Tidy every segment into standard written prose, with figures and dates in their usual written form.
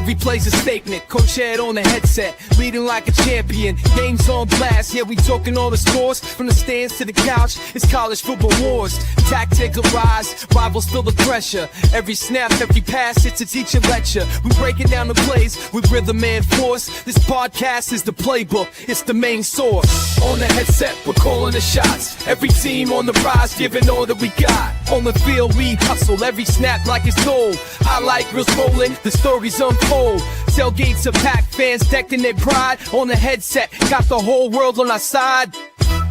Every play's a statement, coach head on the headset, leading like a champion. Games on blast, yeah, we talking all the scores. From the stands to the couch, it's college football wars. Tactical rise, rivals feel the pressure. Every snap, every pass, it's a teacher lecture. We breaking down the plays with rhythm and force. This podcast is the playbook, it's the main source. On the headset, we're calling the shots. Every team on the rise, giving all that we got. On the field, we hustle, every snap like it's gold. Highlight reels rolling, the stories unfold. Tailgates are packed, fans decking their pride. On the headset, got the whole world on our side.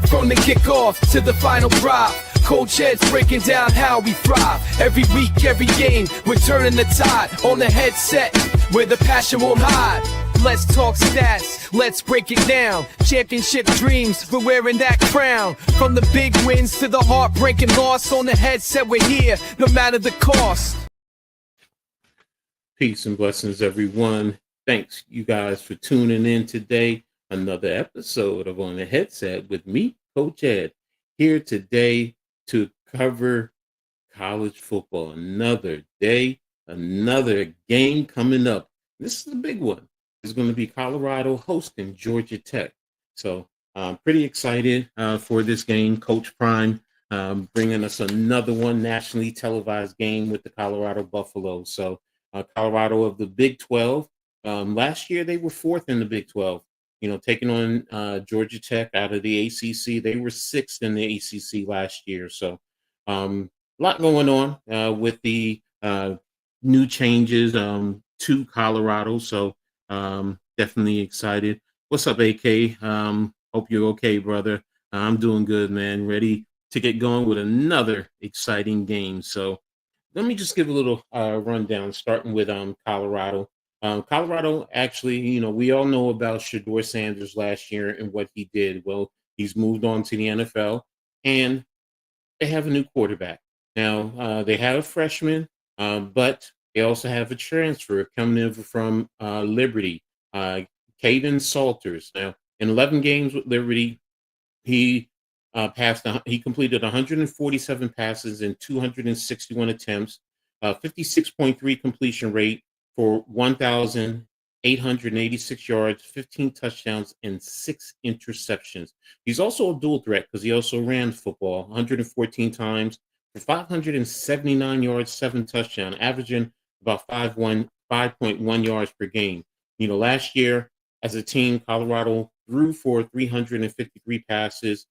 From the kickoff to the final drive, coach heads breaking down how we thrive. Every week, every game, we're turning the tide. On the headset, where the passion won't hide. Let's talk stats, let's break it down. Championship dreams, we're wearing that crown. From the big wins to the heartbreaking loss. On the headset, we're here, no matter the cost. Peace and blessings, everyone. Thanks, you guys, for tuning in today. Another episode of On the Headset with me, Coach Ed, here today to cover college football. Another day, another game coming up. This is a big one. It's going to be Colorado hosting Georgia Tech. So I'm pretty excited for this game. Coach Prime bringing us another one, nationally televised game with the Colorado Buffaloes. So Colorado of the Big 12. Last year, they were fourth in the Big 12. You know, taking on Georgia Tech out of the ACC. They were sixth in the ACC last year. So a lot going on with the new changes to Colorado. So definitely excited. What's up, AK? Hope you're okay, brother. I'm doing good, man. Ready to get going with another exciting game. So let me just give a little rundown, starting with Colorado. Colorado, actually, you know, we all know about Shedeur Sanders last year and what he did. Well, he's moved on to the NFL, and they have a new quarterback. Now, they have a freshman, but they also have a transfer coming in from Liberty, Caden Salters. Now, in 11 games with Liberty, he completed 147 passes in 261 attempts, 56.3 completion rate for 1,886 yards, 15 touchdowns, and 6 interceptions. He's also a dual threat because he also ran football 114 times for 579 yards, 7 touchdowns, averaging about 5.1 yards per game. You know, last year as a team, Colorado threw for 353 passes,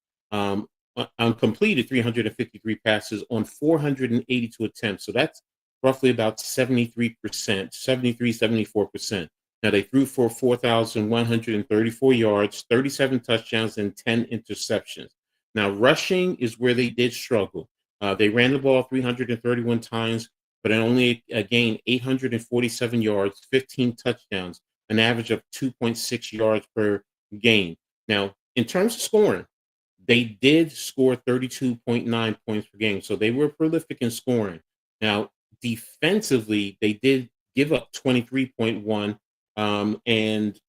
completed 353 passes on 482 attempts. So that's roughly about 74%. Now, they threw for 4,134 yards, 37 touchdowns, and 10 interceptions. Now, rushing is where they did struggle. They ran the ball 331 times, but only gained 847 yards, 15 touchdowns, an average of 2.6 yards per game. Now, in terms of scoring, they did score 32.9 points per game, so they were prolific in scoring. Now, defensively, they did give up 23.1 and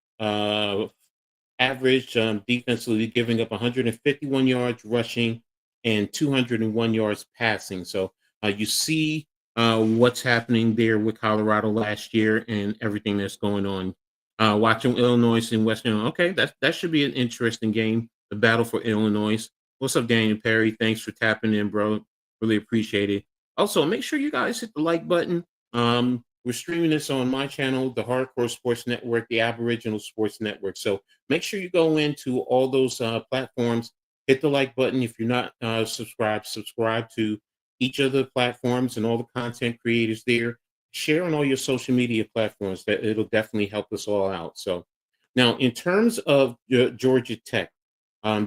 average defensively giving up 151 yards rushing and 201 yards passing. So you see what's happening there with Colorado last year and everything that's going on. Watching Illinois and Western, okay, that should be an interesting game. The battle for Illinois. What's up, Daniel Perry? Thanks for tapping in, bro. Really appreciate it. Also, make sure you guys hit the like button. We're streaming this on my channel, the Hardcore Sports Network, the Aboriginal Sports Network. So make sure you go into all those platforms, hit the like button. If you're not subscribed to each of the platforms and all the content creators there. Share on all your social media platforms. That it'll definitely help us all out. So now, in terms of Georgia Tech,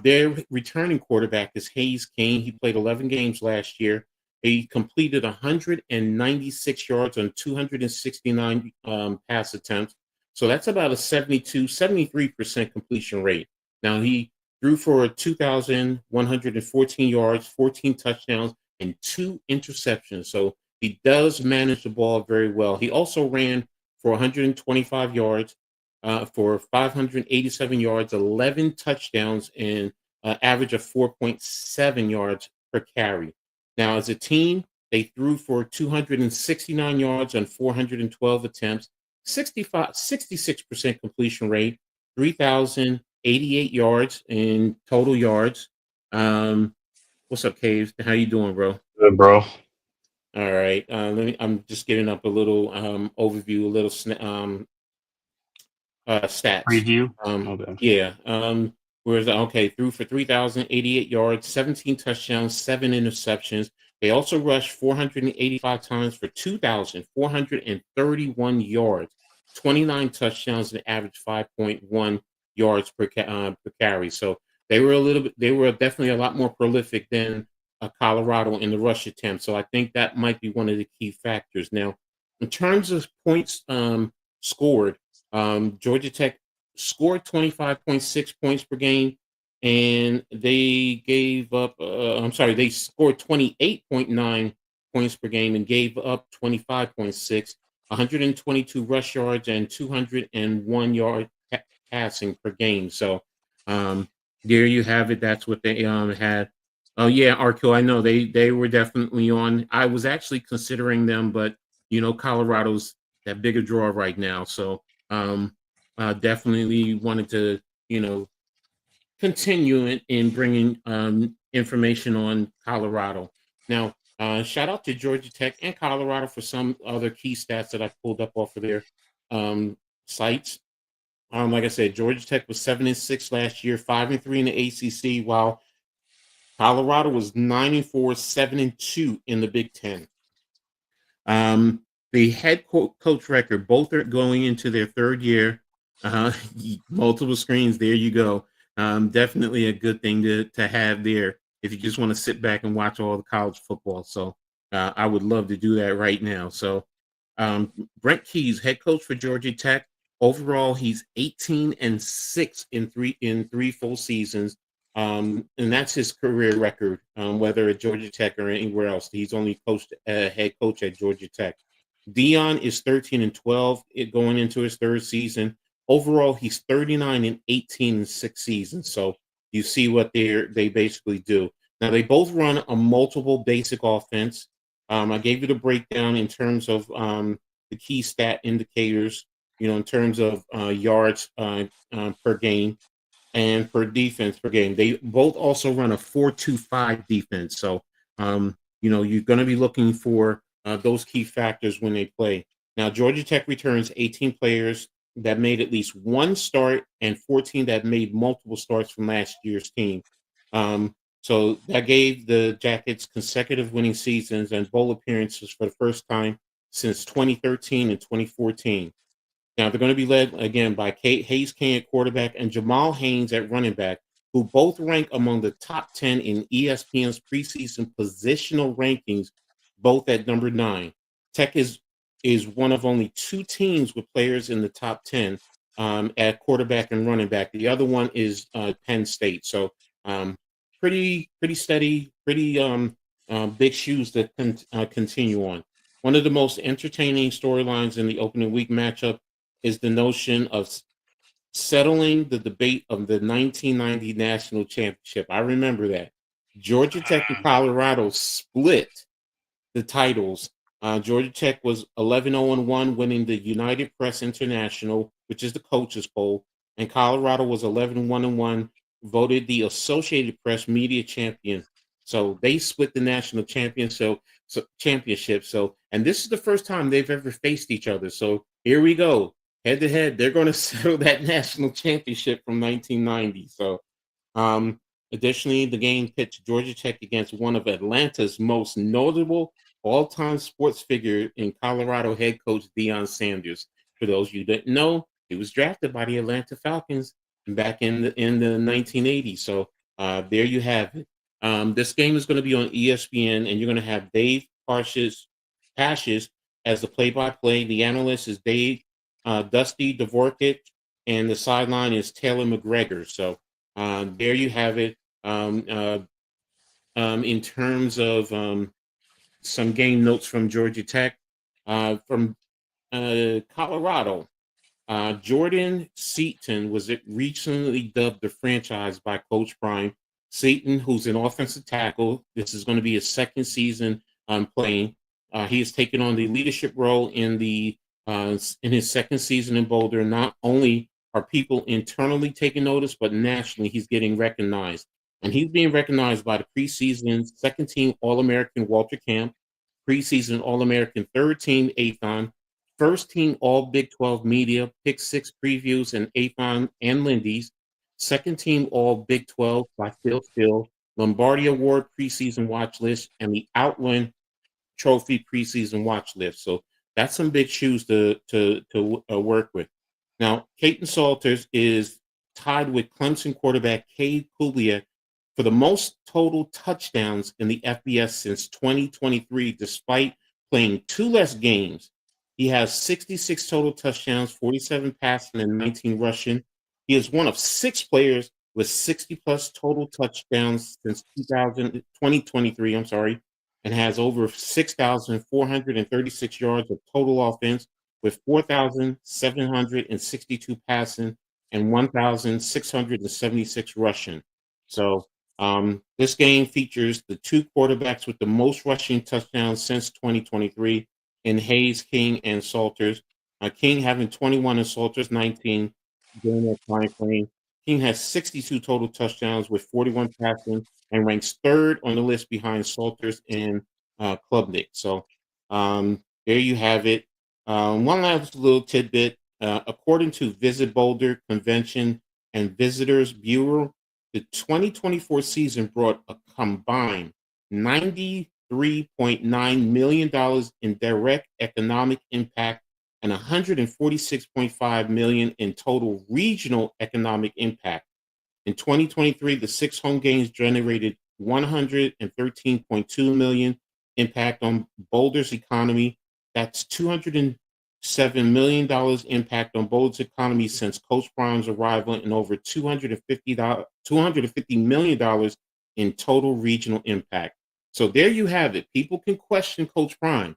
their returning quarterback is Hayes King. He played 11 games last year. He completed 196 yards on 269 pass attempts. So that's about a 73% completion rate. Now, he threw for 2,114 yards, 14 touchdowns, and 2 interceptions. So he does manage the ball very well. He also ran for 125 yards, for 587 yards, 11 touchdowns, and an average of 4.7 yards per carry. Now, as a team, they threw for 269 yards on 412 attempts, 66% completion rate, 3,088 yards in total yards. What's up, Caves? How you doing, bro? Good, bro. All right. I'm just getting up a little overview, a little stats. Preview. Okay. Yeah. Whereas okay, threw for 3,088 yards, 17 touchdowns, 7 interceptions. They also rushed 485 times for 2,431 yards, 29 touchdowns, and average 5.1 yards per carry. So they were definitely a lot more prolific than Colorado in the rush attempt. So I think that might be one of the key factors. Now, in terms of points scored, Georgia Tech scored 25.6 points per game, and they gave up, they scored 28.9 points per game and gave up 25.6, 122 rush yards, and 201 yard passing per game. So there you have it. That's what they had. Oh, yeah, Arco, I know they were definitely on. I was actually considering them, but, Colorado's that bigger draw right now. So, definitely wanted to, continue in bringing information on Colorado. Now, shout out to Georgia Tech and Colorado for some other key stats that I pulled up off of their sites. Like I said, Georgia Tech was 7-6 last year, 5-3 in the ACC, while Colorado was 9-4, 7-2 in the Big Ten. The head coach record, both are going into their third year. Multiple screens, there you go. Definitely a good thing to have there if you just want to sit back and watch all the college football. So I would love to do that right now. So Brent Keys, head coach for Georgia Tech. Overall, he's 18-6 in three full seasons. And that's his career record, whether at Georgia Tech or anywhere else. He's only coached head coach at Georgia Tech. Dion is 13-12 going into his third season. Overall, he's 39-18 in 6 seasons. So you see what they basically do. Now, they both run a multiple basic offense. I gave you the breakdown in terms of the key stat indicators, in terms of yards per game and per defense per game. They both also run a 4-2-5 defense. So, you're going to be looking for those key factors when they play. Now, Georgia Tech returns 18 players that made at least one start and 14 that made multiple starts from last year's team. So that gave the Jackets consecutive winning seasons and bowl appearances for the first time since 2013 and 2014. Now, they're going to be led, again, by Hayes King at quarterback and Jamal Haynes at running back, who both rank among the top 10 in ESPN's preseason positional rankings, both at number 9. Tech is one of only 2 teams with players in the top 10 at quarterback and running back. The other one is Penn State. So pretty steady, pretty big shoes to continue on. One of the most entertaining storylines in the opening week matchup is the notion of settling the debate of the 1990 national championship. I remember that. Georgia Tech and Colorado split the titles. Georgia Tech was 11-0-1, winning the United Press International, which is the coaches poll, and Colorado was 11-1-1, voted the Associated Press Media Champion. So they split the national championship. So, and this is the first time they've ever faced each other. So here we go, head to head. They're going to settle that national championship from 1990. So, additionally, the game pitched Georgia Tech against one of Atlanta's most notable all-time sports figure in Colorado head coach Deion Sanders. For those of you that know, he was drafted by the Atlanta Falcons back in the 1980s. So there you have it. This game is going to be on ESPN, and you're going to have Dave Pashes as the play-by-play. The analyst is Dave Dusty Dvorkic, and the sideline is Taylor McGregor. So there you have it. In terms of some game notes from Georgia Tech, from Colorado. Jordan Seaton was recently dubbed the franchise by Coach Prime. Seaton, who's an offensive tackle, this is going to be his second season playing. He has taken on the leadership role in the in his second season in Boulder. Not only are people internally taking notice, but nationally he's getting recognized. And he's being recognized by the preseason second team All American Walter Camp, preseason All American third team Athon, first team All Big 12 Media, Pick Six Previews and Athon and Lindy's, second team All Big 12 by Phil Steele, Lombardi Award preseason watch list, and the Outland Trophy preseason watch list. So that's some big shoes to work with. Now, Caden Salters is tied with Clemson quarterback Cade Kubiak for the most total touchdowns in the FBS since 2023, despite playing two less games. He has 66 total touchdowns, 47 passing, and 19 rushing. He is one of six players with 60 plus total touchdowns since 2023, I'm sorry, and has over 6,436 yards of total offense with 4,762 passing and 1,676 rushing. So this game features the two quarterbacks with the most rushing touchdowns since 2023 in Hayes, King, and Salters. King having 21 and Salters 19 during that time frame. King has 62 total touchdowns with 41 passing and ranks third on the list behind Salters and Klubnik. So there you have it. One last little tidbit. According to Visit Boulder Convention and Visitors Bureau, the 2024 season brought a combined $93.9 million in direct economic impact and $146.5 million in total regional economic impact. In 2023, the six home games generated $113.2 million impact on Boulder's economy. That's $207 million impact on Boulder's economy since Coach Prime's arrival, and over $250 million in total regional impact. So there you have it. People can question Coach Prime,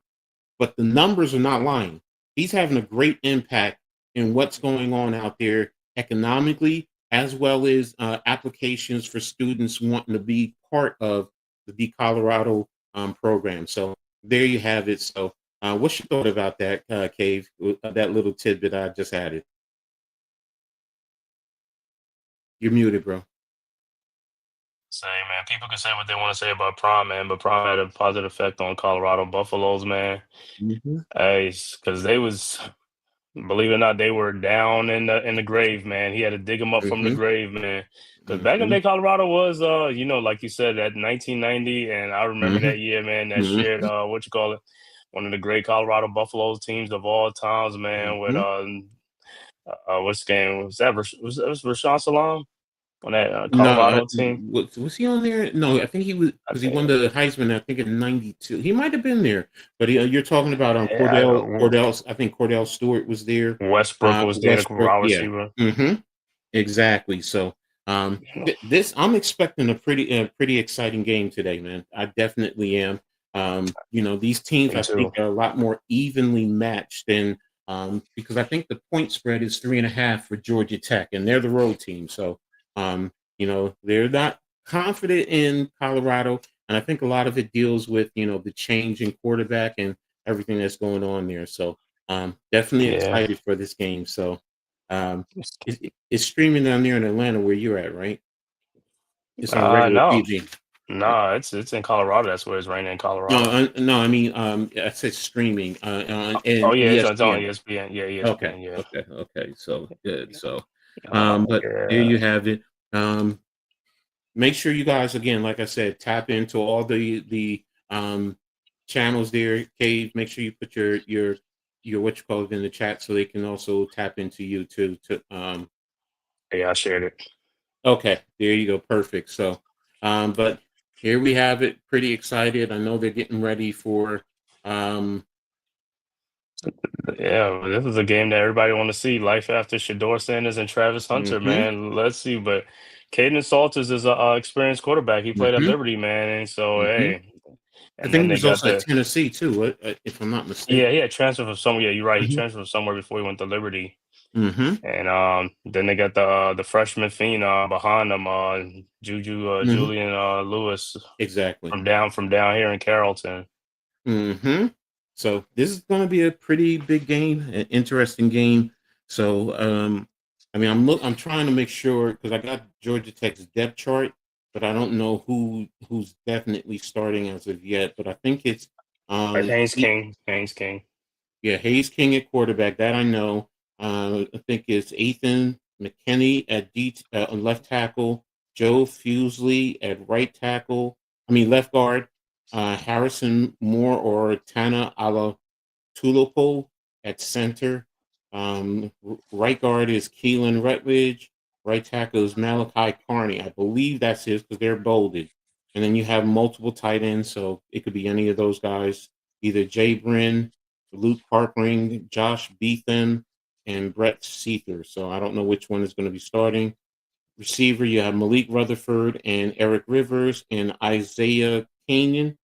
but the numbers are not lying. He's having a great impact in what's going on out there economically, as well as applications for students wanting to be part of the Colorado program. So there you have it. So what's your thought about that, Cave, that little tidbit I just added? You're muted, bro. Say, man, people can say what they want to say about Prom, man, but Prom had a positive effect on Colorado Buffaloes, man. Mm-hmm. Hey, because they was, believe it or not, they were down in the grave, man. He had to dig them up from the grave, man. Because back in the day, Colorado was, like you said, that 1990, and I remember that year, man. That shared, one of the great Colorado Buffaloes teams of all times, man. With what's the game? Was that was Rashawn Salam on that No, Colorado team? was he on there? No, I think he was, because he won the Heisman, I think, in '92. He might have been there, but you're talking about Cordell. I think Cordell Stewart was there. Westbrook was there, the Westbrook, wide yeah. receiver. Exactly. So this, I'm expecting a pretty exciting game today, man. I definitely am. These teams, I think, are a lot more evenly matched than because I think the point spread is 3.5 for Georgia Tech, and they're the road team. So they're not confident in Colorado, and I think a lot of it deals with the change in quarterback and everything that's going on there. So definitely excited for this game. So it's streaming down there in Atlanta where you're at, right? It's on regular No, TV. no, it's in Colorado. That's where it's raining in Colorado. No, I mean, I said streaming on It's on ESPN. ESPN. Yeah, ESPN. Yeah. Okay. So good. So, but there you have it. Make sure you guys, again, like I said, tap into all the channels there. Cave, make sure you put your what you call it in the chat so they can also tap into you too. Yeah, I shared it. Okay, there you go. Perfect. So, but here we have it. Pretty excited. I know they're getting ready for. Yeah, this is a game that everybody want to see. Life after Shador Sanders and Travis Hunter, man. Let's see, but Caden Salters is a experienced quarterback. He played at Liberty, man, and so hey. I And think then he they was got also at Tennessee too, if I'm not mistaken. Yeah, he had transferred from somewhere. Yeah, you're right. He transferred from somewhere before he went to Liberty. And then they got the freshman phenom behind them, Julian Lewis, exactly from down here in Carrollton. So this is going to be a pretty big game, an interesting game. So I mean, I'm trying to make sure because I got Georgia Tech's depth chart, but I don't know who's definitely starting as of yet. But I think it's Haynes King. Haynes King. yeah, Hayes King at quarterback. That I know. I think it's Ethan McKinney at left tackle, Joe Fusley at right tackle. I mean left guard. Harrison Moore or Tana Tulopo at center. Right guard is Keelan Rutledge. Right tackle is Malachi Carney. I believe that's his because they're bolded. And then you have multiple tight ends, so it could be any of those guys, either Jay Brin, Luke Parkring, Josh Beethan, and Brett Seether. So I don't know which one is going to be starting. Receiver, you have Malik Rutherford and Eric Rivers and Isaiah Canyon.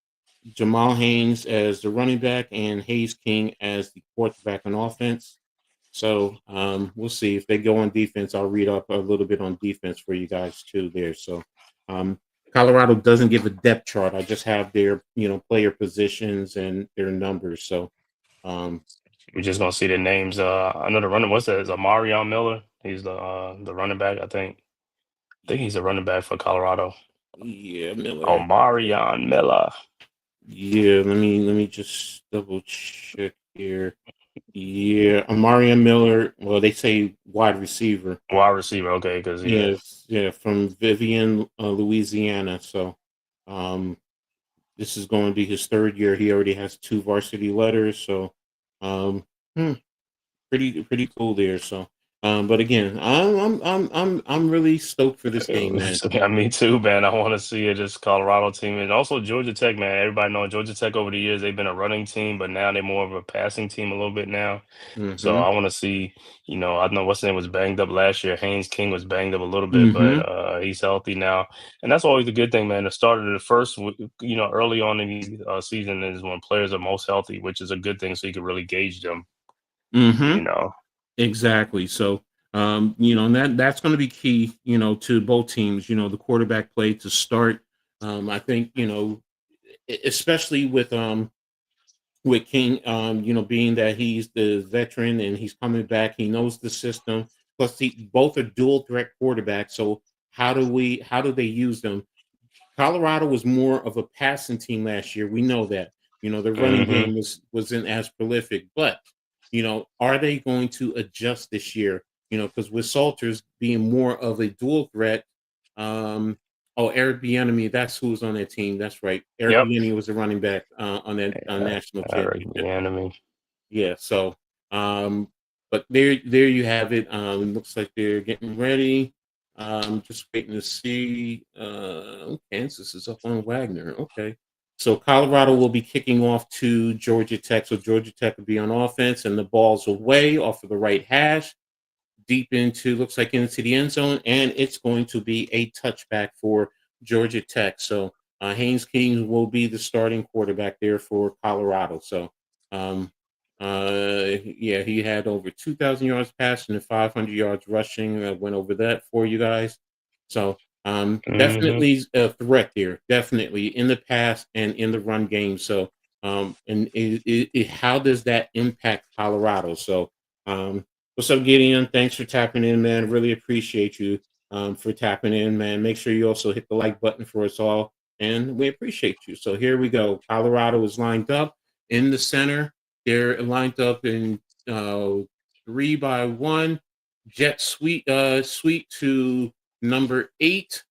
Jamal Haynes as the running back and Hayes King as the quarterback on offense. So we'll see if they go on defense. I'll read up a little bit on defense for you guys too there. So Colorado doesn't give a depth chart. I just have their player positions and their numbers. So we're just gonna see the names. I know the running. What's that? Is Amarion Miller? He's the running back. I think he's a running back for Colorado. yeah, Miller. Amarion Miller. Yeah, let me just double check here. Yeah, Amarian Miller. Well, they say wide receiver. Wide receiver, okay, because Yes, yeah, from Vivian, Louisiana. So, this is going to be his third year. He already has 2 varsity letters. So, um, pretty cool there. So, but again, I'm really stoked for this game, man. Yeah, me too, man. I want to see it. This Colorado team and also Georgia Tech, man. Everybody know Georgia Tech over the years they've been a running team, but now they're more of a passing team a little bit now. So Mm-hmm. I want to see. I know what's his name was banged up last year. Haynes King was banged up a little bit, but Mm-hmm. he's healthy now, and that's always a good thing, man. The start of the first, early on in the season is when players are most healthy, which is a good thing, so you can really gauge them. Mm-hmm. You know. Exactly. So, and that's going to be key, to both teams, the quarterback play to start. I think, especially with King, being that he's the veteran and he's coming back, he knows the system. Plus, both are dual threat quarterbacks. So, how do they use them? Colorado was more of a passing team last year. We know that. The running Mm-hmm. game wasn't as prolific, but are they going to adjust this year? Because with Salters being more of a dual threat, Eric Bieniemy, that's who's on that team. That's right. Eric Yep. Bieniemy was the running back on that national championship. Enemy. Yeah. So, but there you have it. Looks like they're getting ready. Just waiting to see. Kansas is up on Wagner. Okay. So Colorado will be kicking off to Georgia Tech. So Georgia Tech will be on offense, and the ball's away off of the right hash, deep looks like into the end zone, and it's going to be a touchback for Georgia Tech. So Haynes King will be the starting quarterback there for Colorado. So um, yeah, he had over 2,000 yards passing and 500 yards rushing. I went over that for you guys. So Mm-hmm. definitely a threat there, definitely in the pass and in the run game. So and how does that impact Colorado? So what's up, Gideon? Thanks for tapping in, man. Really appreciate you for tapping in, man. Make sure you also hit the like button for us all, and we appreciate you. So here we go. Colorado is lined up in the center. They're lined up in 3-by-1. Jet sweep to number 8,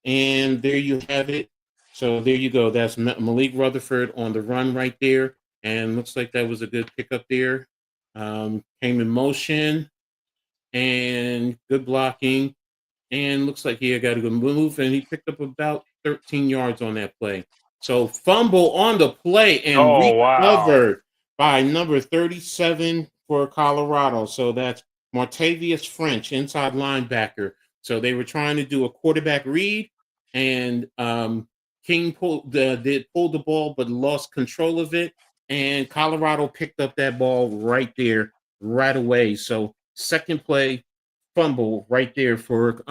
and there you have it. So there you go. That's Malik Rutherford on the run right there, and looks like that was a good pickup there. Came in motion and good blocking, and looks like he got a good move, and he picked up about 13 yards on that play. So fumble on the play and Oh wow. recovered by number 37 for Colorado. So that's Martavius French, inside linebacker. So they were trying to do a quarterback read, and King pulled the ball, but lost control of it, and Colorado picked up that ball right there, right away. So second play, fumble right there for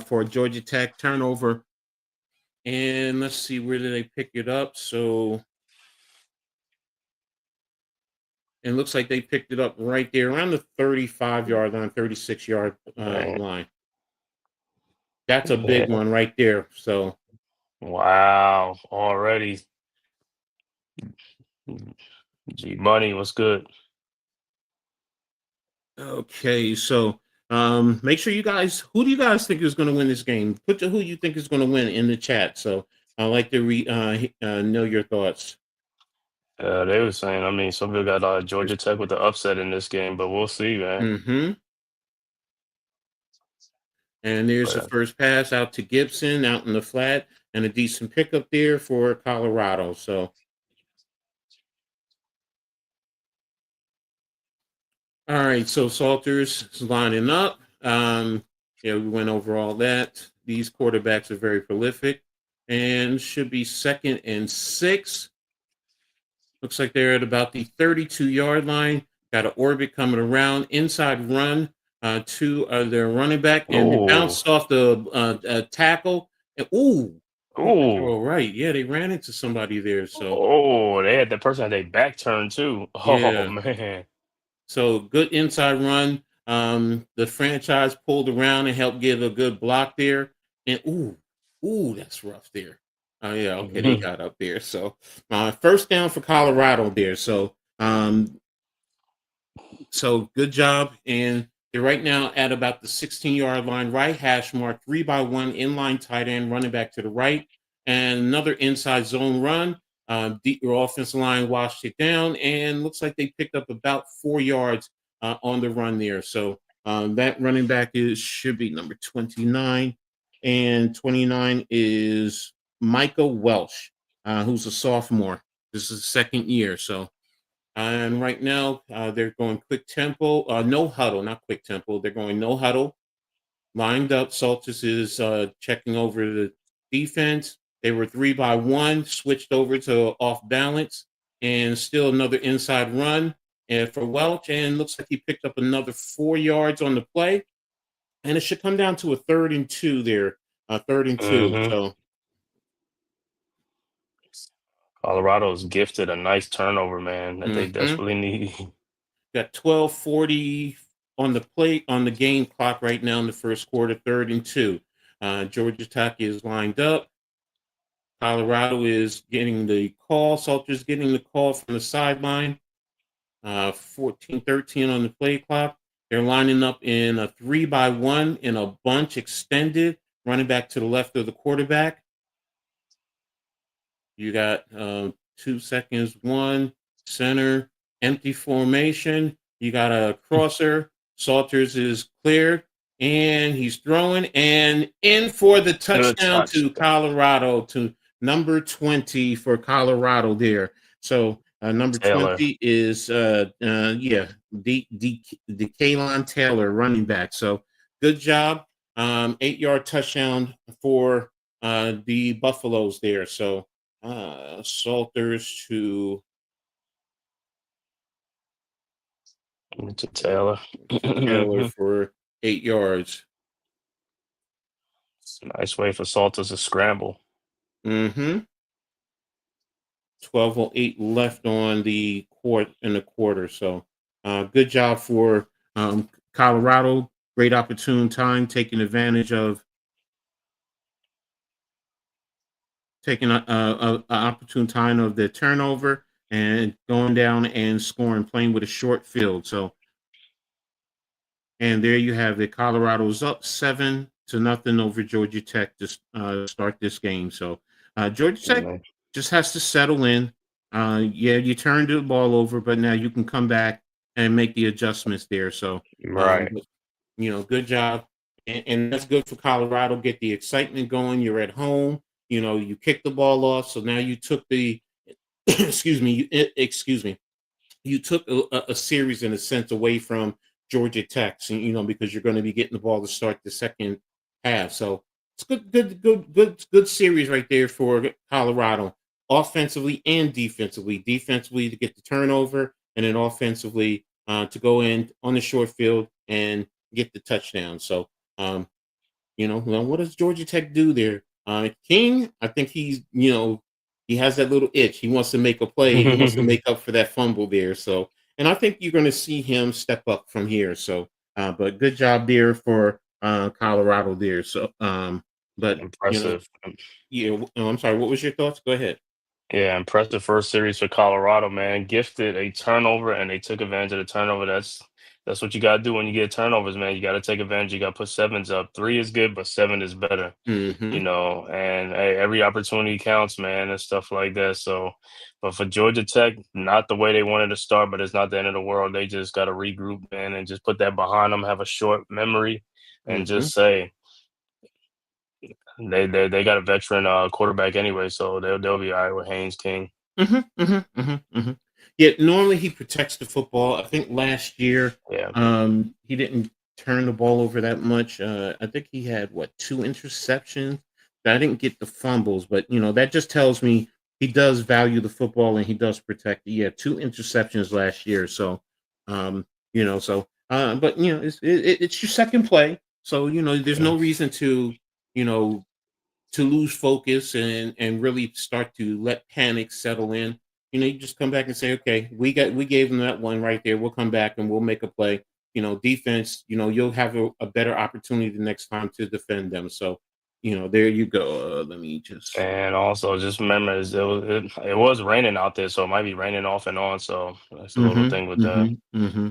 for Georgia Tech, turnover. And let's see, where did they pick it up? So And it looks like they picked it up right there around the 35-yard line, 36-yard Man. line. That's a big Yeah. one right there. So, Wow. Already. G Money was good. okay. So, make sure you guys, who do you guys think is going to win this game? Put who you think is going to win in the chat. So, I'd like to know your thoughts. They were saying, I mean, some people got Georgia Tech with the upset in this game, but we'll see, man. Mm-hmm. And there's the But first pass out to Gibson out in the flat and a decent pickup there for Colorado. So, all right. So Salters is lining up. Yeah, we went over all that. These quarterbacks are very prolific and should be 2nd and 6. Looks like they're at about the 32-yard line. Got an orbit coming around, inside run to their running back, and they oh, bounced off the tackle. And oh, all right, yeah, they ran into somebody there. So oh, they had that person had their back turned too. Oh yeah, man. so good inside run. The franchise pulled around and helped give a good block there. And that's rough there. Oh yeah, okay, they got up there. So first down for Colorado there. So good job. And they're right now at about the 16-yard line, right hash mark, 3-by-1 inline tight end, running back to the right, and another inside zone run. Your offensive line washed it down, and looks like they picked up about 4 yards on the run there. So that running back should be number 29, and 29 is Micah Welsh, who's a sophomore. This is second year, so. And right now, they're going quick tempo, no huddle, not quick tempo. They're going no huddle, lined up. Saltis is checking over the defense. They were 3-by-1, switched over to off balance, and still another inside run. And for Welch, and looks like he picked up another 4 yards on the play. And it should come down to a 3rd and 2 there, 3rd and 2. Mm-hmm. So Colorado's gifted a nice turnover, man, that they mhm. desperately need. Got 12:40 on the plate on the game clock right now in the first quarter, 3rd and 2. Georgia Tech is lined up. Colorado is getting the call. Salter's getting the call from the sideline. 14:13 on the play clock. They're lining up in a 3-by-1 in a bunch extended, running back to the left of the quarterback. You got 2 seconds, 1 center, empty formation. You got a crosser. Salters is cleared, and he's throwing and in for the Good touchdown to touchdown. Colorado, to number 20 for Colorado there. So number Taylor. 20 is Kaylon Taylor, running back. So good job. 8-yard touchdown for the Buffaloes there. So Salters to Taylor. Taylor for 8 yards. It's a nice way for Salters to scramble. Mm-hmm. 12:08 left on the quarter. So good job for Colorado. Great opportune time, taking advantage of a opportune time of the turnover and going down and scoring, playing with a short field. So, and there you have it. Colorado's up 7-0 over Georgia Tech to start this game. So, Georgia Tech just has to settle in. Yeah, you turned the ball over, but now you can come back and make the adjustments there. So, Right. good job. And that's good for Colorado. Get the excitement going. You're at home. You kicked the ball off. So now you took the, excuse me, you took a series in a sense away from Georgia Tech, because you're going to be getting the ball to start the second half. So it's good series right there for Colorado, offensively and defensively. Defensively to get the turnover, and then offensively to go in on the short field and get the touchdown. So, what does Georgia Tech do there? King, I think he has that little itch. He wants to make a play. He wants to make up for that fumble there. So and I think you're going to see him step up from here. So, but good job there for Colorado there. So, but Impressive. yeah. I'm sorry. What was your thoughts? Go ahead. Yeah, impressive first series for Colorado, man. Gifted a turnover and they took advantage of the turnover. That's what you gotta do when you get turnovers, man. You gotta take advantage. You gotta put sevens up. Three is good, but seven is better. Mm-hmm. And hey, every opportunity counts, man, and stuff like that. So, but for Georgia Tech, not the way they wanted to start, but it's not the end of the world. They just got to regroup, man, and just put that behind them, have a short memory, and Mm-hmm. just say they got a veteran quarterback anyway, so they'll be all right with Haynes King. Mm-hmm. Mm-hmm. Mm-hmm. Mm-hmm. Yeah. Normally he protects the football. I think last year, Yeah. he didn't turn the ball over that much. I think he had two interceptions. I didn't get the fumbles, but that just tells me he does value the football and he does protect it. Yeah, two interceptions last year. So, but it's your second play, so there's Yeah. no reason you know to lose focus and really start to let panic settle in. You just come back and say, okay, we gave them that one right there. We'll come back and we'll make a play. Defense, you'll have a better opportunity the next time to defend them. So, there you go. Let me just. And also, just remember, it was raining out there, so it might be raining off and on. So that's a little Mm-hmm, thing with that. mm-hmm, mm-hmm.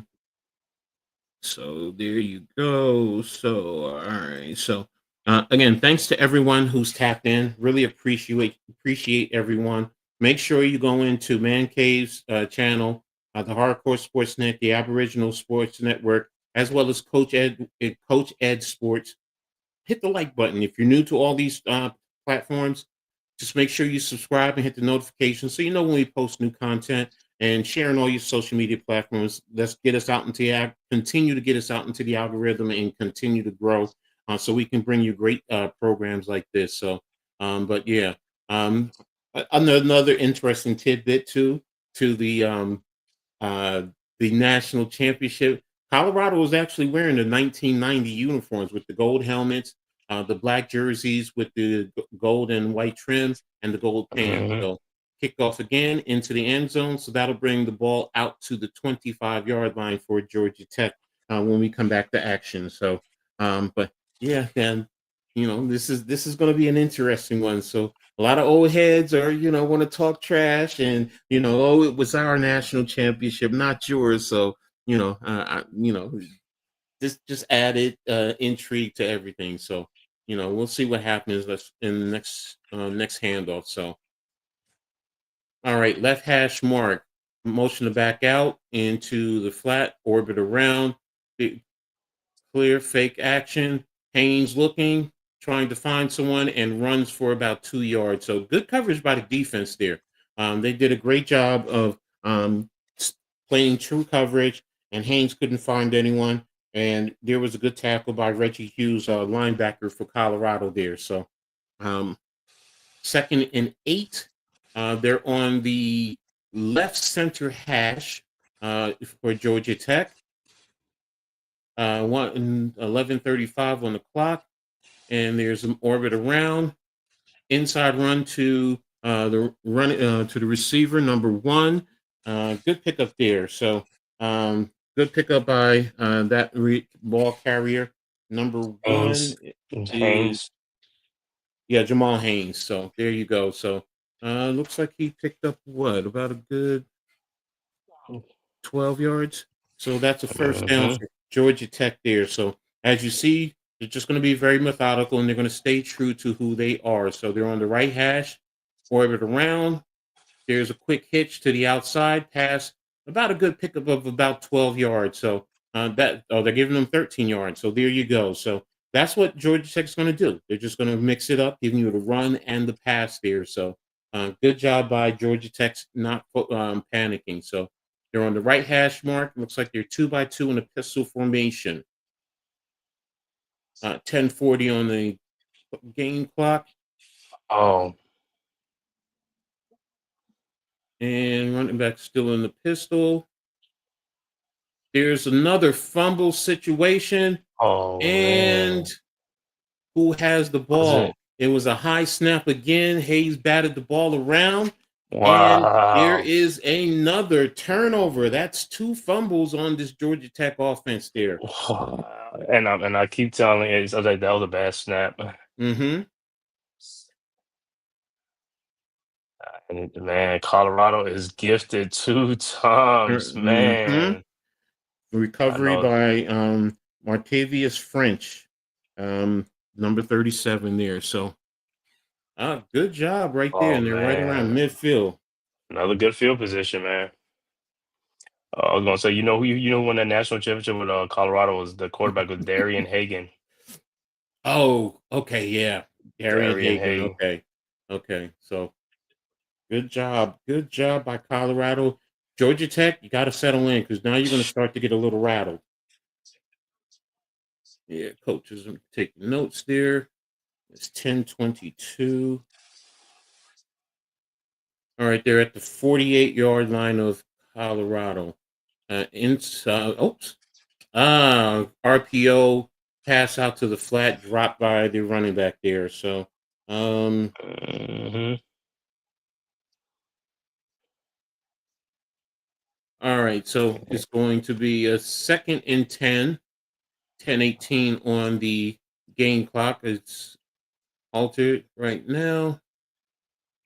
So there you go. So all right. So again, thanks to everyone who's tapped in. Really appreciate everyone. Make sure you go into Man Cave's channel, the Hardcore Sports Net, the Aboriginal Sports Network, as well as Coach Ed Sports. Hit the like button if you're new to all these platforms. Just make sure you subscribe and hit the notification so you know when we post new content, and sharing all your social media platforms. Let's get us out continue to get us out into the algorithm and continue to grow, so we can bring you great programs like this. So, but yeah, um, another interesting tidbit too to uh, the national championship. Colorado was actually wearing the 1990 uniforms with the gold helmets, the black jerseys with the gold and white trim, and the gold pants. Hmm. So kickoff again into the end zone. So that'll bring the ball out to the 25-yard line for Georgia Tech when we come back to action. So, but yeah, then this is going to be an interesting one. So a lot of old heads are want to talk trash and oh, it was our national championship, not yours. So just added intrigue to everything. So we'll see what happens in the next handoff. So all right, left hash mark, motion to back out into the flat, orbit around, clear, fake action. Haynes looking, trying to find someone, and runs for about 2 yards. So good coverage by the defense there. They did a great job of playing true coverage, and Haynes couldn't find anyone. And there was a good tackle by Reggie Hughes, linebacker for Colorado there. So second and 8. They're on the left center hash for Georgia Tech. 11:35 on the clock, and there's an orbit around, inside run to the receiver number 1. Good pickup there. So good pickup by that ball carrier number 1 Haynes, is Haynes. Jamal Haynes. So there you go. So looks like he picked up about a good 12 yards. So that's a first down Hmm. for Georgia Tech there. So as you see, they're just going to be very methodical and they're going to stay true to who they are. So they're on the right hash, orbit around. There's a quick hitch to the outside pass, about a good pickup of about 12 yards. So they're giving them 13 yards. So there you go. So that's what Georgia Tech's going to do. They're just going to mix it up, giving you the run and the pass there. So good job by Georgia Tech's not panicking. So they're on the right hash mark. Looks like they're 2-by-2 in a pistol formation. 10:40 on the game clock. Oh, And running back still in the pistol. There's another fumble situation. oh And man, who has the was it? ball? It was a high snap again. Hayes batted the ball around. And there Wow. is another turnover. That's 2 fumbles on this Georgia Tech offense there. And I keep telling you, I was like, that was a bad snap. Mm-hmm. And man, Colorado is gifted 2 times, Mm-hmm. man. I Recovery know. by Martavius French, number 37 there. So good job right there. Oh And they're right around man, midfield. another good field position, man. I was gonna say, who won that national championship with Colorado was the quarterback was Darian Hagan. Oh, okay, yeah. Darian Darian Hagan. Hagan. Okay. Okay. So good job. Good job by Colorado. Georgia Tech, you got to settle in because now you're going to start to get a little rattled. Yeah, coaches are taking notes there. It's 10:22. All right, they're at the 48-yard line of Colorado. Inside, oops. RPO pass out to the flat, drop by the running back there. So, Hmm. all right, so it's going to be a 2nd and 10, 10:18 on the game clock. It's altered right now.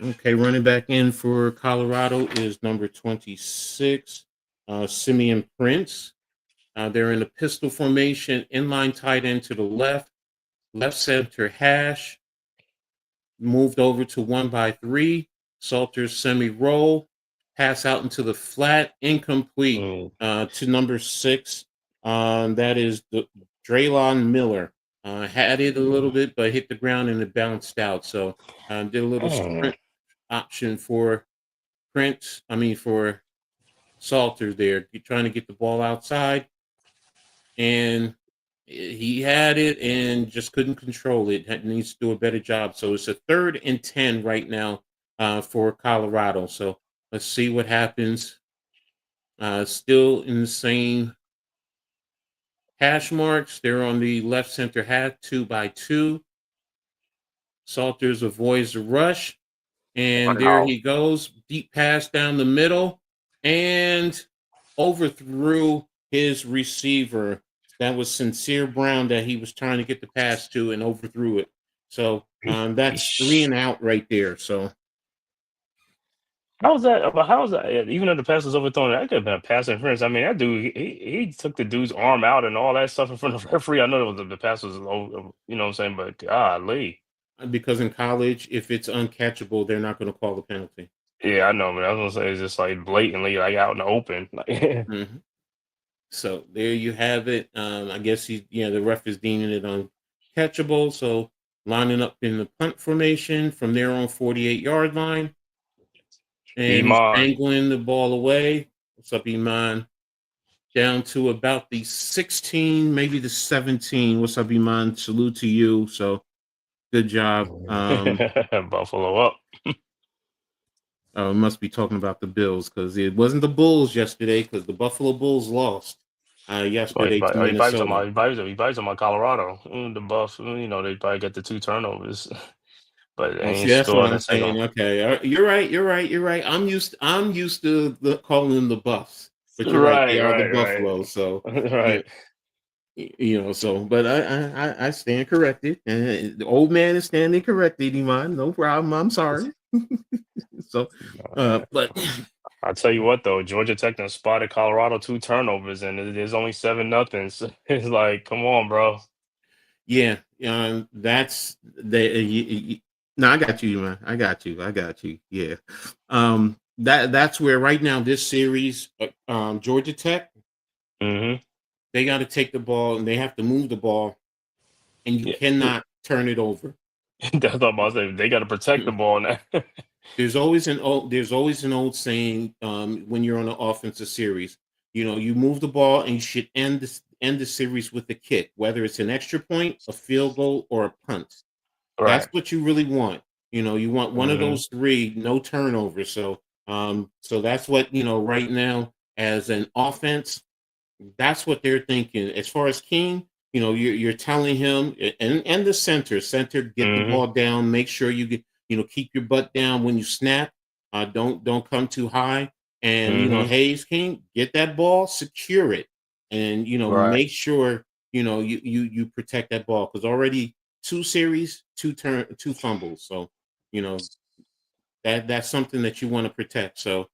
Okay, running back in for Colorado is number 26, Simeon Prince. They're in a pistol formation, inline tight end to the left center hash, moved over to 1-by-3, Salters semi-roll, pass out into the flat, incomplete Mm. to number 6. That is the Draylon Miller. Had it a little bit, but hit the ground and it bounced out. So did a little Mm. sprint option for for Salter there, trying to get the ball outside, and he had it and just couldn't control it. Needs to do a better job. So it's a 3rd and 10 right now for Colorado. So let's see what happens. Still in the same hash marks. They're on the left center half, 2-by-2. Salters avoids the rush. And there Wow. he goes. Deep pass down the middle and overthrew his receiver. That was Sincere Brown that he was trying to get the pass to and overthrew it. So that's 3 Eesh. and out right there. So How was that? But how was that? Even though the pass was overthrown, that could have been a pass interference. I mean, that dude, he took the dude's arm out and all that stuff in front of the referee. I know the pass was low, you know what I'm saying, but golly. because in college, if it's uncatchable, they're not going to call the penalty. Yeah, I know, man. I was gonna say it's just like blatantly like out in the open. Like, Mhm. So there you have it. I guess the ref is deeming it uncatchable. So lining up in the punt formation from there on 48-yard line. And he's Iman. angling the ball away. What's up, Iman? Down to about the 16, maybe the 17. What's up, Iman? Salute to you. So good job. Buffalo up. Must be talking about the Bills because it wasn't the Bulls yesterday because the Buffalo Bulls lost yesterday to He probably talking Minnesota. about he probably talking about Colorado. The Buffs, they probably got the 2 turnovers, but they Oh, see, ain't that's what scored I'm a second. saying. Okay, you're right. You're right. You're right. I'm used to calling them the Buffs, but you're right. They Right, are the right, right, Buffalo. So yeah, right. so, but I stand corrected. And the old man is standing corrected, Iman. No problem. I'm sorry. So, but I tell you what, though, Georgia Tech done spotted Colorado 2 turnovers, and there's only 7-0. So it's like, come on, bro. yeah, that's the. No, I got you, man. I got you. I got you. Yeah, that's where right now this series, Georgia Tech, Hmm. they got to take the ball and they have to move the ball, and you Yeah, cannot turn it over. that's what I'm about to say. They got to protect the ball now. There's always an old saying when you're on an offensive series. You move the ball and you should end the series with a kick, whether it's an extra point, a field goal, or a punt. That's Right. what you really want. You want one of Hmm. those three, no turnovers. So that's what right now as an offense. That's what they're thinking. As far as King, you're telling him and the center, get the Hmm. ball down, make sure you keep your butt down when you snap. Don't come too high. And Mm-hmm. Hayes King, get that ball, secure it, and Right. make sure you protect that ball, because already 2 series, two fumbles. So you know that's something that you want to protect. So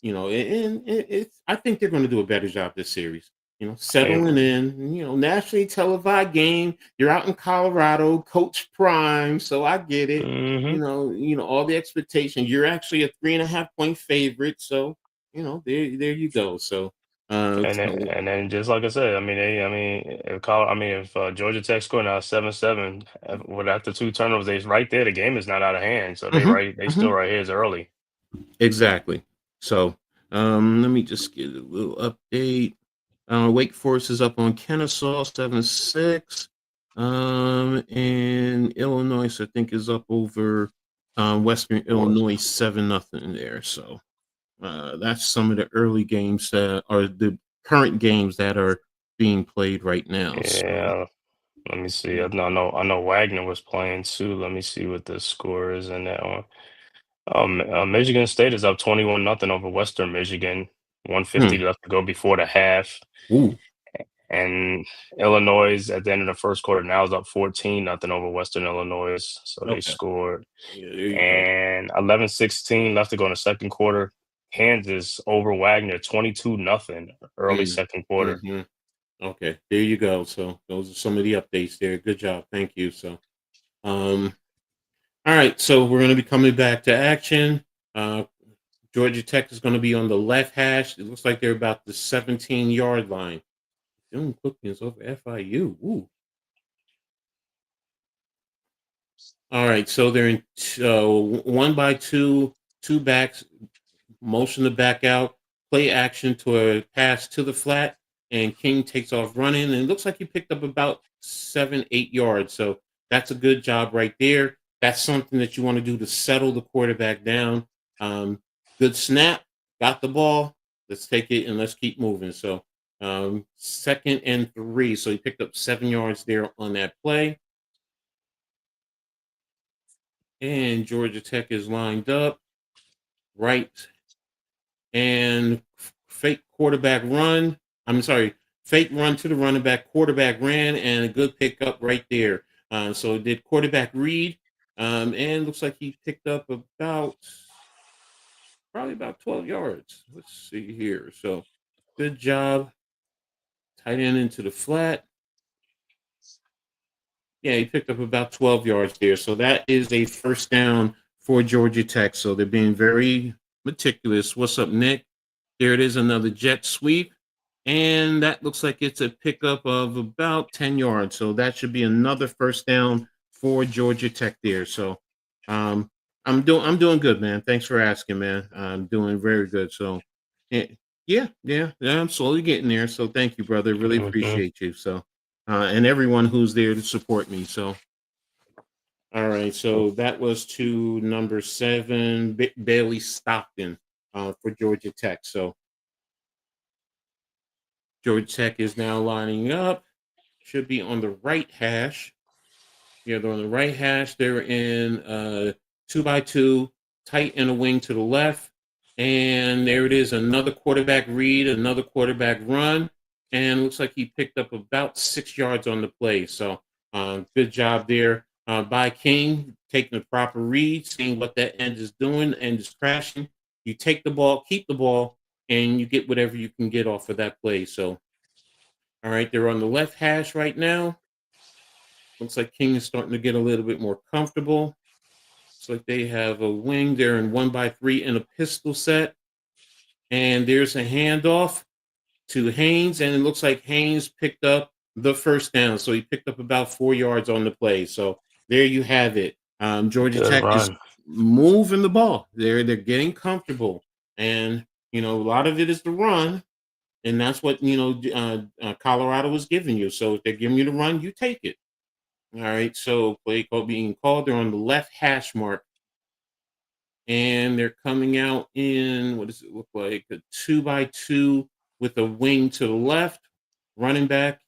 it's I think they're going to do a better job this series. Hey, Settling in. Nationally televised game. You're out in Colorado, Coach Prime, so I get it. mm-hmm. All the expectations. You're actually a 3.5 point favorite, so there you go. So And then just like I said, if Georgia Tech scored now 7-7 with after 2 turnovers, they right there. The game is not out of hand, so mhm, they still mhm. right here is early. Exactly. So let me just get a little update. Wake Forest is up on Kennesaw 7-6. And Illinois, I think, is up over Western Force. Illinois 7-0 there. So that's some of the early games that are the current games that are being played right now. So Yeah, let me see. yeah. I know Wagner was playing too. Let me see what the score is in that one. Michigan State is up 21-0 over Western Michigan. 150 Hmm. left to go before the half. Ooh. And Illinois at the end of the first quarter now is up 14-0 over Western Illinois. So they Okay. scored. Yeah, there you go. And 11-16 left to go in the second quarter. Kansas over Wagner 22-0 early Mm. second quarter. Hmm. Okay, there you go. So those are some of the updates there. Good job. Thank you. So um all right, so we're going to be coming back to action. Uh, Georgia Tech is going to be on the left hash. It looks like they're about the 17-yard line. Doing Cookins over FIU. Ooh. All right, so they're in 1 by 2, two backs, motion to back out, play action to a pass to the flat, and King takes off running. And it looks like he picked up about 7, 8 yards. So that's a good job right there. That's something that you want to do to settle the quarterback down. Um, Good snap, got the ball. Let's take it and let's keep moving. So 2nd and 3. So he picked up 7 yards there on that play. And Georgia Tech is lined up right and fake quarterback run. I'm sorry, fake run to the running back. Quarterback ran and a good pickup right there. So it did quarterback read, and looks like he picked up probably about 12 yards. Let's see here. So good job. Tight end into the flat. Yeah, he picked up about 12 yards there. So that is a first down for Georgia Tech. So they're being very meticulous. What's up, Nick? There it is, another jet sweep. And that looks like it's a pickup of about 10 yards. So that should be another first down for Georgia Tech there. So um, I'm doing good, man. Thanks for asking, man. I'm doing very good. So eh, yeah, I'm slowly getting there. So thank you, brother. Really Hmm. appreciate you. So and everyone who's there to support me. So all right. So that was to number 7, Bailey Stockton for Georgia Tech. So Georgia Tech is now lining up. Should be on the right hash. Yeah, they're on the right hash. They're in 2 by 2, tight and a wing to the left. And there it is, another quarterback read, another quarterback run. And looks like he picked up about 6 yards on the play. So good job there by King, taking the proper read, seeing what that end is doing, end is crashing. You take the ball, keep the ball, and you get whatever you can get off of that play. So all right, they're on the left hash right now. Looks like King is starting to get a little bit more comfortable. Looks like they have a wing. They're in 1 by 3 in a pistol set. And there's a handoff to Haynes. And it looks like Haynes picked up the first down. So he picked up about 4 yards on the play. So there you have it. Georgia Good Tech is run. moving the ball. They're getting comfortable. And, a lot of it is the run. And that's what, Colorado was giving you. So if they're giving you the run, you take it. All right, so play call being called. They're on the left hash mark, and they're coming out in what does it look like? A 2 by 2 with a wing to the left. Running back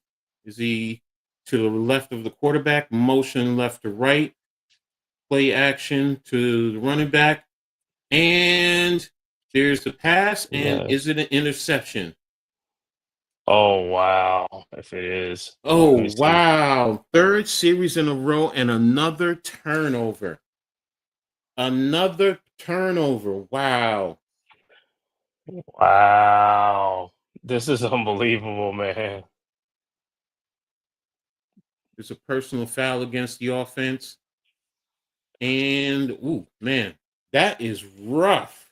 is he to the left of the quarterback? Motion left to right. Play action to the running back, And there's the pass, and is Yes. it an interception? Oh wow. If it is, Oh, let me see. wow. Third series in a row and another turnover. Another turnover. Wow. Wow. This is unbelievable, man. There's a personal foul against the offense. And, ooh, man, that is rough.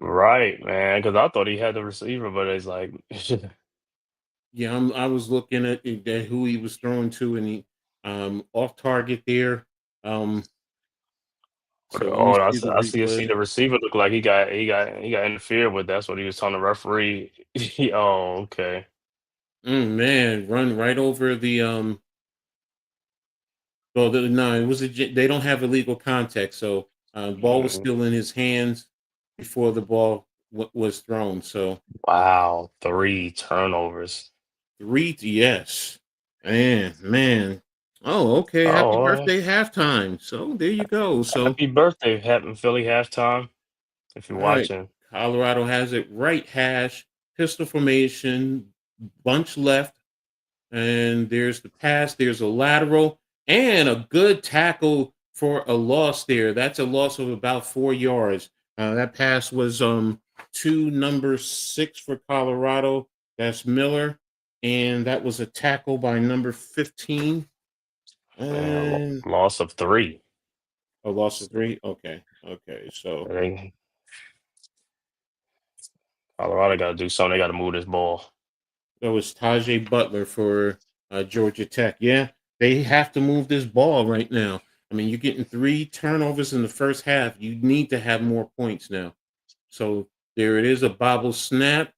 Right, man. Because I thought he had the receiver, but it's like, Yeah, I was looking at who he was throwing to, and he off target there. Um, so let me oh, see the see replay. the receiver looked like he got interfered with. That's what he was telling the referee. Oh, okay. Man, run right over the well, no, it was they don't have illegal contact, so ball was Mm, still in his hands before the ball was thrown. So wow, 3 turnovers. yes, man. Oh, okay. Happy Oh, birthday halftime. So there you go. So happy birthday, Philly halftime. If you're all right, watching, Colorado has it right hash, pistol formation, bunch left. And there's the pass, there's a lateral, and a good tackle for a loss there. That's a loss of about 4 yards. That pass was to number 6 for Colorado. That's Miller. And that was a tackle by number 15. man, And loss of 3. a loss of 3. Okay. Okay. So They, Colorado got to do something. They got to move this ball. that was Tajay Butler for Georgia Tech. Yeah, they have to move this ball right now. I mean, you're getting 3 turnovers in the first half. You need to have more points now. So there it is, a bobble snap,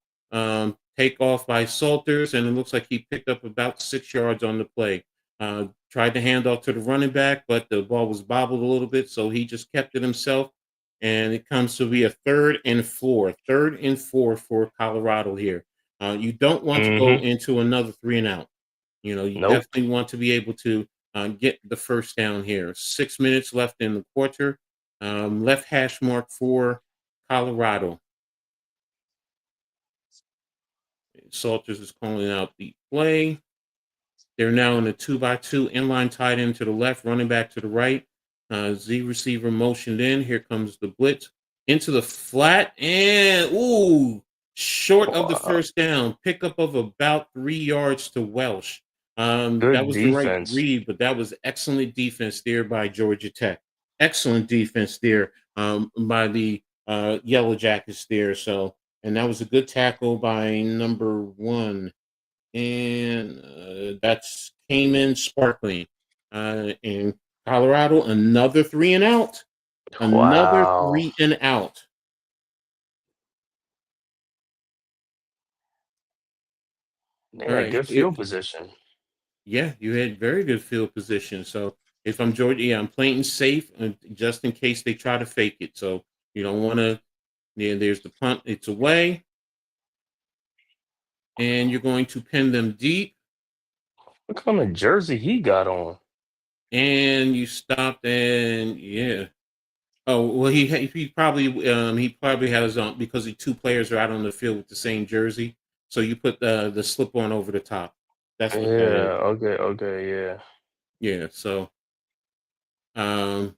take off by Salters, and it looks like he picked up about 6 yards on the play. Tried to hand off to the running back, but the ball was bobbled a little bit, so he just kept it himself. And it comes to be a 3rd and 4 for Colorado here. You don't want to go Mm-hmm. into another 3 and out. You know, you Nope. definitely want to be able to get the first down here. 6 minutes left in the quarter. Left hash mark for Colorado. Salters is calling out the play. They're now in a 2-by-2 inline tight end to the left, running back to the right. Z receiver motioned in. Here comes the blitz into the flat and ooh, short of the Wow. first down. Pickup of about 3 yards to Welsh. That Good was the right defense. read, but that was excellent defense there by Georgia Tech. Excellent defense there by the Yellow Jackets there. So, and that was a good tackle by number 1 and that's came in sparkling. In Colorado, another 3 and out. Another Wow. 3 and out. They All had right. good field position. Yeah, you had very good field position. So if I'm Georgia, yeah, I'm playing safe just in case they try to fake it. So you don't want to. Yeah, there's the punt. It's away, and you're going to pin them deep, What kind of jersey he got on? and you stopped, and yeah. Oh well, he probably has on because the 2 players are out on the field with the same jersey. So you put the slip on over the top. That's what that is. Yeah. Okay. Okay. Yeah. Yeah. So um,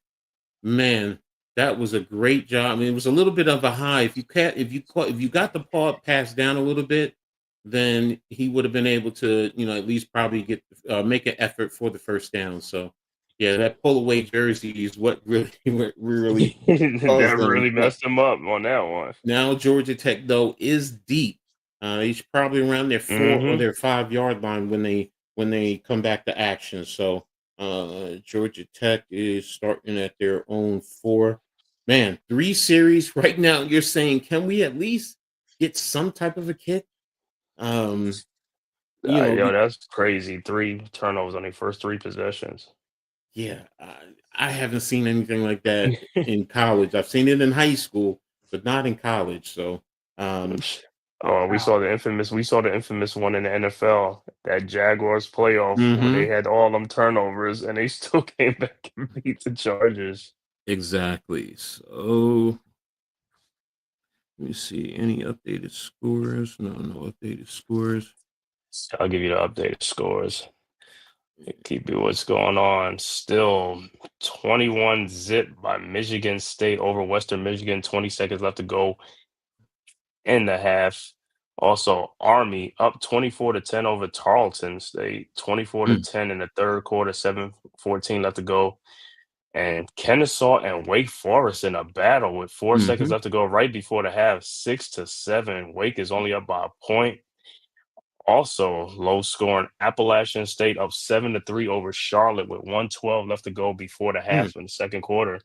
man, that was a great job. I mean, it was a little bit of a high. If you got the paw passed down a little bit, then he would have been able to at least probably get make an effort for the first down. So yeah, that pull away jersey is what really what really caused That them. really But messed him up on that one. now Georgia Tech though is deep. He's probably around their 4 or their 5 yard line when they come back to action. So Georgia Tech is starting at their own 4. Man, 3 series right now. You're saying, can we at least get some type of a kick? Um, Yo, we that's crazy. 3 turnovers on their first 3 possessions. yeah. I haven't seen anything like that in college. I've seen it in high school, but not in college. So um, Oh, wow. we saw the infamous one in the NFL, that Jaguars playoff where they Mm-hmm. had all them turnovers and they still came back and beat the Chargers. Exactly. So Let me see. Any updated scores? No, no updated scores. I'll give you the updated scores. Keep you what's going on. Still 21 zip by Michigan State over Western Michigan. 20 seconds left to go in the half. Also, Army up 24-10 over Tarleton State. 24 to Mm, 10 in the third quarter. 7:14 left to go. And Kennesaw and Wake Forest in a battle with 4 seconds mm-hmm, left to go right before the half. 6-7. Wake is only up by a point. Also, low scoring Appalachian State up 7-3 over Charlotte with 112 left to go before the mm, half in the second quarter.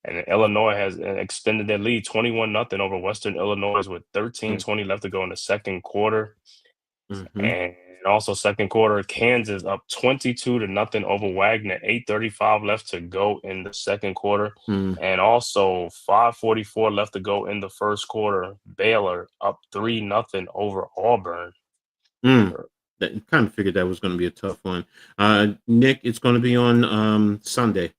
And then Illinois has extended their lead 21-0 over Western Illinois with mm, 13:20 left to go in the second quarter. mm-hmm, And also second quarter, Kansas up 22-0 over Wagner, 8:35 left to go in the second quarter. mm, And also 5:44 left to go in the first quarter. Baylor up 3-0 over Auburn. mm. That kind of figured that was going to be a tough one. Nick, it's going to be on Sunday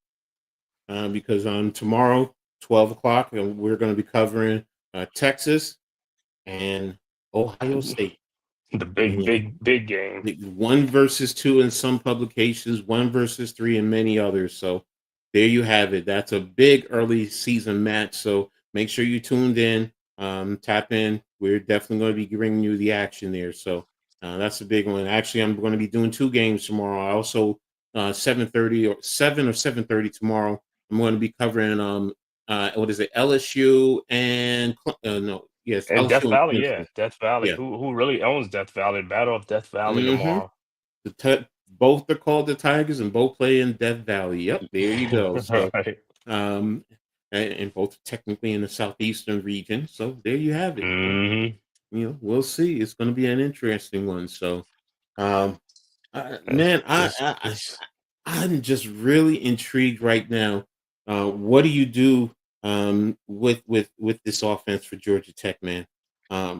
because on tomorrow, 12 o'clock, we're going to be covering Texas and Ohio State. The big, And big, big game. 1 versus 2 in some publications, 1 versus 3 in many others. So there you have it. That's a big early season match. So make sure you tuned in, tap in. We're definitely going to be bringing you the action there. So that's a big one. Actually, I'm going to be doing 2 games tomorrow. I also 7:30 or 7:30 tomorrow. I'm going to be covering what is it, LSU and no, yes, And Death LSU and Valley, yeah, Clemson. Death Valley. Yeah. Who really owns Death Valley? Battle of Death Valley Mm-hmm. tomorrow. Both are called the Tigers, and both play in Death Valley. Yep, there you go. So, Right. um, and both technically in the southeastern region. So there you have it. So, Hmm. we'll see. It's going to be an interesting one. So, um, man, It's I'm just really intrigued right now. What do you do with this offense for Georgia Tech, man?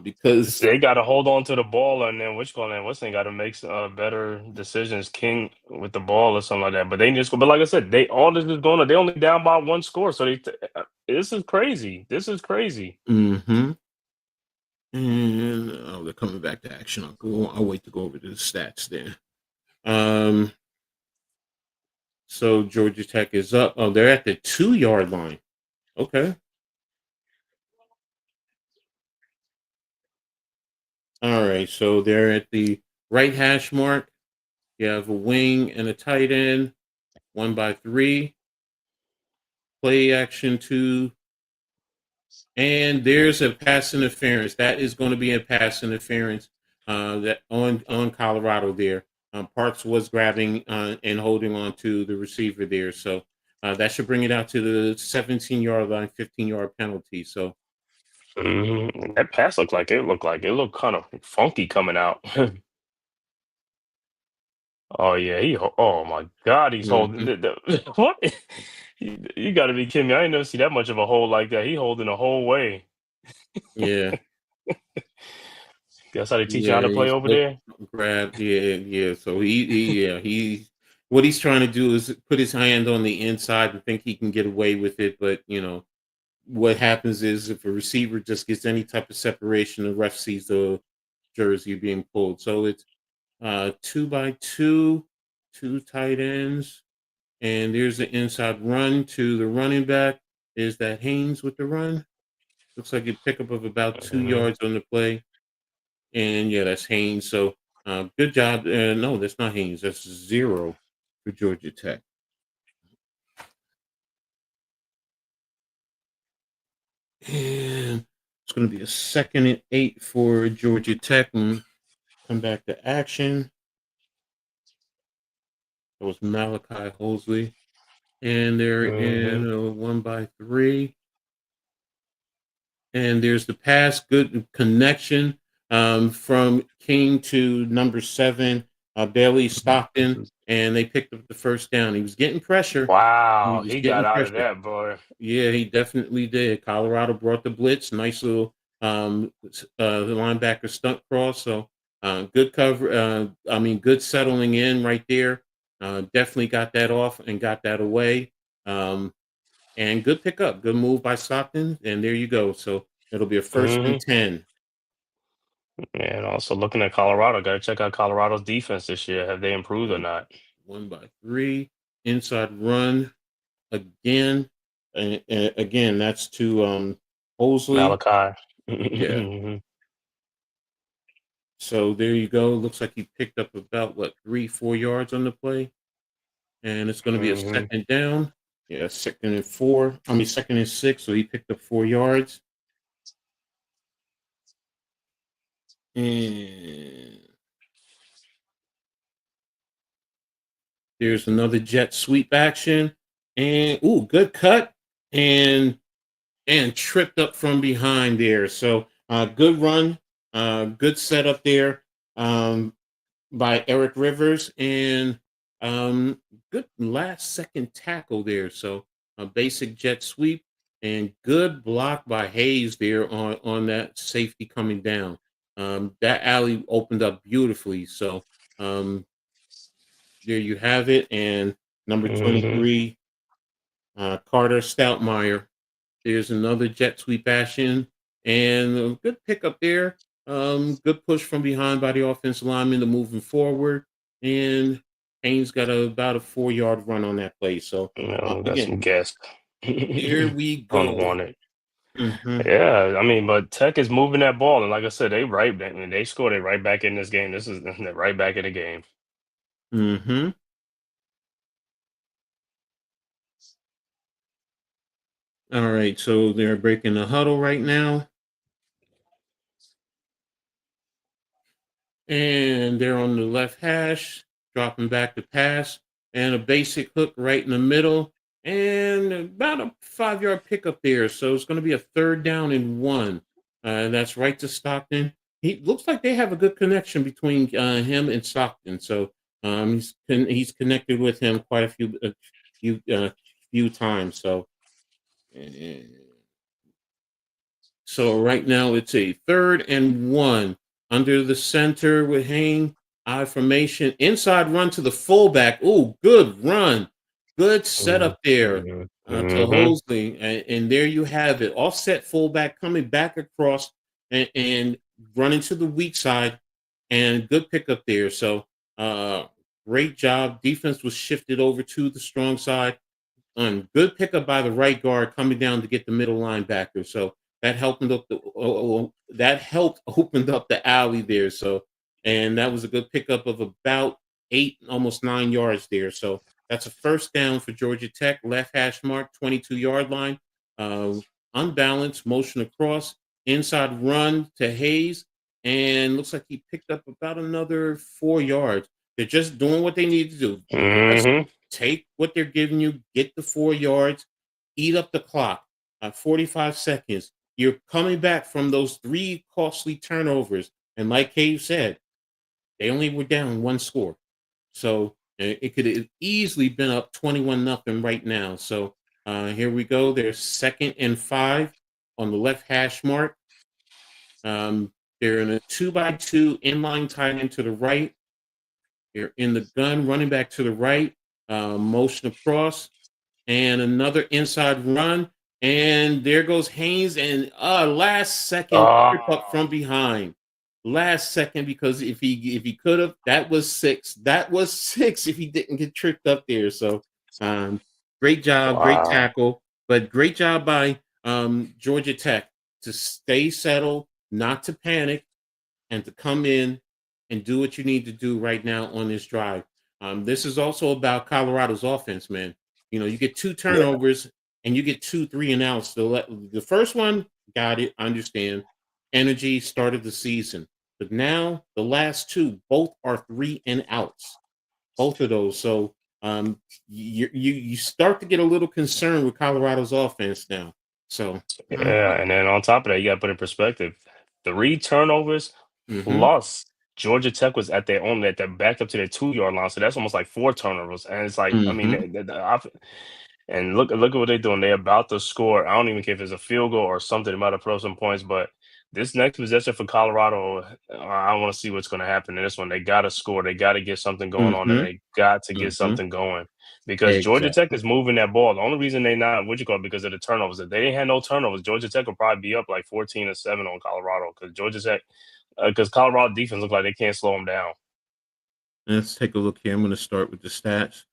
Because they got to hold on to the ball, and then what's they got to make better decisions, King with the ball or something like that. But they just, but like I said, they all this is going on. They only down by one score, so this is crazy. This is crazy. mm-hmm. And they're coming back to action. I'll wait to go over to the stats there. So Georgia Tech is up. Oh, they're at the 2 yard line. Okay. All right. So they're at the right hash mark. You have a wing and a tight end. 1 by 3. Play action 2. And there's a pass interference. That is going to be a pass interference that on Colorado there. Parks was grabbing and holding on to the receiver there. So that should bring it out to the 17-yard line, 15-yard penalty. So That pass looked it looked kind of funky coming out. Oh yeah, oh my God, he's holding mhm, what? You got to be kidding me! I ain't never see that much of a hold like that. He holding the whole way. yeah. That's how they teach you how Yeah, to play he's over there. grab. Yeah, yeah. So what he's trying to do is put his hand on the inside and think he can get away with it. But what happens is if a receiver just gets any type of separation, the ref sees the jersey being pulled. So it's 2 by 2, 2 tight ends, and there's the inside run to the running back. Is that Haynes with the run? Looks like a pickup of about two Mhm. yards on the play. And yeah, that's Haynes. So good job. No, that's not Haynes. That's 0 for Georgia Tech. And it's going to be a 2nd and 8 for Georgia Tech and come back to action. That was Malachi Hosley. And they're in Mhm. a 1 by 3. And there's the pass, good connection from King to number 7, Bailey Stockton, and they picked up the first down. He was getting pressure. He Wow, was he getting got out of pressure. that, boy. Yeah, he definitely did. Colorado brought the blitz. Nice little the linebacker stunt cross. So good cover. Good settling in right there. Definitely got that off and got that away. And good pickup. Good move by Stockton. And there you go. So It'll be a first and Hmm. 10. And also looking at Colorado, got to check out Colorado's defense this year. Have they improved or One, not? 1 by 3. Inside run again. And again, that's to Mosley. Malachi. Yeah. Hmm. So there you go. Looks like he picked up about what 3, 4 yards on the play. And it's going to be a Hmm. second down. Yeah, second and 4. I mean, second and 6. So he picked up 4 yards. And there's another jet sweep action. And ooh, good cut. And tripped up from behind there. So good run, good setup there by Eric Rivers, and good last second tackle there. So a basic jet sweep and good block by Hayes there on that safety coming down. That alley opened up beautifully. So um, there you have it. And number Hmm. 23, Carter Stoutmeyer. There's another jet sweep action and a good pickup there. Good push from behind by the offensive lineman to moving forward. And Haynes got about a 4 yard run on that play. So You know, got again, some gas. here we go. Unwanted. Hmm. Yeah, I mean, but Tech is moving that ball, and like I said, they right back. I mean, they scored it right back in this game. This is they're right back in the game. Hmm. All right. So they're breaking the huddle right now. And they're on the left hash, dropping back to pass, and a basic hook right in the middle, and about a 5 yard pickup there. So it's going to be a third down and 1. That's right to Stockton. He looks like they have a good connection between him and Stockton. So he's connected with him quite few few times. Uh, so right now it's a third and 1 under the center with Hain. I formation inside run to the fullback. Oh, good run. Good Hmm. setup there to Hmm. Holsley. And there you have it. Offset fullback coming back across and running to the weak side. And good pickup there. So great job. Defense was shifted over to the strong side. Good pickup by the right guard coming down to get the middle linebacker. So that helped that helped opened up the alley there. So and that was a good pickup of about 8, almost 9 yards there. So that's a first down for Georgia Tech. Left hash mark, 22-yard line. Uh, Unbalanced motion across, inside run to Hayes, and looks like he picked up about another 4 yards. They're just doing what they need to do. Just Hmm. take what they're giving you, get the 4 yards, eat up the clock. 45 seconds. You're coming back from those 3 costly turnovers. And like Cave said, they only were down 1 score. So it could have easily been up 21-0 right now. So here we go. There's second and 5 on the left hash mark. They're in a 2-by-2 inline tight end to the right. They're in the gun, running back to the right, motion across, and another inside run. And there goes Haynes, and last second trip up Oh, from behind. Last second, because if he could have, that was 6. That was 6 if he didn't get tripped up there. So um, great job, great wow. tackle, but great job by Georgia Tech to stay settled, not to panic, and to come in and do what you need to do right now on this drive. This is also about Colorado's offense, man. You get 2 Yeah. turnovers and you get 2 3-and-outs. The first one, got it, understand. Energy started the season. But now the last 2, both are 3-and-outs. Both of those. So you start to get a little concerned with Colorado's offense now. So Yeah, and then on top of that, you got to put in perspective: 3 turnovers mhm, plus Georgia Tech was at their own, at their backed up to their 2 yard line, so that's almost like 4 turnovers. And it's like, I mean, mhm. And look at what they're doing. They're about to score. I don't even care if it's a field goal or something. They might have put up some points, but this next possession for Colorado, I want to see what's going to happen in this one. They got to score. They got to get something going on, and Mm-hmm. they got to get Mm-hmm. something going because Georgia Tech Exactly. is moving that ball. The only reason they not because of the turnovers. If they didn't have no turnovers, Georgia Tech would probably be up like 14-7 on Colorado because Georgia Tech, because Colorado defense look like they can't slow them down. Let's take a look here. I'm going to start with the stats.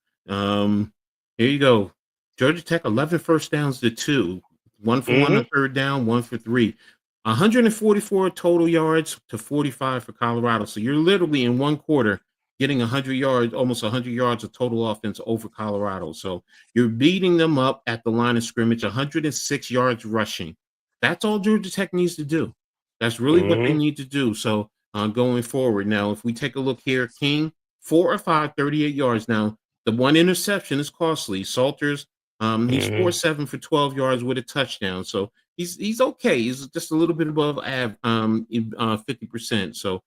Here you go. Georgia Tech 11 first downs to 2, 1 for 1 on Mm-hmm. third down, 1 for 3. 144 total yards to 45 for Colorado. So you're literally in one quarter getting 100 yards, almost 100 yards of total offense over Colorado. So you're beating them up at the line of scrimmage, 106 yards rushing. That's all Georgia Tech needs to do. That's really what they Mm-hmm. need to do. So going forward. Now, if we take a look here, King, 4 or 5, 38 yards. Now, the one interception is costly. Salters, he's Mm-hmm. 4-7 for 12 yards with a touchdown. So he's okay. He's just a little bit above 50%. So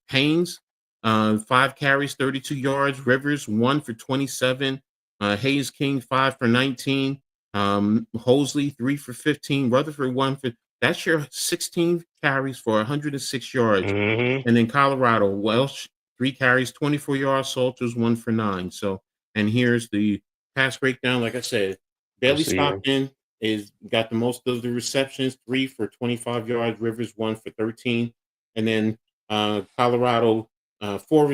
Haynes, 5 carries, 32 yards. Rivers, 1 for 27. Hayes King, 5 for 19. Hosley, 3 for 15. Rutherford, 1 for. That's your 16 carries for 106 yards. Mm-hmm. And then Colorado, Welsh, 3 carries, 24 yards. Salters, 1 for 9. So, and here's the pass breakdown. Like I said, Bailey Receiving. Stockton is got the most of the receptions, 3 for 25 yards. Rivers, 1 for 13. And then Colorado, four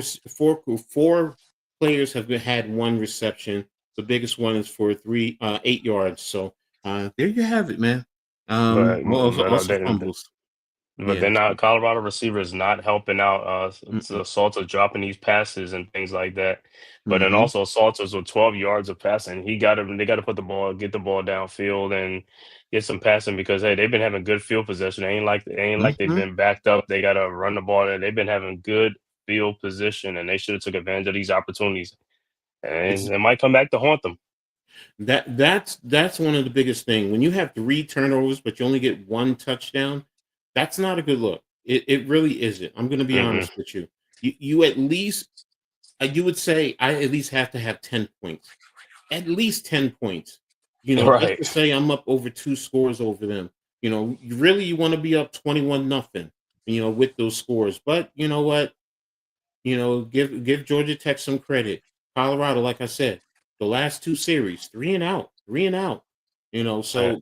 players have had 1 reception. The biggest one is for 8 yards. So there you have it, man. But Also fumbles. but Yeah. they're not Colorado receivers not helping out Mm-mm. Salter dropping these passes and things like that. But then Mhm. also Salters with 12 yards of passing. They got to get the ball downfield and get some passing because hey, they've been having good field possession. It ain't like they've Mhm. been backed up. They got to run the ball and they've been having good field position and they should have took advantage of these opportunities. And It's it might come back to haunt them. that's one of the biggest thing. When you have 3 turnovers, but you only get 1 touchdown, that's not a good look. It really isn't. I'm gonna be Mm-mm. honest with you. You at least you would say I at least have to have 10 points. At least 10 points. Just Right. to say I'm up over 2 scores over them. You want to be up 21 nothing, with those scores. But you know what? Give Georgia Tech some credit. Colorado, like I said, the last 2 series, 3 and out, 3 and out. Right. So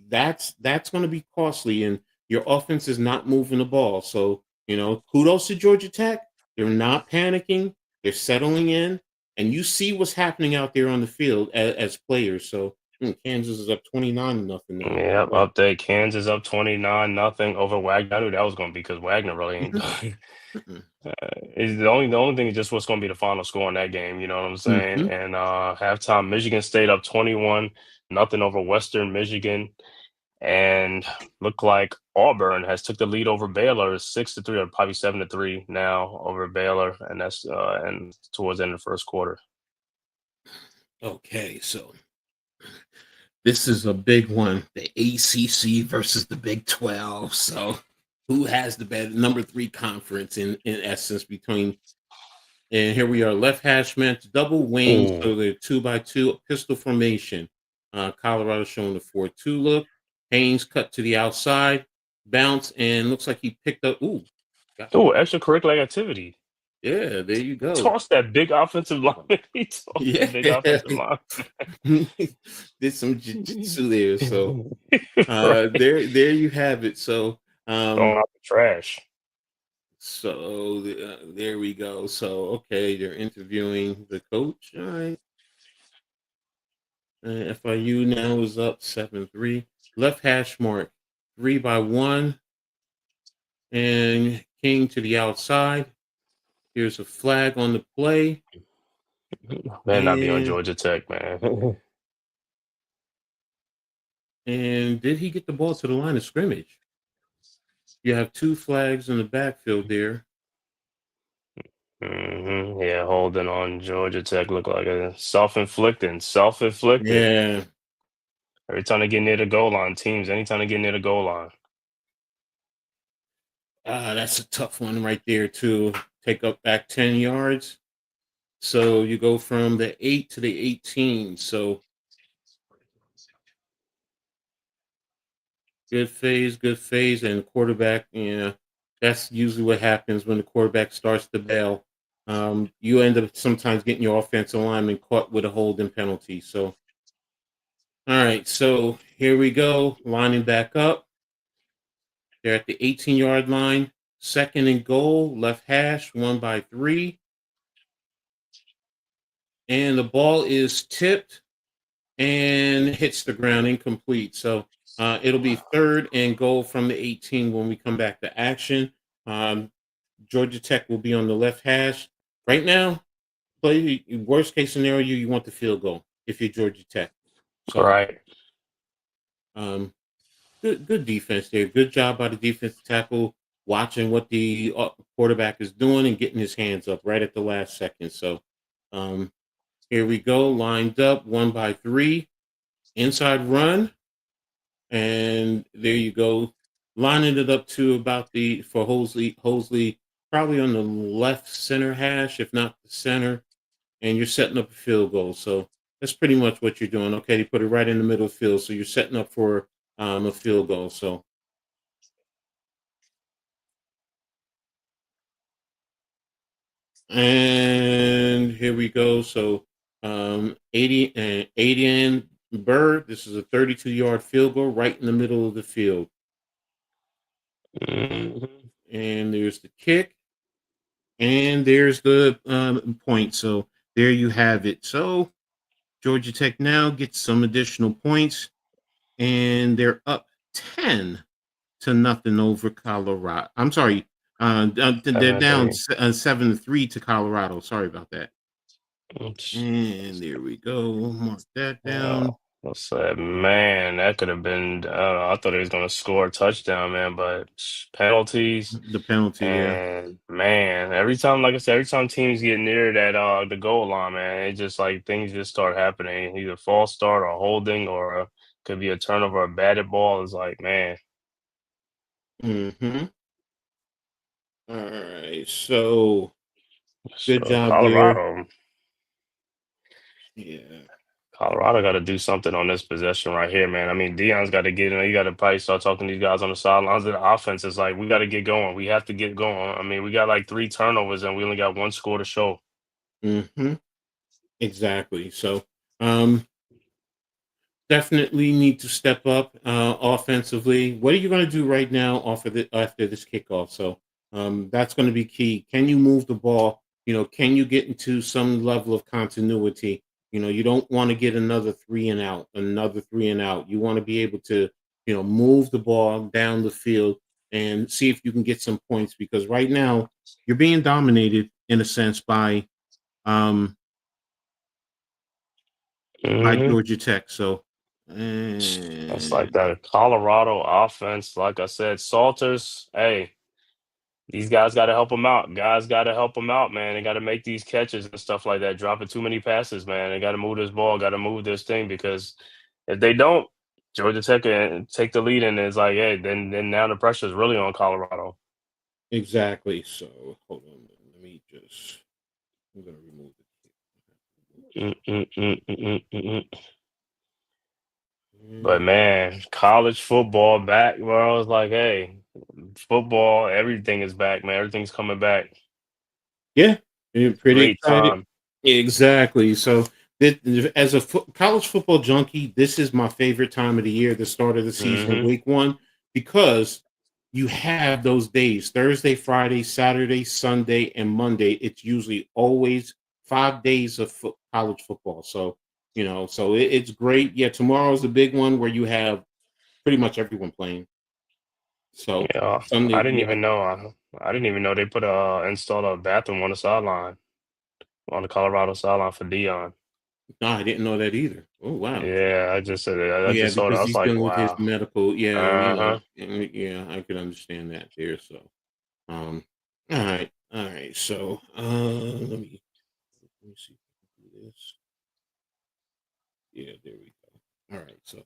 that's going to be costly, and your offense is not moving the ball. So kudos to Georgia Tech. They're not panicking. They're settling in, and you see what's happening out there on the field as players. So Kansas is up 29 nothing now. Yep, update. Kansas up 29-0 over Wagner. I knew that was going to be because Wagner really ain't. Is the only thing is just what's going to be the final score in that game. You know what I'm saying? Mhm. And halftime, Michigan State up 21-0 over Western Michigan, and look like Auburn has took the lead over Baylor 6-3 or probably 7-3 now over Baylor, and that's and towards the end of the first quarter. Okay, so this is a big one. The ACC versus the Big 12. So, who has the better number 3 conference in essence between? And here we are, left hash match, double wings. Ooh. So they're 2x2 pistol formation. Colorado showing the 4-2 look. Haynes cut to the outside, bounce, and looks like he picked up. Ooh, Ooh, extracurricular activity. yeah, there you go. Toss that big offensive lineman. He tossed Yeah, that big offensive line. did some jiu-jitsu there. So Right. there you have it. So Throwing out the trash. there we go. So okay, they're interviewing the coach. All right. FIU now is up 7-3. Left hash mark 3-1, and King to the outside. Here's a flag on the play, Better not be on and Georgia Tech, man. did he get the ball to the line of scrimmage? You have 2 flags in the backfield there. Yeah, holding on Georgia Tech look like a self-inflicted. Yeah, Every time they get near the goal line, teams, anytime they get near the goal line. that's a tough one right there too. Take up back 10 yards. So you go from the 8 to the 18. So Good phase, and quarterback. That's usually what happens when the quarterback starts to bail. You end up sometimes getting your offensive lineman caught with a holding penalty. So, all right, so here we go, lining back up. They're at the 18-yard line, second and goal, left hash, 1-3, and the ball is tipped and hits the ground, incomplete. So it'll be third and goal from the 18 when we come back to action. Um, Georgia Tech will be on the left hash. Right now, play worst case scenario, you want the field goal if you're Georgia Tech. So Right. um, good defense there. Good job by the defensive tackle watching what the quarterback is doing and getting his hands up right at the last second. So um, here we go, lined up, 1-3, inside run. And there you go, lining it up to about for Hosley probably on the left center hash, if not the center, and you're setting up a field goal. So that's pretty much what you're doing. Okay, you put it right in the middle of the field, so you're setting up for a field goal. So and here we go. So 80 and Bird. This is a 32-yard field goal right in the middle of the field. Mm-hmm. And there's the kick. And there's the point. So there you have it. So Georgia Tech now gets some additional points, and they're up 10-0 over Colorado. I'm sorry. They're down 7-3 to Colorado. Sorry about that. And there we go. Mark that down. What's that, man? That could have been. I thought he was going to score a touchdown, man. But penalties. The penalty, yeah. And man, every time, like I said, every time teams get near that the goal line, man, it just like things just start happening. Either false start or holding, or could be a turnover, a batted ball. It's like, man. Mm-hmm. All right. So good So job there. Colorado. Yeah. Colorado got to do something on this possession right here, man. I mean, Dion's got to get in. You got to probably start talking to these guys on the sidelines. The offense is like, we got to get going. We have to get going. I mean, we got like 3 turnovers and we only got 1 score to show. Mm-hmm. Exactly. So definitely need to step up offensively. What are you going to do right now after this kickoff? So that's going to be key. Can you move the ball? Can you get into some level of continuity? You don't want to get another 3 and out. You want to be able to, move the ball down the field and see if you can get some points, because right now you're being dominated in a sense by Georgia Tech. So That's like that Colorado offense. Like I said, Salters, hey, these guys got to help them out. Guys got to help them out, man. They got to make these catches and stuff like that. Dropping too many passes, man. They got to move this ball, got to move this thing, because if they don't, Georgia Tech can take the lead, and it's like, hey, then now the pressure is really on Colorado. Exactly. So hold on, let me just. I'm gonna remove it. But man, college football back, where I was like, hey, football, everything is back, man. Everything's coming back. Yeah, pretty Great excited. time. Exactly. So as a college football junkie, this is my favorite time of the year, the start of the season, week 1, because you have those days: Thursday, Friday, Saturday, Sunday, and Monday. It's usually always 5 days of college football. So so it's great. Yeah, tomorrow's the big one where you have pretty much everyone playing. So yeah, Sunday, I didn't even know. I didn't even know they put installed a bathroom on the sideline, on the Colorado sideline for Dion. No, I didn't know that either. Oh wow. Yeah, I just said I Yeah, just saw it. because I was he's like, dealing with his wow. medical. Yeah, Uh-huh. yeah, I could understand that there. So, all right. So, let me see if I can do this. Yeah, there we go. All right. So,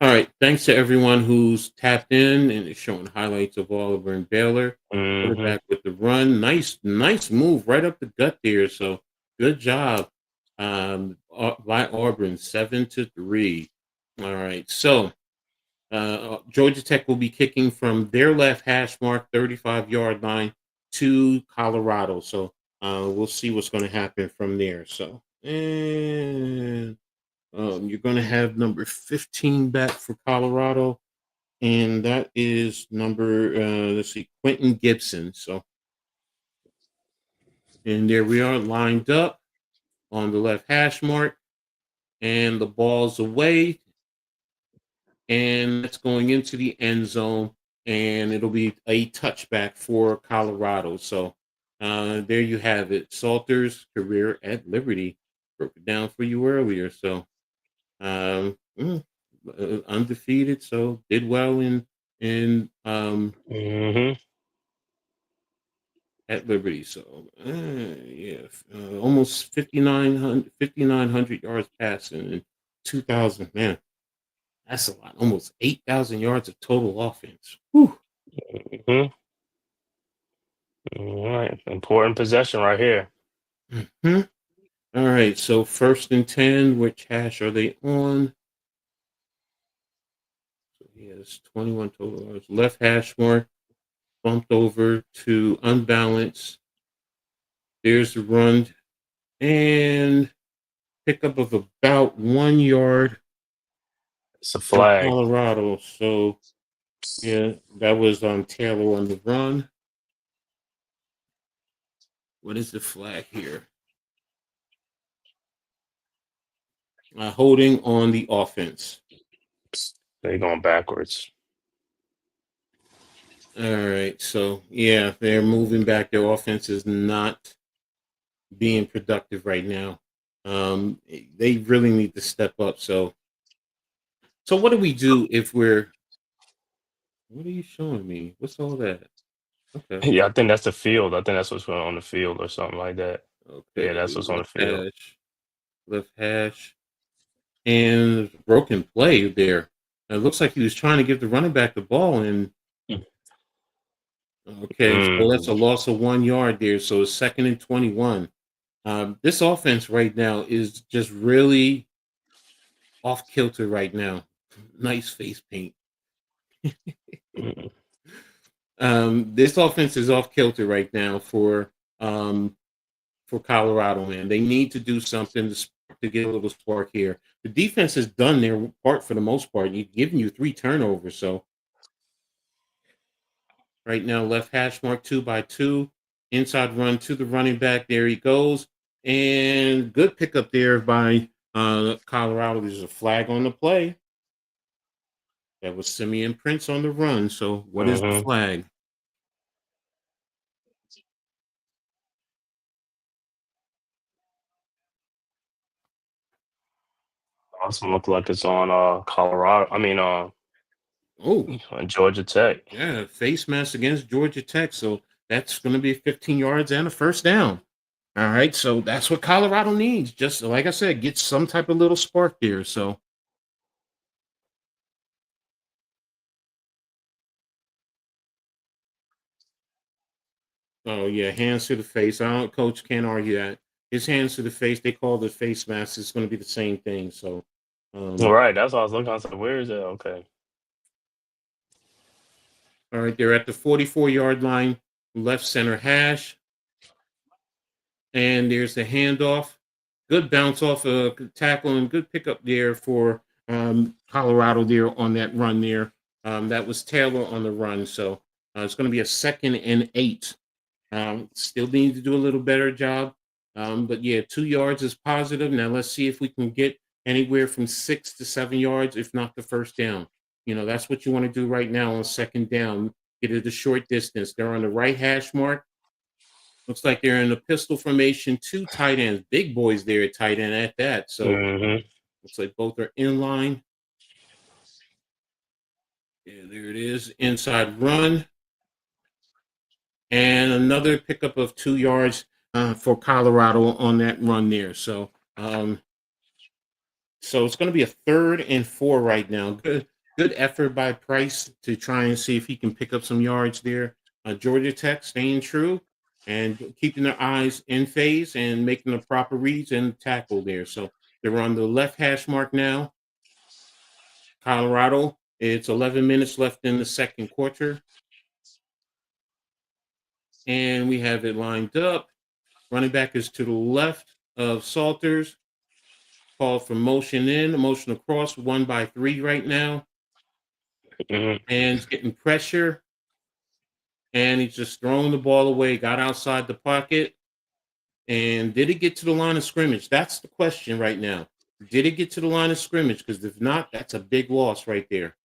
all right. Thanks to everyone who's tapped in and is showing highlights of Oliver and Baylor. Quarterback with the run. Nice move right up the gut there. So, good job. By Auburn, 7-3. All right. So, Georgia Tech will be kicking from their left hash mark, 35-yard line to Colorado. So we'll see what's going to happen from there. So, and you're going to have number 15 back for Colorado, and that is number, let's see, Quentin Gibson. So, and there we are lined up on the left hash mark, and the ball's away, and that's going into the end zone, and it'll be a touchback for Colorado. So there you have it. Salter's career at Liberty. Broke it down for you earlier. So um, mm, undefeated, so did well in Mm-hmm. at Liberty. So yeah, almost 5,900 yards passing in 2000. Man, that's a lot. Almost 8,000 yards of total offense. Whew. Mm-hmm. All right. Important possession right here. Mm-hmm. All right. So 1st and 10. Which hash are they on? So he has 21 total yards. Left hash mark bumped over to unbalanced. There's the run and pickup of about 1 yard It's a for flag. Colorado. So yeah, that was on Taylor on the run. What is the flag here? Holding on the offense. They're going backwards. All right. So yeah, they're moving back. Their offense is not being productive right now. They really need to step up. So what do we do if we're? What are you showing me? What's all that? Okay. Yeah, I think that's the field. I think that's what's going on the field or something like that. Yeah, Okay. that's what's on the Left field. hash. Left hash. And broken play there. It looks like he was trying to give the running back the ball, and okay, so that's a Mm. loss of 1 yard there. So it's 2nd and 21. This offense right now is just really off kilter right now. Nice face paint. Mm. This offense is off kilter right now for Colorado, man. They need to do something to get a little spark here. The defense has done their part for the most part. He's giving you 3 turnovers, so right now, left hash mark 2x2. Inside run to the running back. There he goes. And good pickup there by Colorado. There's a flag on the play. That was Simeon Prince on the run. So what is the Mm-hmm. flag? Also look like it's on Colorado. I mean Oh, on Georgia Tech. yeah. Face mask against Georgia Tech. So that's going to be 15 yards and a first down. All right. So that's what Colorado needs. Just like I said, get some type of little spark there. So oh yeah, hands to the face. I don't. Coach can't argue that. His hands to the face. They call the face mask. It's going to be the same thing. So, All right, that's what I was looking. I was like, where is it? Okay. all right, they're at the 44-yard line, left center hash, and there's the handoff. Good bounce off a tackle and good pickup there for Colorado there on that run there. That was Taylor on the run. So it's going to be a 2nd and 8. Still need to do a little better job. But yeah, 2 yards is positive. Now let's see if we can get anywhere from 6 to 7 yards, if not the first down. That's what you want to do right now on 2nd down. Get it a short distance. They're on the right hash mark. Looks like they're in a pistol formation, 2 tight ends, big boys there at tight end at that. So Mm-hmm. looks like both are in line. Yeah, there it is. Inside run. And another pickup of 2 yards for Colorado on that run there. So it's going to be a 3rd and 4 right now. Good effort by Price to try and see if he can pick up some yards there. Georgia Tech staying true and keeping their eyes in phase and making the proper reads and tackle there. So they're on the left hash mark now. Colorado It's 11 minutes left in the second quarter. And we have it lined up. Running back is to the left of Salters. Called for motion in, motion across, 1-by-3 right now. Mhm. And he's getting pressure. And he's just throwing the ball away. Got outside the pocket. And did it get to the line of scrimmage? That's the question right now. Did it get to the line of scrimmage? Because if not, that's a big loss right there.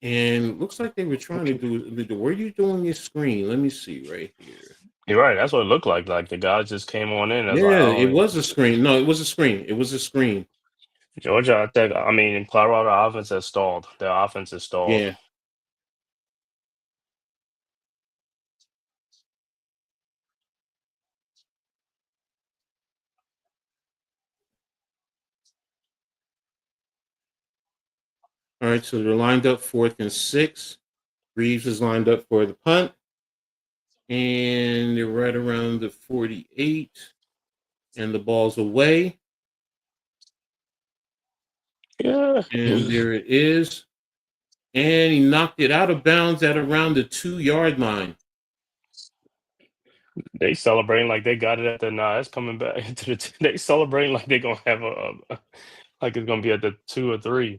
And looks like they were trying to do. Were you doing your screen? Let me see right here. You're right. That's what it looked like. Like the guy just came on in. I was like, Yeah, oh, it was a screen. No, it was a screen. It was a screen. Georgia. I mean, Colorado offense has stalled. Their offense is stalled. Yeah. All right, so they're lined up 4th and 6. Reeves is lined up for the punt. And they're right around the 48. And the ball's away. Yeah. And there it is. And he knocked it out of bounds at around the 2-yard line. They celebrating like they got it at the it's coming back to the. They celebrating like they're gonna have like it's gonna be at the 2 or 3.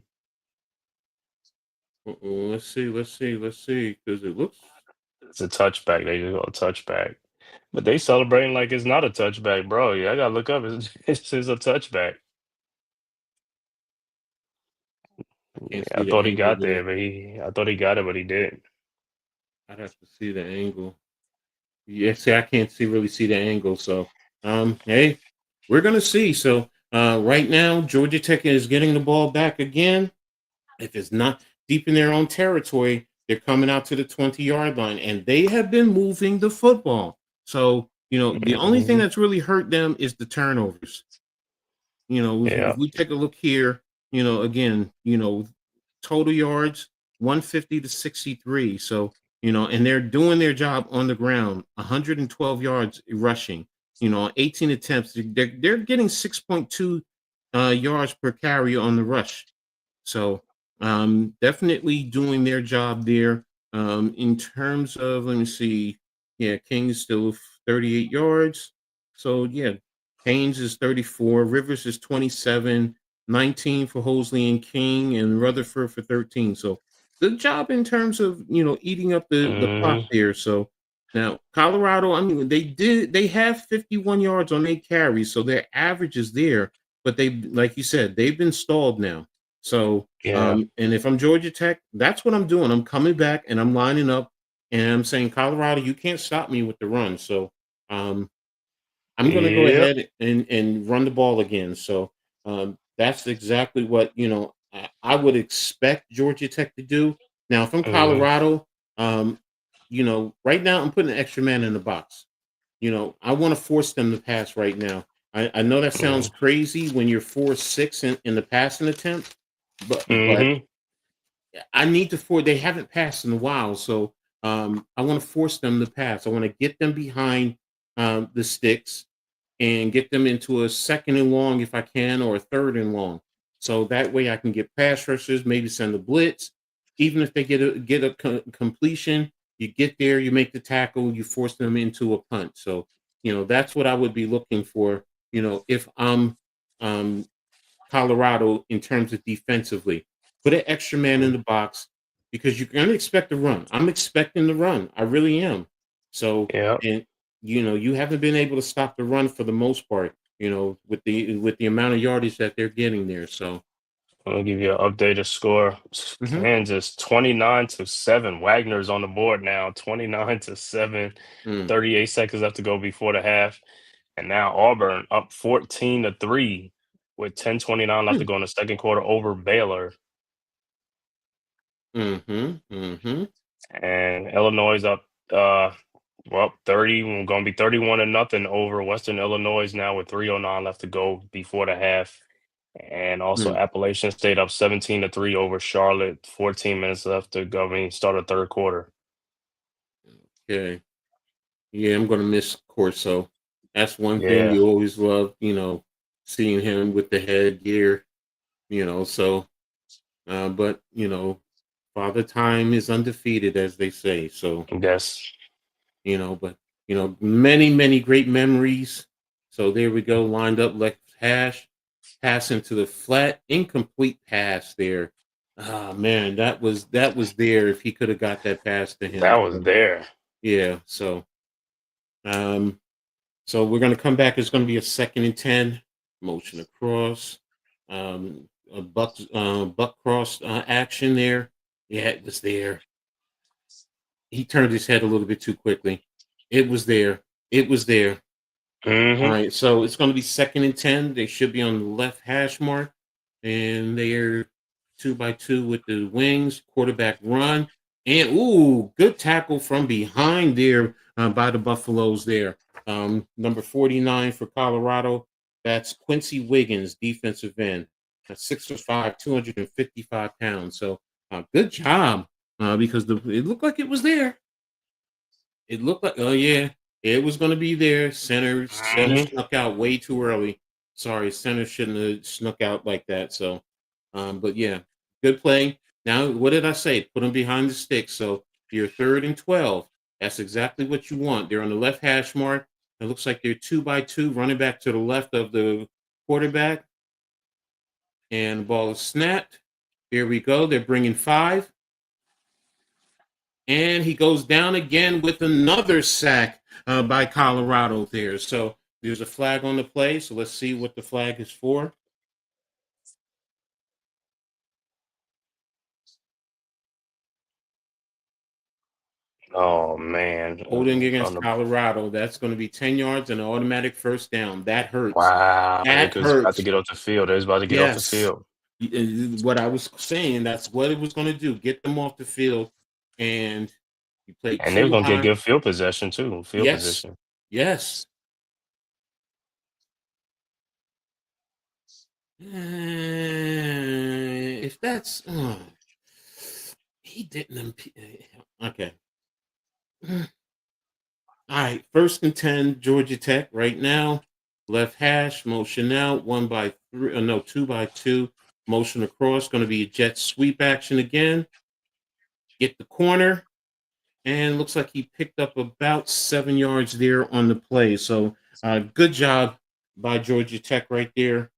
Let's see, because it looks. It's a touchback. They just got a touchback, but they celebrating like it's not a touchback, bro. Yeah, I gotta look up. It's a touchback. Yeah, Can't I see the thought he angle got there, there. but I thought he got it, but he didn't. I'd have to see the angle. Yeah, see, I can't really see the angle. So, hey, we're gonna see. So, right now, Georgia Tech is getting the ball back again. If it's not deep in their own territory, they're coming out to the 20-yard line, and they have been moving the football. So, the only thing Mhm. that's really hurt them is the turnovers. Yeah. If we take a look here, again, total yards 150 to 63. So, and they're doing their job on the ground, 112 yards rushing, 18 attempts. They're getting 6.2 yards per carry on the rush. So, definitely doing their job there. In terms of, let me see, yeah, King is still 38 yards. So, yeah, Haynes is 34, Rivers is 27, 19 for Hosley and King, and Rutherford for 13. So, good job in terms of, eating up the clock Mhm. there. So, now Colorado, I mean, they have 51 yards on 8 carries, so their average is there, but they, like you said, they've been stalled now. So, Yeah. and if I'm Georgia Tech, that's what I'm doing. I'm coming back and I'm lining up and I'm saying, Colorado, you can't stop me with the run. So, I'm going to go Yep. ahead and run the ball again. So, that's exactly what, I would expect Georgia Tech to do. Now, if I'm Mhm. Colorado, right now I'm putting an extra man in the box. I want to force them to pass right now. I know that sounds Mhm. crazy when you're 4-6 in the passing attempt, but Mhm. I need to force. They haven't passed in a while, so I want to force them to pass. I want to get them behind the sticks and get them into a 2nd and long if I can, or a 3rd and long. So that way I can get pass rushers, maybe send a blitz. Even if they get a completion, you get there, you make the tackle, you force them into a punt. So that's what I would be looking for. If I'm um, Colorado in terms of defensively. Put an extra man in the box because you're going to expect a run. I'm expecting the run. I really am. So, Yep. and you haven't been able to stop the run for the most part. With the amount of yardage that they're getting there. So, I'm gonna give you an updated score. mhm, Kansas 29-7. Wagner's on the board now, 29-7. mm, 38 seconds left to go before the half. And now Auburn up 14-3 with 10:29 left to mm, go in the second quarter over Baylor. mhm, mhm, And Illinois up 30, we're gonna be 31-0 over Western Illinois now with 3:09 left to go before the half. And also mm. Appalachian State up 17-3 over Charlotte. 14 minutes left to go. I mean, start the third quarter. Okay. Yeah, I'm gonna miss Corso. That's one thing Yeah. you always love. Seeing him with the headgear. So. But Father Time is undefeated, as they say. So Yes. but many, many great memories. So there we go, lined up left hash, pass into the flat, incomplete pass there. Ah man, that was there if he could have got that pass to That him. was So, there. yeah, um so we're gonna come back. It's gonna be a 2nd and 10, motion across, a buck cross action there. Yeah, it was there. He turned his head a little bit too quickly. It was there. It was there. All Hmm. right, so it's going to be 2nd and 10. They should be on the left hash mark, and they're 2-by-2 with the wings. Quarterback run, and good tackle from behind there by the Buffaloes there. Number 49 for Colorado. That's Quincy Wiggins, defensive end. 6'5", 255 pounds. So good job because it looked like it was there. It looked like, oh yeah, it was going to be there. Center Hmm. snuck out way too early. Sorry, center shouldn't have snuck out like that. So, but yeah, good play. Now, what did I say? Put them behind the sticks. So you're 3rd and 12. That's exactly what you want. They're on the left hash mark. It looks like they're 2-by-2, running back to the left of the quarterback, and the ball is snapped. There we go. They're bringing 5. And he goes down again with another sack by Colorado there. So there's a flag on the play. So let's see what the flag is for. Oh man. Holding On against the Colorado. That's going to be 10 yards and an automatic first down. That hurts. Wow. That It was about to hurts. get off the field. It was about to get off the Yes. field. What I was saying, that's what it was going to do. Get them off the field. And you play And they were too gonna get high. good field possession too. Field Yes. position. Yes. If that's he didn't okay. All right, 1st and 10, Georgia Tech right now. Left hash, motion out, 1-by-3, no, 2-by-2, motion across. Going to be a jet sweep action again. Get the corner, and looks like he picked up about 7 yards there on the play. So good job by Georgia Tech right there.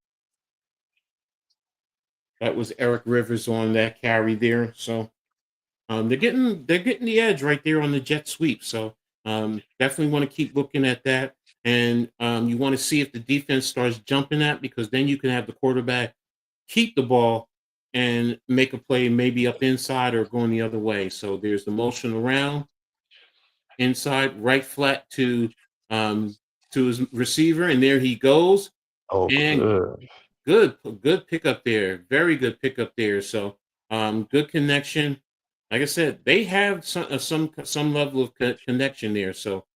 That was Eric Rivers on that carry there. So they're getting the edge right there on the jet sweep. So definitely want to keep looking at that, and you want to see if the defense starts jumping that, because then you can have the quarterback keep the ball and make a play maybe up inside or going the other way. So there's the motion around inside, right flat um, to his receiver, and there he goes. Oh, And good. good pickup there. Very good pickup there. So, good connection. Like I said, they have some level of connection there. So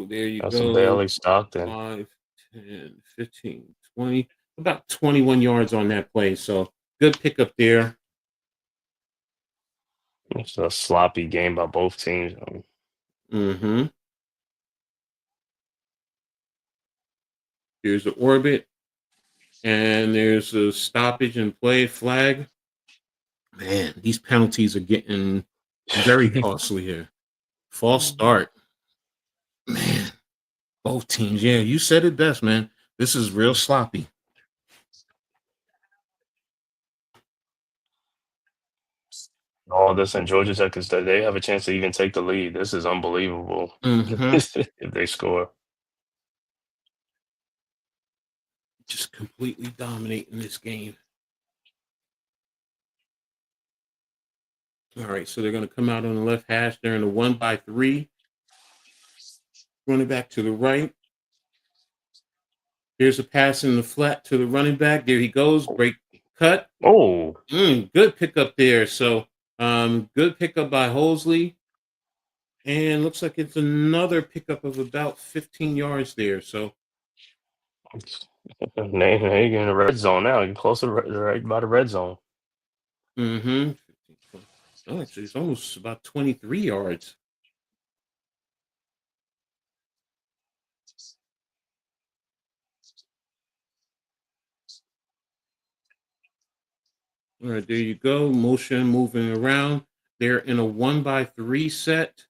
there you That's a go. Bailey Stockton. 5, 10, 15, 20, about 21 yards on that play. So good pickup there. It's a sloppy game by both teams. Mm-hmm. Here's the orbit, and there's a stoppage and play flag. Man, these penalties are getting very costly here. False start. Man, both teams. Yeah, you said it best, man. This is real sloppy. All this in Georgia Tech is that they have a chance to even take the lead. This is unbelievable Mm-hmm. if they score. Just completely dominating this game. All right, so they're going to come out on the left hash. They're in a 1-by-3. Running back to the right. Here's a pass in the flat to the running back. There he goes. Break cut. Oh, Good pickup there. So good pickup by Hosley. And looks like it's another pickup of about 15 yards there. So they in the red zone now. You're closer right by the red zone. mm-hmm. Oh, actually, it's almost about 23 yards. All right, there you go. Motion moving around. They're in a 1-by-3 set.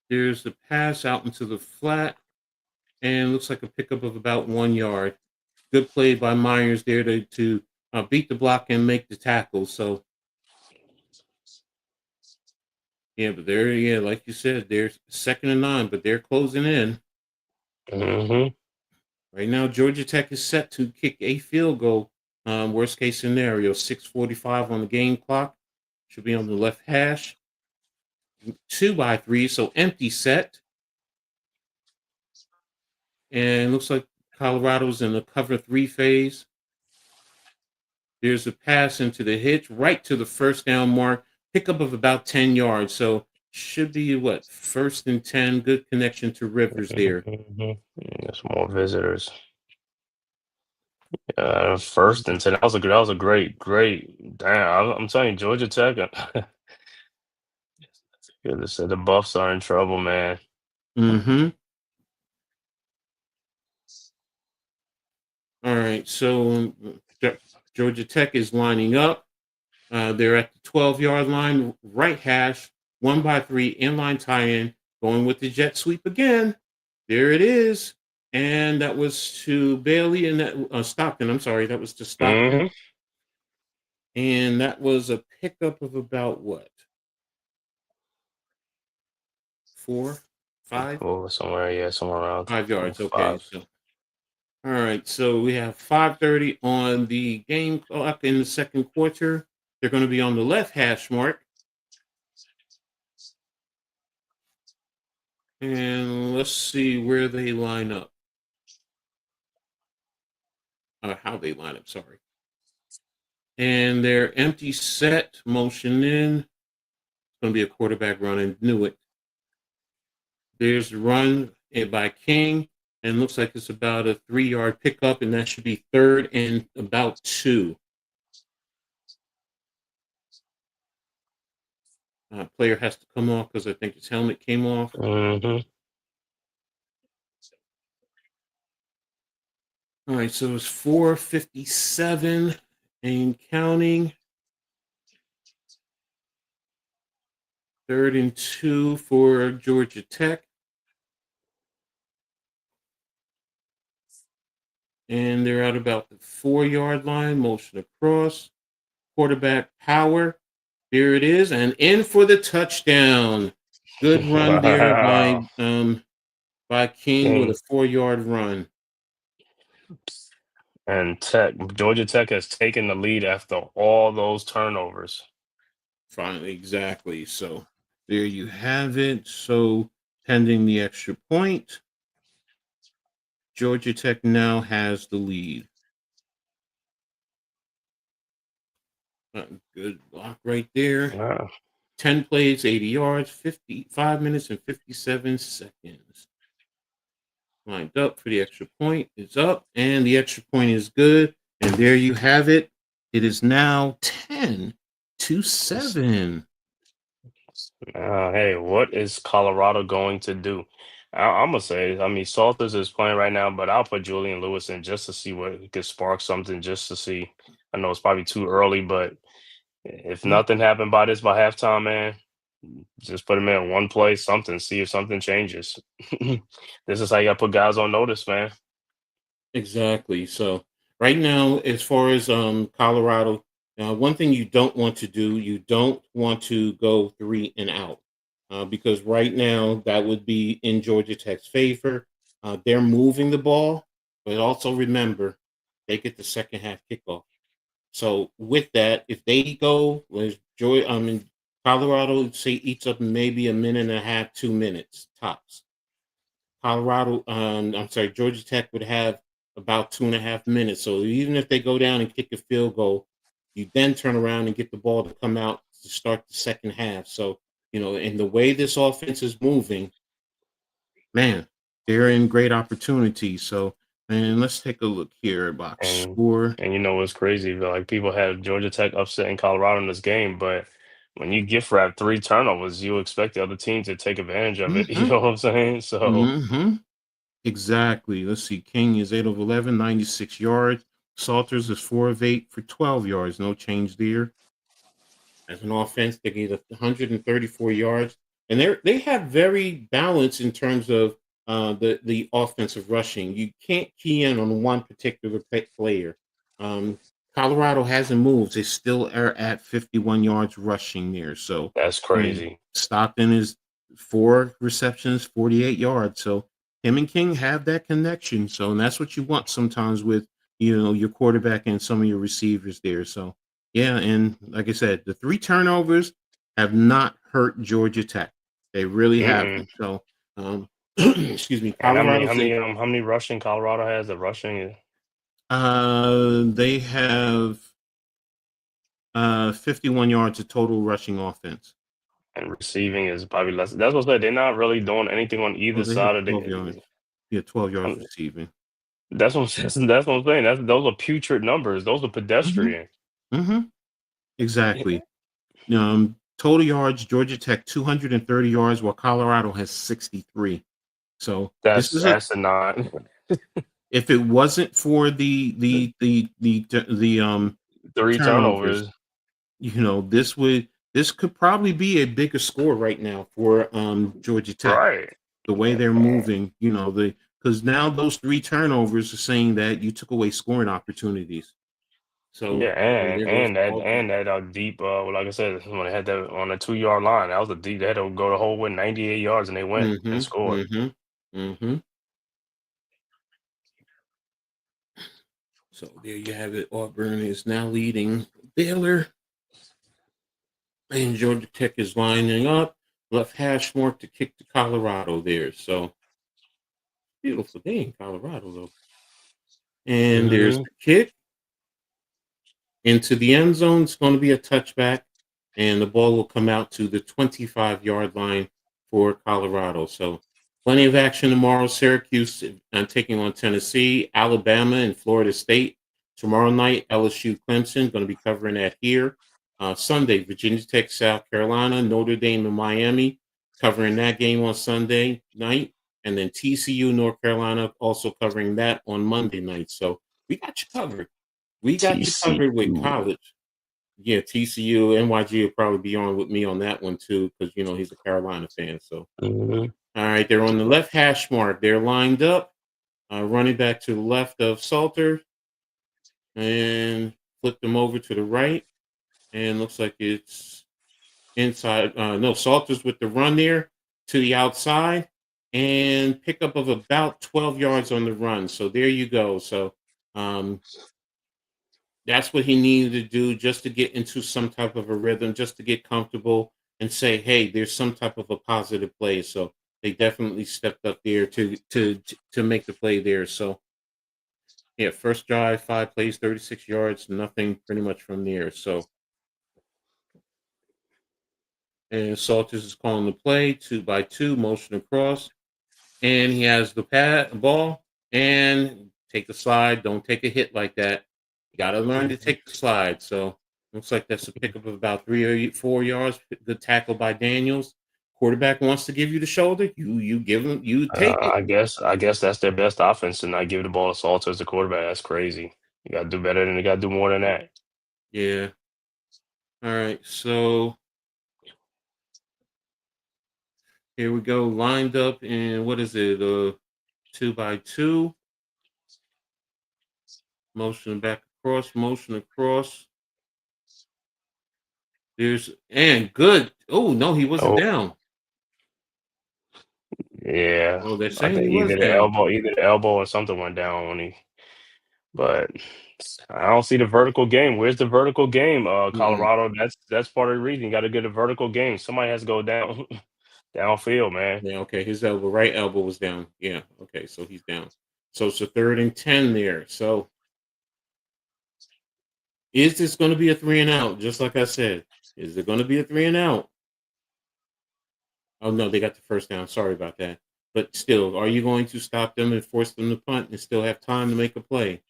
There's the pass out into the flat, and looks like a pickup of about 1 yard. Good play by Myers there to beat the block and make the tackle. So, yeah, but yeah, like you said, they're 2nd and 9, but they're closing in. Mm-hmm. Right now, Georgia Tech is set to kick a field goal. Worst case scenario, 6:45 on the game clock. Should be on the left hash. 2-by-3, so empty set. And looks like Colorado's in the cover 3 phase. There's a pass into the hitch, right to the first down mark. Pickup of about 10 yards. So should be what? 1st and 10. Good connection to Rivers there. Mm-hmm. There's more visitors. 1st and 10. That was a great. Damn, I'm telling you, Georgia Tech. Good to say the Buffs are in trouble, man. Mm-hmm. All right. So Georgia Tech is lining up. They're at the 12-yard line, right hash, 1-by-3, inline tie-in, going with the jet sweep again. There it is. And that was to Bailey and that Stockton. I'm sorry, that was to Stockton. Mm-hmm. And that was a pickup of about what? 4, 5? Oh, somewhere around 5 yards. Okay. 5. So, all right. So we have 5:30 on the game clock in the second quarter. They're going to be on the left hash mark. And let's see where they line up. How they line up, sorry. And their empty set, motion in. It's going to be a quarterback run, and knew it. There's the run by King, and looks like it's about a 3-yard pickup, and that should be 3rd and about 2. Player has to come off because I think his helmet came off. Mm-hmm. All right, so it's 4:57 and counting. 3rd and 2 for Georgia Tech. And they're at about the 4-yard line, motion across. Quarterback power. There it is, and in for the touchdown. Good run there by King with a 4-yard run. And Georgia Tech has taken the lead after all those turnovers. Finally, exactly. So there you have it. So pending the extra point, Georgia Tech now has the lead. Good block right there. Wow. 10 plays, 80 yards, 5 minutes and 57 seconds. Lined up for the extra point. It's up, and the extra point is good. And there you have it. It is now 10-7. Hey, what is Colorado going to do? I'm gonna say, I mean, Salters is playing right now, but I'll put Julian Lewis in just to see what could spark something, just to see. I know it's probably too early, but if nothing happened by halftime, man, just put him in one play, something, see if something changes. This is how you got to put guys on notice, man. Exactly. So right now, as far as Colorado, one thing you don't want to do, you don't want to go 3 and out because right now that would be in Georgia Tech's favor. They're moving the ball, but also remember they get the second half kickoff. So with that, if they go, Colorado say eats up maybe a minute and a half, 2 minutes tops. Georgia Tech would have about 2.5 minutes. So even if they go down and kick a field goal, you then turn around and get the ball to come out to start the second half. So, in the way this offense is moving, man, they're in great opportunity. So, and let's take a look here at box score. And what's crazy? Like people have Georgia Tech upsetting Colorado in this game, but when you gift wrap 3 turnovers, you expect the other team to take advantage of it. You know what I'm saying? So Exactly. Let's see. King is 8 of 11, 96 yards. Salters is 4 of 8 for 12 yards. No change there. As an offense, they get 134 yards, and they have very balanced in terms of the offensive rushing. You can't key in on one particular player. Um, Colorado hasn't moved; they still are at 51 yards rushing there. So, That's and crazy. Stockton is 4 receptions, 48 yards. So him and King have that connection. So, and that's what you want sometimes with your quarterback and some of your receivers there. So yeah, and like I said, the 3 turnovers have not hurt Georgia Tech. They really Mm-mm. haven't. So, excuse me, And Colorado's in. how many rushing Colorado has? The rushing They have 51 yards of total rushing offense. and receiving is probably less. That's what I said. They're not really doing anything on Oh, either they have side of 12 yards. the. Yeah, 12 yards um, receiving. That's what that's what I'm saying. Those are putrid numbers. Those are Mm-hmm. pedestrian. Mm-hmm. Exactly. Total yards, Georgia Tech 230 yards, while Colorado has 63. So this That's is a asinine. if it wasn't for the Three turnovers, turnovers. this could probably be a bigger score right now for Georgia Tech. Right. The way they're moving, because now those 3 turnovers are saying that you took away scoring opportunities. So Yeah, there goes all the and that deep like I said, when they had that on the 2 yard line, that was a deep they had to go the whole way 98 yards and they went and mm-hmm, scored. mm-hmm, mm-hmm. So there you have it. Auburn is now leading Baylor. And Georgia Tech is lining up. Left hash mark to kick to Colorado there. So beautiful day in Colorado, though. And there's Hmm. the kick into the end zone. It's going to be a touchback, and the ball will come out to the 25-yard line for Colorado. So plenty of action tomorrow. Syracuse taking on Tennessee, Alabama, and Florida State. Tomorrow night, LSU Clemson, going to be covering that here. Sunday, Virginia Tech, South Carolina, Notre Dame, and Miami, covering that game on Sunday night. And then TCU, North Carolina, also covering that on Monday night. So we got you covered. We got you covered with TCU. college. Yeah, TCU, NYG will probably be on with me on that one too, because he's a Carolina fan. So, Hmm. all right, they're on the left hash mark. They're lined up, running back to the left of Salter, and flip them over to the right, and looks like it's inside. No, Salter's with the run there to the outside, and pickup of about 12 yards on the run. So there you go. So, um, that's what he needed to do just to get into some type of a rhythm, just to get comfortable and say, "Hey, there's some type of a positive play." So they definitely stepped up there to make the play there. So yeah, first drive, 5 plays, 36 yards, nothing pretty much from there. So and Salters is calling the play 2 by 2 motion across, and he has the ball and take the slide. Don't take a hit like that. You got to learn to take the slide. So looks like that's a pickup of about 3 or 4 yards. Good tackle by Daniels. Quarterback wants to give you the shoulder. You give him. You take it. I guess that's their best offense to not give the ball to Salter as the quarterback. That's crazy. You gotta do better than you gotta do more than that. Yeah. All right. So here we go. Lined up in what is it? 2 by 2. Motion back across. Motion across. There's and good. Oh no, he wasn't Oh down. yeah. Oh, they're I saying he think was down. either the elbow or something went down when he but I don't see the vertical game. Where's the vertical game? Mm-mm. Colorado, that's part of the reason. You gotta get a vertical game. Somebody has to go down downfield, man. Yeah, okay. His right elbow was down. Yeah, okay. So he's down. So it's a 3rd and 10 there. So is this going to be a 3 and out? Just like I said, is it going to be a 3 and out? Oh no, they got the first down. Sorry about that. But still, are you going to stop them and force them to punt and still have time to make a play?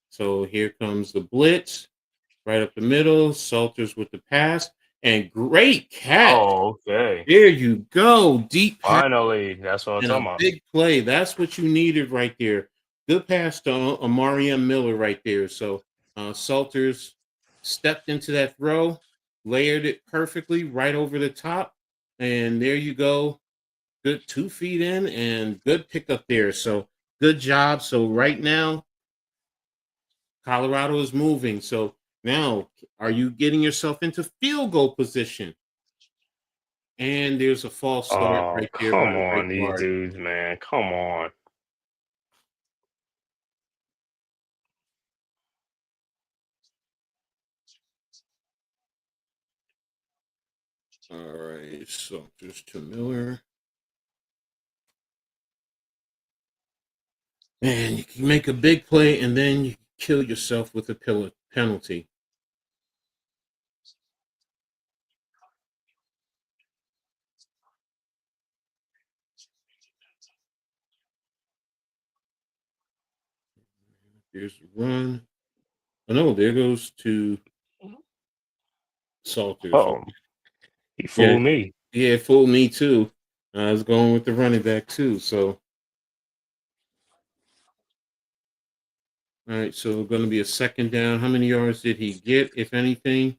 So here comes the blitz right up the middle. Salters with the pass. And great catch. Oh, okay. There you go. Deep pass Finally, that's what I'm and a talking about. big play. That's what you needed right there. Good pass to Amari Miller right there. So Salters stepped into that throw, layered it perfectly right over the top. And there you go. Good 2 feet in and good pickup there. So good job. So right now, Colorado is moving. So now, are you getting yourself into field goal position? And there's a false start Oh, right there by come the right on, these guard. dudes, man. Come on. All right, so just to Miller. Man, you can make a big play and then you kill yourself with a penalty. There's the run. Oh no, there goes to Salters. Oh, Okay. he Yeah, fooled me. yeah, it fooled me too. I was going with the running back too. So, all right, so going to be a second down. How many yards did he get, if anything?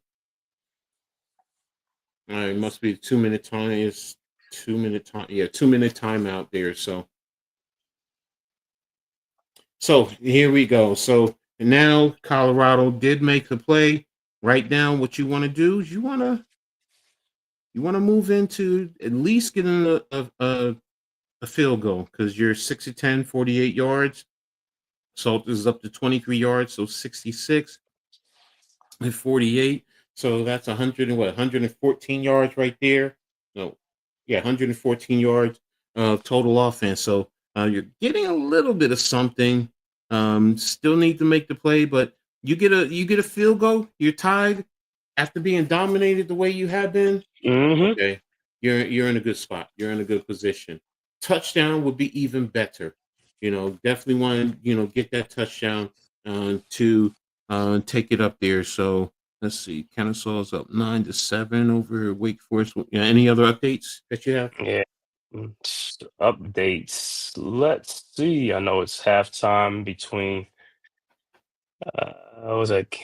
All right, must be 2 minute time. It's 2 minute time. Yeah, 2 minute timeout there. So here we go. So now Colorado did make the play. Right now, what you want to do is you want to move into at least getting a field goal because you're 6 of 10, 48 yards. Salt is up to 23 yards, so 66 and 48. So that's 100 and what 114 yards right there. No, yeah, 114 yards total offense. So you're getting a little bit of something. Still need to make the play, but you get a field goal. You're tied after being dominated the way you have been. Mm-hmm. Okay, you're in a good spot. You're in a good position. Touchdown would be even better. Definitely want to get that touchdown to take it up there. So let's see. Kennesaw's up 9-7 over Wake Forest. Yeah, any other updates that you have? Yeah. Updates. Let's see. I know it's halftime between was it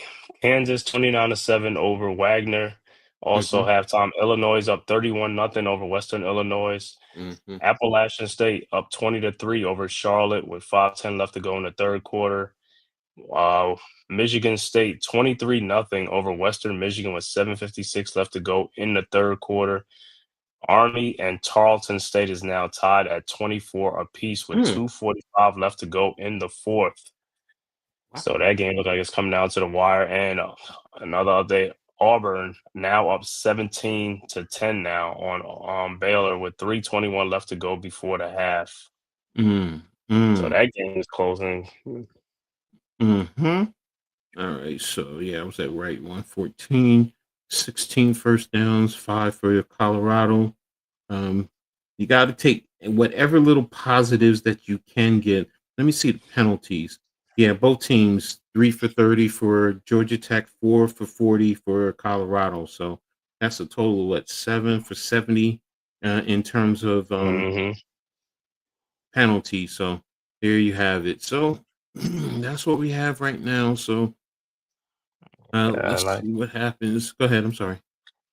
Kansas 29-7 over Wagner. Also Mm-hmm. halftime, Illinois up 31-0 over Western Illinois. Mm-hmm. Appalachian State up 20-3 over Charlotte with 5:10 left to go in the third quarter. Michigan State 23-0 over Western Michigan with 7:56 left to go in the third quarter. Army and Tarleton State is now tied at 24 apiece with Mm. 2:45 left to go in the fourth. So Wow. that game looks like it's coming down to the wire. And another update: Auburn now up 17-10 now on Baylor with 3:21 left to go before the half. Mm. So Mm. that game is closing. Mm-hmm. All right. So yeah, I was at right 114, 16 first downs, 5 for Colorado. Um, you got to take whatever little positives that you can get. Let me see the penalties. Yeah, both teams 3 for 30 for Georgia Tech, 4 for 40 for Colorado. So that's a total of what 7 for 70 in terms of Hmm. penalties. So there you have it. So that's what we have right now. So And let's like, see what happens. Go ahead. I'm sorry.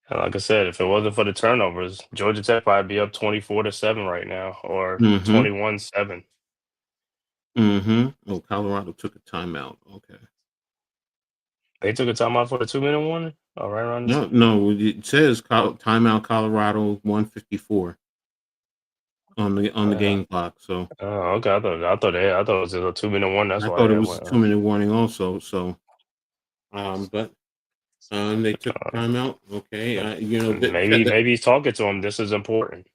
and like I said, if it wasn't for the turnovers, Georgia Tech probably be up 24-7 right now or Mm-hmm. 21-7. Mm-hmm. Oh, Colorado took a timeout. Okay. They took a timeout for the 2-minute warning. All right, around this. No, no, it says timeout Colorado 154 on the Uh, game clock. So okay. I thought it was a 2-minute warning. That's I why thought it they was a went. 2 minute warning also. So but they took the Uh, timeout. Okay, maybe he's talking to him. This is important.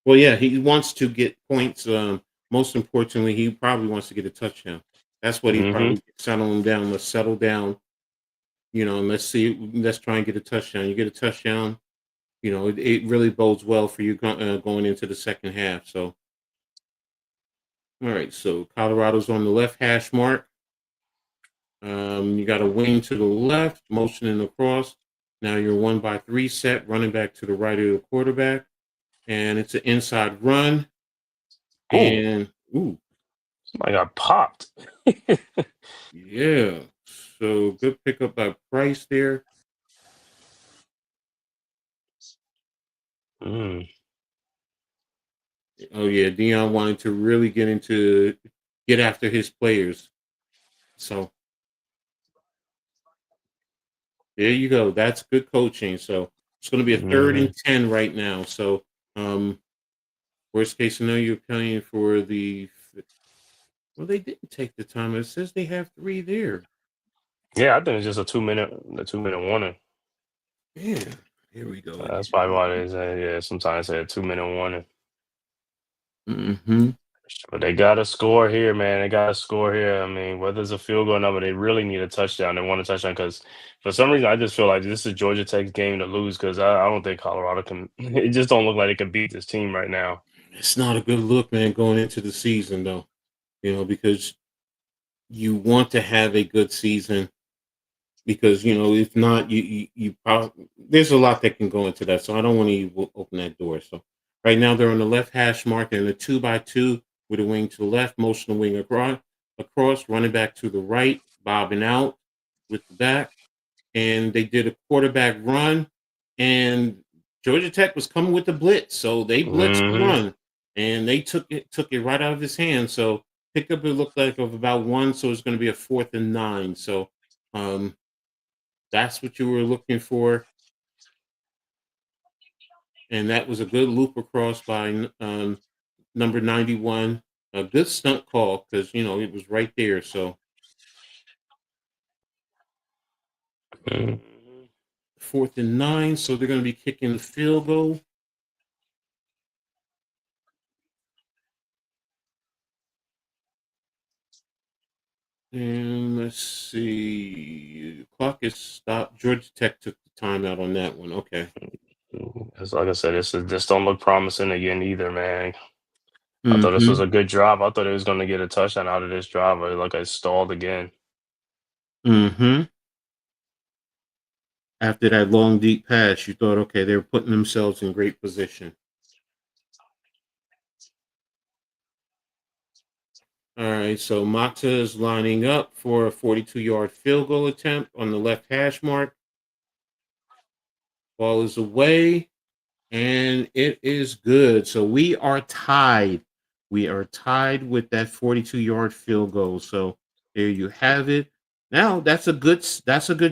well, yeah, he wants to get points. Most importantly, he probably wants to get a touchdown. That's what he Hmm. probably settle him down. Let's settle down. And let's see. Let's try and get a touchdown. You get a touchdown. It really bodes well for you going into the second half. So. All right, so Colorado's on the left hash mark. You got a wing to the left, motioning across. Now you're 1-by-3 set, running back to the right of the quarterback, and it's an inside run. Ooh, And I got popped. yeah. So good pickup by Price there. Mm. Oh yeah, Dion wanted to really get after his players. So there you go. That's good coaching. So it's going to be a 3rd Hmm. and 10 right now. So um, worst case scenario, you're playing for the. Well, they didn't take the time. It says they have 3 there. Yeah, I think it's just a 2-minute warning. Yeah. Here we go That's probably again. why they say, yeah, sometimes they say a 2-minute warning. Mm-hmm. But they got to score here, man. They got to score here. I mean, whether it's a field goal or not, but they really need a touchdown. They want a touchdown because for some reason, I just feel like this is Georgia Tech's game to lose because I don't think Colorado can. It just don't look like they can beat this team right now. It's not a good look, man, going into the season, though. Because you want to have a good season. Because if not, you probably there's a lot that can go into that. So I don't want to open that door. So right now they're on the left hash mark and a 2-by-2 with a wing to the left, motion the wing across, running back to the right, bobbing out with the back, and they did a quarterback run, and Georgia Tech was coming with the blitz, so they blitzed the Hmm. run, and they took it right out of his hand. So pickup it looked like of about 1, so it's going to be a 4th and 9. So um, that's what you were looking for, and that was a good loop across by number 91. A good stunt call because it was right there. So Hmm. 4th and 9, so they're going to be kicking the field goal. And let's see. The clock is stopped. Georgia Tech took the timeout on that one. Okay. It's like I said, this don't look promising again either, man. I thought this was Mm-hmm. a good drive. I thought it was going to get a touchdown out of this drive, but like I stalled again. Mm-hmm. After that long deep pass, you thought, okay, they were putting themselves in great position. All right, so Mata is lining up for a 42-yard field goal attempt on the left hash mark. Ball is away, and it is good. So we are tied. We are tied with that 42-yard field goal. So there you have it. Now that's a good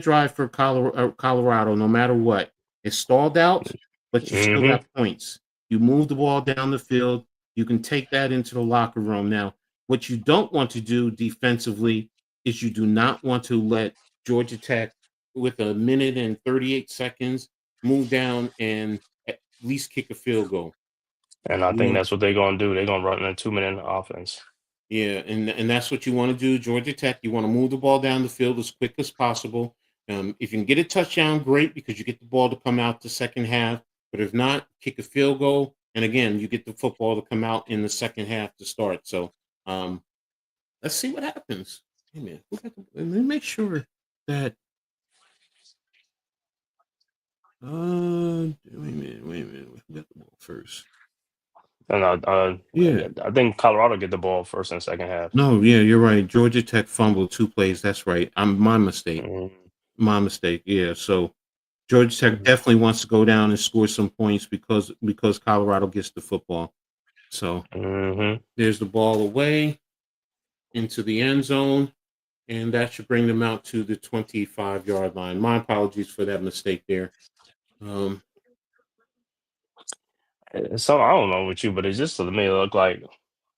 drive for Colorado. No matter what, it stalled out, but you still Hmm. got points. You move the ball down the field. You can take that into the locker room. Now, what you don't want to do defensively is you do not want to let Georgia Tech, with a minute and 38 seconds, move down and at least kick a field goal. And I You think want, that's what they're going to do. They're going to run a 2-minute offense. yeah, and that's what you want to do. Georgia Tech, you want to move the ball down the field as quick as possible. If you can get a touchdown, great, because you get the ball to come out the second half. But if not, kick a field goal, and again, you get the football to come out in the second half to start. So um, let's see what happens. Hey man, let me make sure that. Wait a minute. Who got the ball first? And Yeah. I think Colorado get the ball first and second half. No, yeah, you're right. Georgia Tech fumbled 2 plays. That's right. My mistake. Hmm. My mistake. Yeah. So Georgia Tech definitely wants to go down and score some points because Colorado gets the football. So Hmm. there's the ball away into the end zone, and that should bring them out to the 25-yard line. My apologies for that mistake there. Um, So I don't know with you, but it just to me look like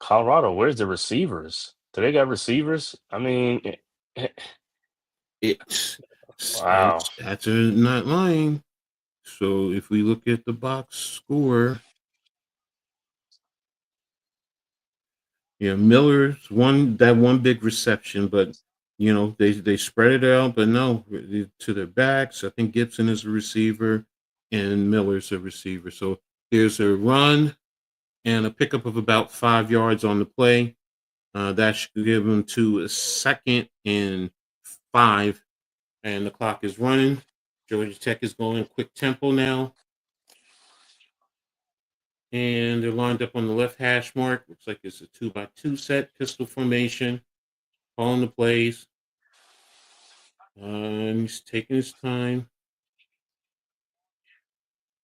Colorado. Where's the receivers? Do they got receivers? I mean, it's wow. stats are not lying. So if we look at the box score, yeah, Miller's one big reception, but they spread it out, but no, to their backs. I think Gibson is a receiver and Miller's a receiver. So there's a run and a pickup of about 5 yards on the play. That should give them to a 2nd and 5, and the clock is running. Georgia Tech is going quick tempo now. And they're lined up on the left hash mark. Looks like it's a 2x2 set, pistol formation. Calling the plays. He's taking his time.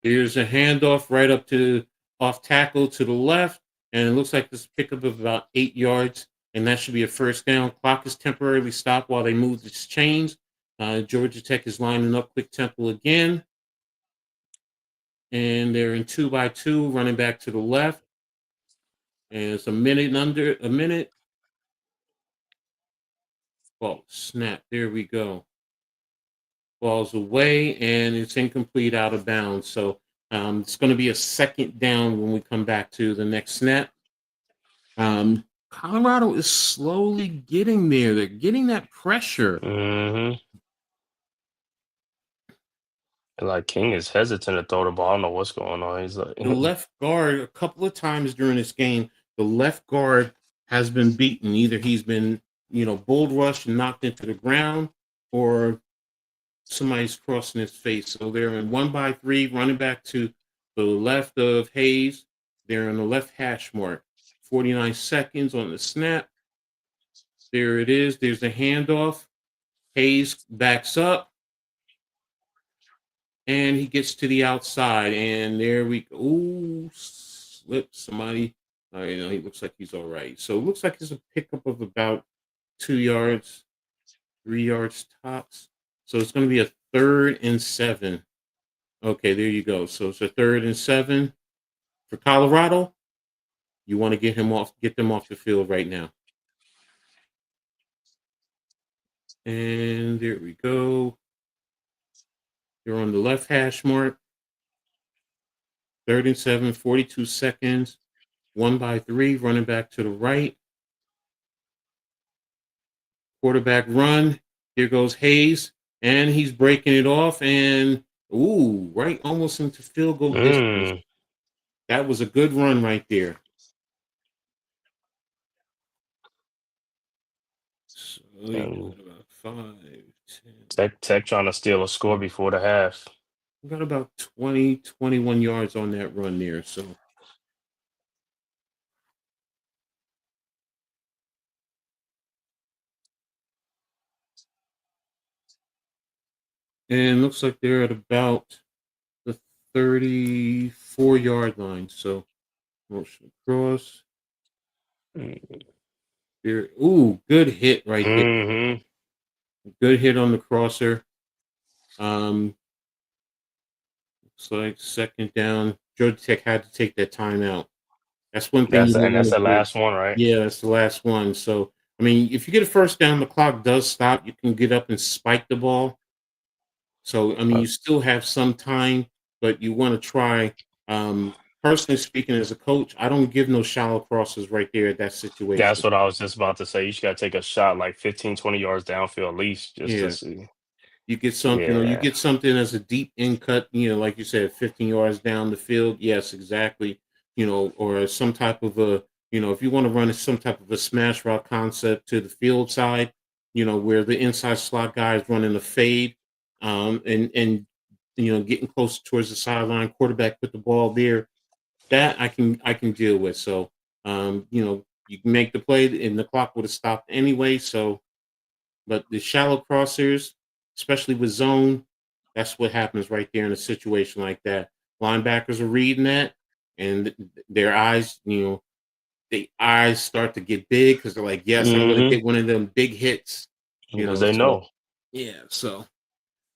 Here's a handoff right up to off tackle to the left. And it looks like this pickup of about 8 yards. And that should be a first down. Clock is temporarily stopped while they move the chains. Georgia Tech is lining up quick tempo again. And they're in 2x2, running back to the left. And it's under a minute. Oh, snap. There we go. Ball's away, and it's incomplete, out of bounds. So it's going to be a second down when we come back to the next snap. Colorado is slowly getting there. They're getting that pressure. Mm-hmm. Like King is hesitant to throw the ball. I don't know what's going on. He's like The left guard, a couple of times during this game, the left guard has been beaten. Either he's been, bull rushed and knocked into the ground, or somebody's crossing his face. So they're in 1x3, running back to the left of Hayes. They're on the left hash mark. 49 seconds on the snap. There it is. There's the handoff. Hayes backs up. And he gets to the outside. And there we go. Ooh, slip somebody. He looks like he's all right. So it looks like it's a pickup of about 2 yards, 3 yards tops. So it's going to be a 3rd and 7. Okay, there you go. So it's a 3rd and 7 for Colorado. You want to get them off the field right now. And there we go. You're on the left hash mark. 3rd and 7, 42 seconds. 1x3, running back to the right. Quarterback run. Here goes Hayes. And he's breaking it off. And, right almost into field goal distance. That was a good run right there. So you got about 5, 10. Tech trying to steal a score before the half. We got about 20, 21 yards on that run there. So and looks like they're at about the 34-yard line. So motion across. There, good hit right there. Mm-hmm. Good hit on the crosser. Looks like second down. Georgia Tech had to take that timeout. That's one thing. That's the last one, right? Yeah, that's the last one. So, I mean, if you get a first down, the clock does stop. You can get up and spike the ball. So, I mean, you still have some time, but you want to try. Personally speaking, as a coach, I don't give no shallow crosses right there at that situation. That's what I was just about to say. You just got to take a shot like 15, 20 yards downfield at least just to see. You get something, you get something as a deep in cut, like you said, 15 yards down the field. Yes, exactly. Or some type of a, if you want to run some type of a smash route concept to the field side, where the inside slot guy is running a fade, and getting close towards the sideline, quarterback put the ball there. That I can deal with. So, you can make the play, and the clock would have stopped anyway. So, but the shallow crossers, especially with zone, that's what happens right there in a situation like that. Linebackers are reading that, and their eyes, the eyes start to get big because they're like, yes, I'm going to get one of them big hits. Because they know. Yeah, so.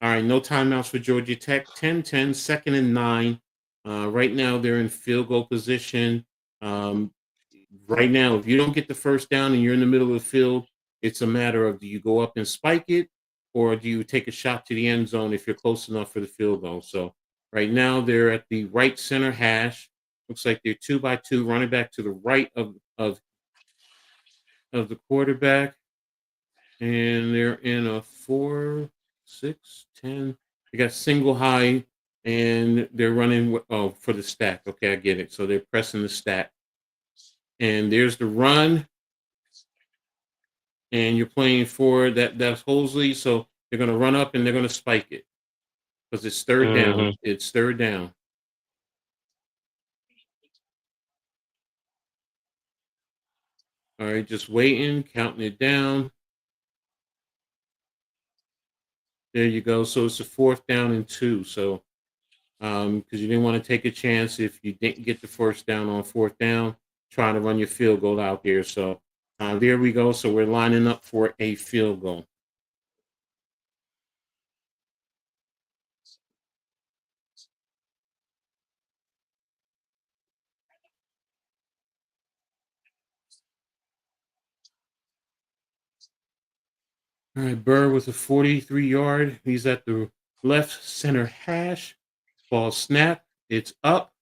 All right, no timeouts for Georgia Tech. 10-10, 2nd and 9. Right now, they're in field goal position. Right now, if you don't get the first down and you're in the middle of the field, it's a matter of, do you go up and spike it, or do you take a shot to the end zone if you're close enough for the field goal? So right now, they're at the right center hash. Looks like they're 2x2, running back to the right of the quarterback. And they're in a 4, 6, 10. They got single high, and they're running for the stack. Okay, I get it. So they're pressing the stack. And there's the run. And you're playing for that's Hosley. So they're going to run up and they're going to spike it. because it's third down. It's third down. All right, just waiting, counting it down. There you go. So it's a 4th down and 2. So because you didn't want to take a chance if you didn't get the first down on 4th down, trying to run your field goal out there. So there we go. So we're lining up for a field goal. All right, Burr with a 43-yard. He's at the left center hash. Ball snap. It's up.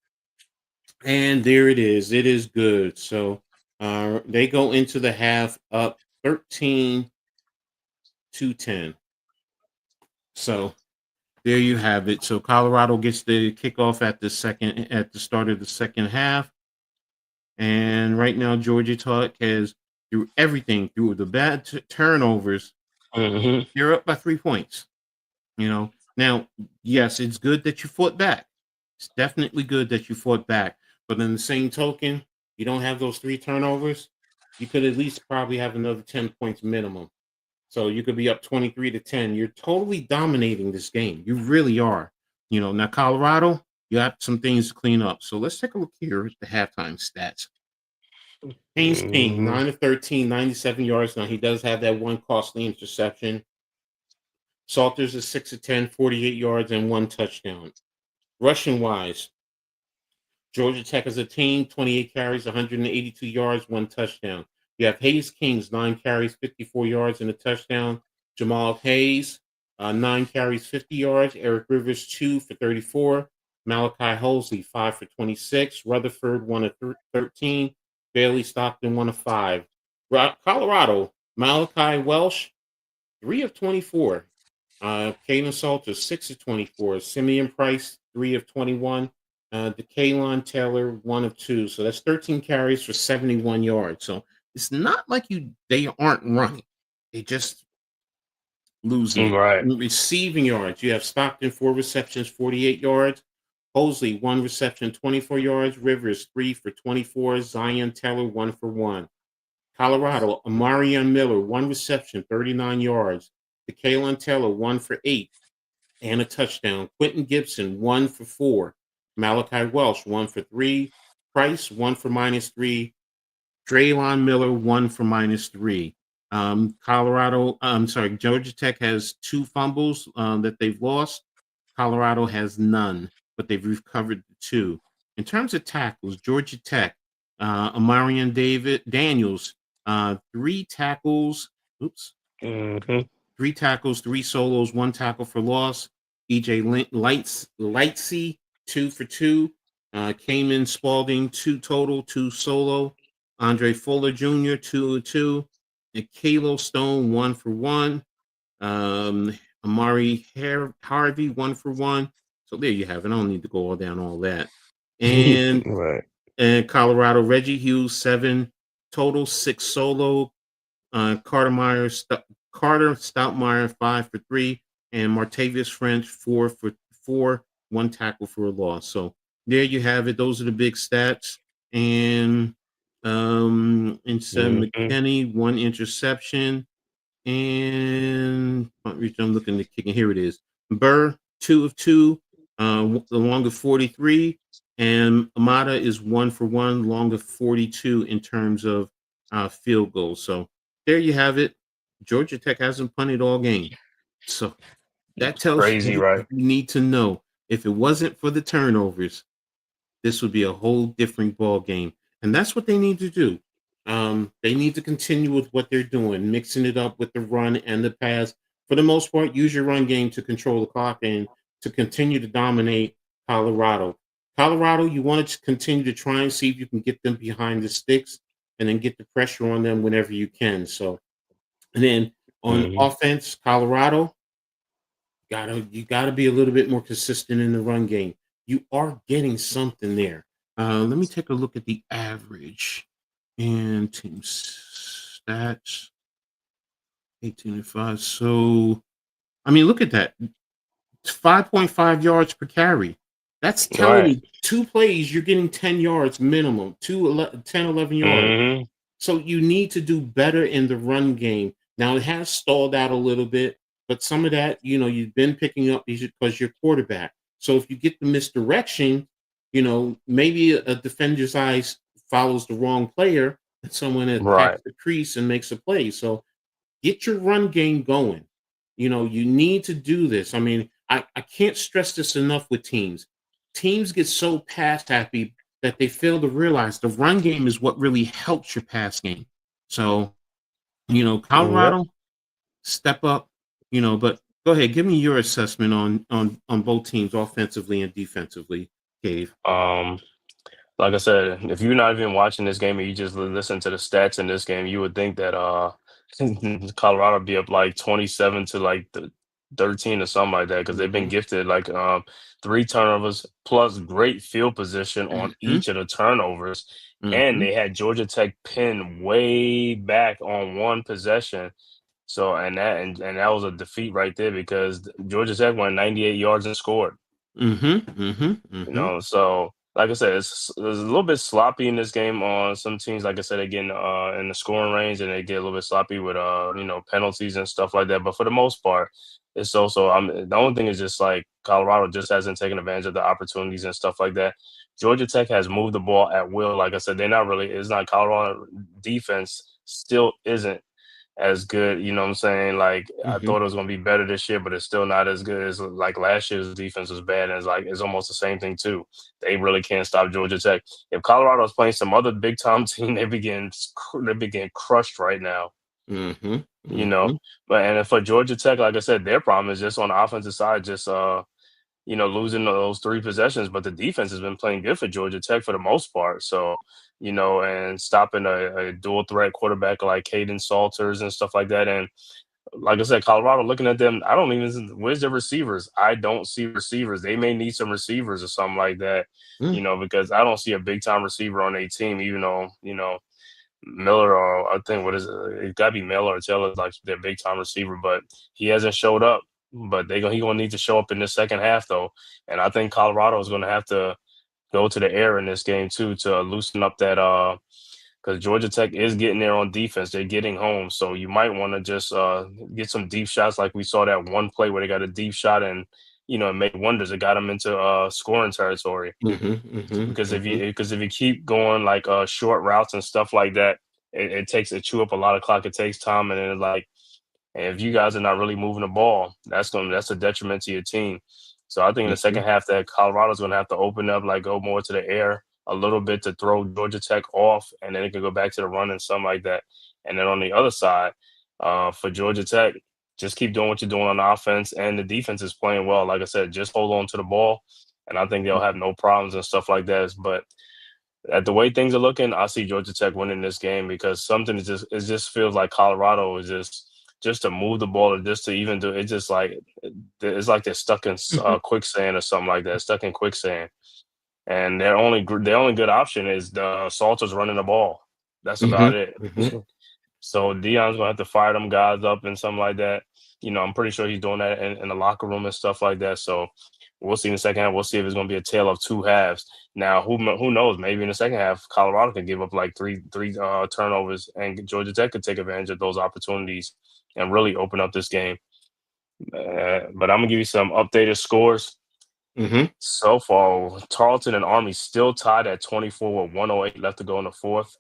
And there it is. It is good. So they go into the half up 13-10. So there you have it. So Colorado gets the kickoff at the start of the second half. And right now, Georgia Tech has, through everything, through the bad turnovers, you're up by 3 points. Now, yes, it's good that you fought back. It's definitely good that you fought back. But in the same token, you don't have those 3 turnovers. You could at least probably have another 10 points minimum. So you could be up 23-10. You're totally dominating this game. You really are. Now Colorado, you have some things to clean up. So let's take a look here at the halftime stats. Haynes King, 9 of 13, 97 yards. Now he does have that one costly interception. Salters is 6 of 10, 48 yards and 1 touchdown. Rushing wise, Georgia Tech as a team, 28 carries, 182 yards, 1 touchdown. You have Hayes Kings, 9 carries, 54 yards, and a touchdown. Jamal Hayes, 9 carries, 50 yards. Eric Rivers, 2 for 34. Malachi Holsey, 5 for 26. Rutherford, 1 of 13. Bailey Stockton, 1 of 5. Colorado, Malachi Welsh, 3 of 24. Caden Salter, 6 of 24. Simeon Price, 3 of 21. DeKalon Taylor, 1 of 2. So that's 13 carries for 71 yards. So it's not like they aren't running. They just losing it. Right. Receiving yards, you have Stockton, 4 receptions, 48 yards. Hosley, 1 reception, 24 yards. Rivers, 3 for 24. Zion Taylor, 1 for 1. Colorado, Amarion Miller, 1 reception, 39 yards. DeKalon Taylor, 1 for 8 and a touchdown. Quentin Gibson, 1 for 4. Malachi Welsh, 1 for 3. Price, 1 for -3. Draylon Miller, 1 for -3. Georgia Tech has 2 fumbles that they've lost. Colorado has none, but they've recovered 2. In terms of tackles, Georgia Tech, Amarian Daniels, 3 tackles. 3 tackles, 3 solos, 1 tackle for loss. EJ Lightsey, 2 for 2. Cayman Spalding, 2 total, 2 solo. Andre Fuller Jr., 2 of 2. And Kalo Stone, 1 for 1. Amari Harvey, 1 for 1. So there you have it. I don't need to go down all that. And Right. And Colorado, Reggie Hughes, 7 total, 6 solo. Carter Stoutmeyer, 5 for 3. And Martavius French, 4 for 4. 1 tackle for a loss. So there you have it. Those are the big stats. And McKinney, 1 interception. And I'm looking at kicking. Here it is. Burr, 2 of 2, along of 43. And Amada is 1 for 1, long of 42 in terms of field goals. So there you have it. Georgia Tech hasn't punted all game. So that tells Crazy, you right? you need to know. If it wasn't for the turnovers, this would be a whole different ball game. And that's what they need to do. They need to continue with what they're doing, mixing it up with the run and the pass. For the most part, use your run game to control the clock and to continue to dominate Colorado. Colorado, you want to continue to try and see if you can get them behind the sticks and then get the pressure on them whenever you can. So, and then on offense, Colorado, you gotta be a little bit more consistent in the run game. You are getting something there. Let me take a look at the average and team stats. 18-5. So, I mean, look at that. 5.5 yards per carry. That's telling Right. me 2 plays, you're getting 10 yards minimum, 10, 11 yards. Mm-hmm. So you need to do better in the run game. Now it has stalled out a little bit, but some of that, you've been picking up because you're quarterback. So if you get the misdirection, maybe a defender's eyes follows the wrong player and someone attacks Right. the crease and makes a play. So get your run game going. You need to do this. I mean, I can't stress this enough with teams. Teams get so pass happy that they fail to realize the run game is what really helps your pass game. So, Yep. Colorado, step up, but go ahead, give me your assessment on both teams offensively and defensively, Dave. Um, like I said, if you're not even watching this game and you just listen to the stats in this game, you would think that Colorado would be up like 27 to like 13 or something like that because they've been Mhm, gifted like 3 turnovers plus great field position on mhm, each of the turnovers. And mhm, they had Georgia Tech pinned way back on one possession. So and that was a defeat right there because Georgia Tech went 98 yards and scored. mhm, mhm, mhm, So like I said, it's a little bit sloppy in this game on some teams. Like I said, they get in the scoring range and they get a little bit sloppy with penalties and stuff like that. But for the most part, it's also the only thing is just like Colorado just hasn't taken advantage of the opportunities and stuff like that. Georgia Tech has moved the ball at will. Like I said, they're not really. It's not Colorado defense still isn't as good. You know what I'm saying? Like I mhm, thought it was gonna be better this year, but it's still not as good as like last year's defense was bad. And it's almost the same thing too. They really can't stop Georgia Tech. If Colorado's playing some other big time team, they begin crushed right now. mhm, You know, mhm, but and for Georgia Tech, like I said, their problem is just on the offensive side, just losing those 3 possessions, but the defense has been playing good for Georgia Tech for the most part. So, and stopping a dual threat quarterback like Caden Salters and stuff like that. And like I said, Colorado, looking at them, I don't even, where's the receivers? I don't see receivers. They may need some receivers or something like that, mhm, because I don't see a big time receiver on a team, even though, Miller or I think what is it? It got to be Miller or Taylor, like their big time receiver, but he hasn't showed up. But he gonna need to show up in the second half though, and I think Colorado is gonna have to go to the air in this game too to loosen up that because Georgia Tech is getting there on defense. They're getting home, so you might want to just get some deep shots like we saw that one play where they got a deep shot and it made wonders. It got them into scoring territory mhm, mhm, mhm, because if you keep going like short routes and stuff like that, it chew up a lot of clock. It takes time, and then and if you guys are not really moving the ball, that's a detriment to your team. So I think in the second mhm, half that Colorado's going to have to open up, like go more to the air a little bit to throw Georgia Tech off, and then it can go back to the run and something like that. And then on the other side, for Georgia Tech, just keep doing what you're doing on offense, and the defense is playing well. Like I said, just hold on to the ball, and I think they'll have no problems and stuff like that. But at the way things are looking, I see Georgia Tech winning this game because something is just feels like Colorado is just to move the ball or just to even do it. Just like it's like they're stuck in mhm, quicksand or something like that. Stuck in quicksand, and their only good option is the Salters running the ball. That's about mhm, it. mhm, So Dion's gonna have to fire them guys up and something like that. I'm pretty sure he's doing that in the locker room and stuff like that. So we'll see in the second half. We'll see if it's gonna be a tale of two halves. Now, who knows? Maybe in the second half, Colorado could give up like three turnovers, and Georgia Tech could take advantage of those opportunities and really open up this game. But I'm gonna give you some updated scores. mhm. So far, Tarleton and Army still tied at 24 with 108 left to go in the fourth.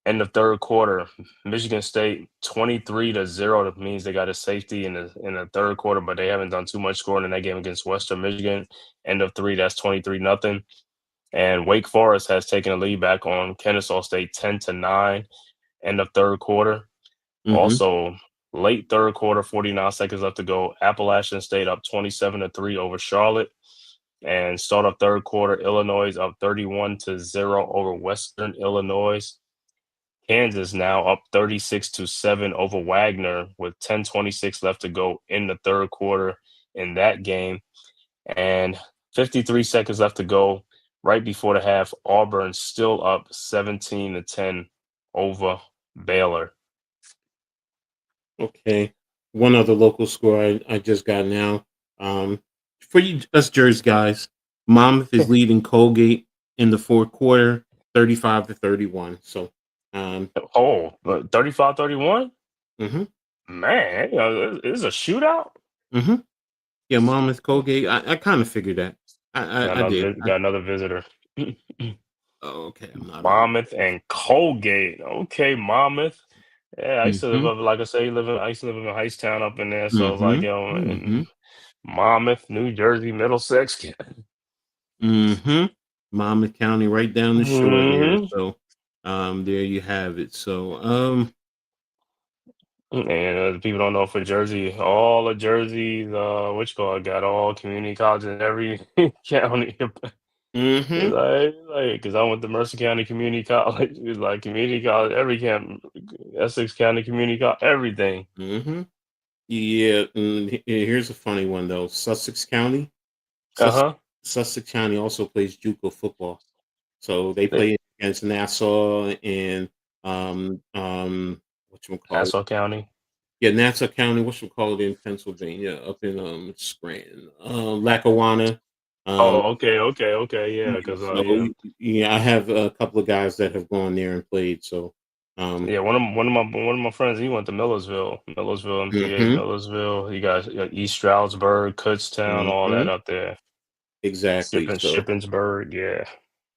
In the third quarter, Michigan State 23-0. That means they got a safety in the third quarter, but they haven't done too much scoring in that game against Western Michigan. End of three, that's 23-0. And Wake Forest has taken a lead back on Kennesaw State 10-9. End of third quarter. Mhm, Also, late third quarter, 49 seconds left to go. Appalachian State up 27-3 over Charlotte. And start of third quarter, Illinois up 31-0 over Western Illinois. Kansas now up 36-7 over Wagner with 10:26 left to go in the third quarter in that game. And 53 seconds left to go right before the half. Auburn still up 17-10 over Baylor. Okay. One other local score I just got now. Um, for you us Jersey guys, Monmouth is leading Colgate in the fourth quarter, 35-31. So, Oh, but 35-31? hmm Man, this is a shootout. hmm yeah, Monmouth Colgate. I kind of figured that. I did. Got another visitor. Oh, okay, I'm not on. Monmouth and Colgate. Okay, Monmouth. Yeah, I used to live Mm-hmm. up, like I say, I used to live in Hightstown up in there. So Mm-hmm. like, Mm-hmm. in Monmouth, New Jersey, Middlesex. Mm-hmm. Monmouth County, right down the shore there. Hmm. So, there you have it. So, And people don't know for Jersey, all of Jersey's, what you call it, got all community colleges in every county. It's mm-hmm. because I went to Mercer County Community College. It's like community college, every camp, Essex County Community College, everything. Mm-hmm. Yeah. Here's a funny one though. Uh Sus- huh. Sussex County also plays JUCO football. So they play against Nassau and what you call it? Nassau County. Yeah, Nassau County. What you call it in Pennsylvania? Up in Scranton, Lackawanna. Um, Oh, okay, yeah, yeah, because so yeah, yeah, I have a couple of guys that have gone there and played. So, um, yeah. One of my friends, he went to Millersville, MPA, mhm, Millersville. He got East Stroudsburg, Kutztown, all that mhm, up there. exactly. So Shippensburg, yeah.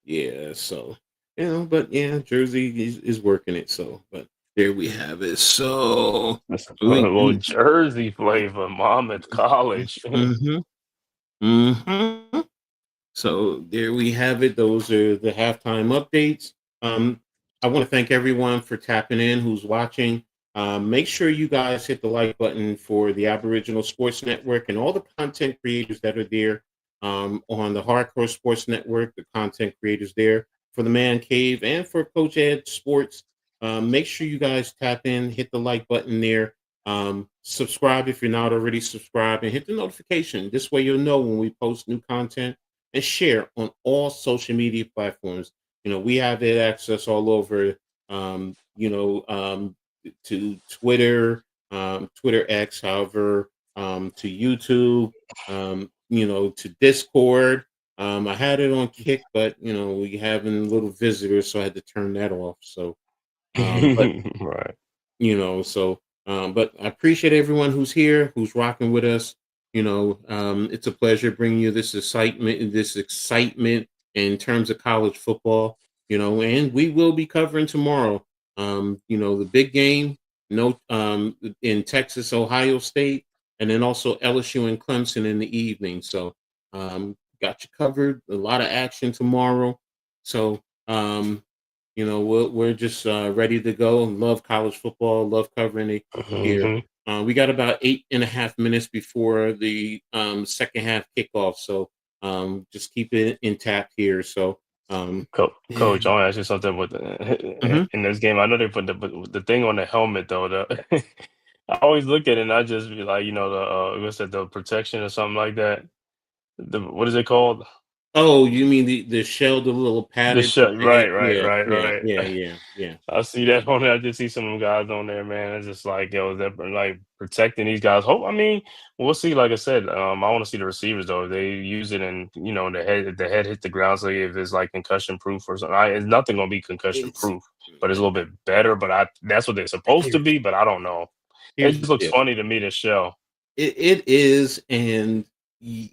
yeah, so but yeah, Jersey is working it. So, but there we have it. So we. Well, Jersey flavor, Monmouth College. Mm-hmm. Mm-hmm. So there we have it. Those are the halftime updates. Um, I want to thank everyone for tapping in who's watching. Make sure you guys hit the like button for the Aboriginal Sports Network and all the content creators that are there on the Hardcore Sports Network, the content creators there for the Man Cave and for Coach Ed Sports. Make sure you guys tap in, hit the like button there. Subscribe if you're not already subscribed, and hit the notification. This way you'll know when we post new content and share on all social media platforms. We have it access all over, to Twitter, Twitter X, however, to YouTube, to Discord. I had it on Kick, but we having little visitors, so I had to turn that off. So, but Right. but I appreciate everyone who's here, who's rocking with us. It's a pleasure bringing you this excitement in terms of college football. And we will be covering tomorrow. The big game, in Texas, Ohio State, and then also LSU and Clemson in the evening. So, got you covered. A lot of action tomorrow. So, we're just ready to go. Love college football. Love covering it here. Hmm. We got about 8.5 minutes before the second half kickoff, so just keep it intact here. So, yeah. Coach, I want to ask you something with Mhm. in this game. I know they put the thing on the helmet though. I always look at it and I just be like, the what's that, the protection or something like that. What is it called? Oh, you mean the shell, the little The padded shut. that they had? Right, right, Yeah, right, yeah, right. yeah, yeah, yeah. I see that on there. I just see some of them guys on there, man. It's just like, yo, they're like protecting these guys. Hope I mean, we'll see. Like I said, I want to see the receivers though. They use it and the head hit the ground. So if it's like concussion proof or something, it's nothing gonna be concussion It's proof, but it's a little bit better. But that's what they're supposed to here's be. But I don't know. It here's the just looks deal. funny to me to show. It is, and y-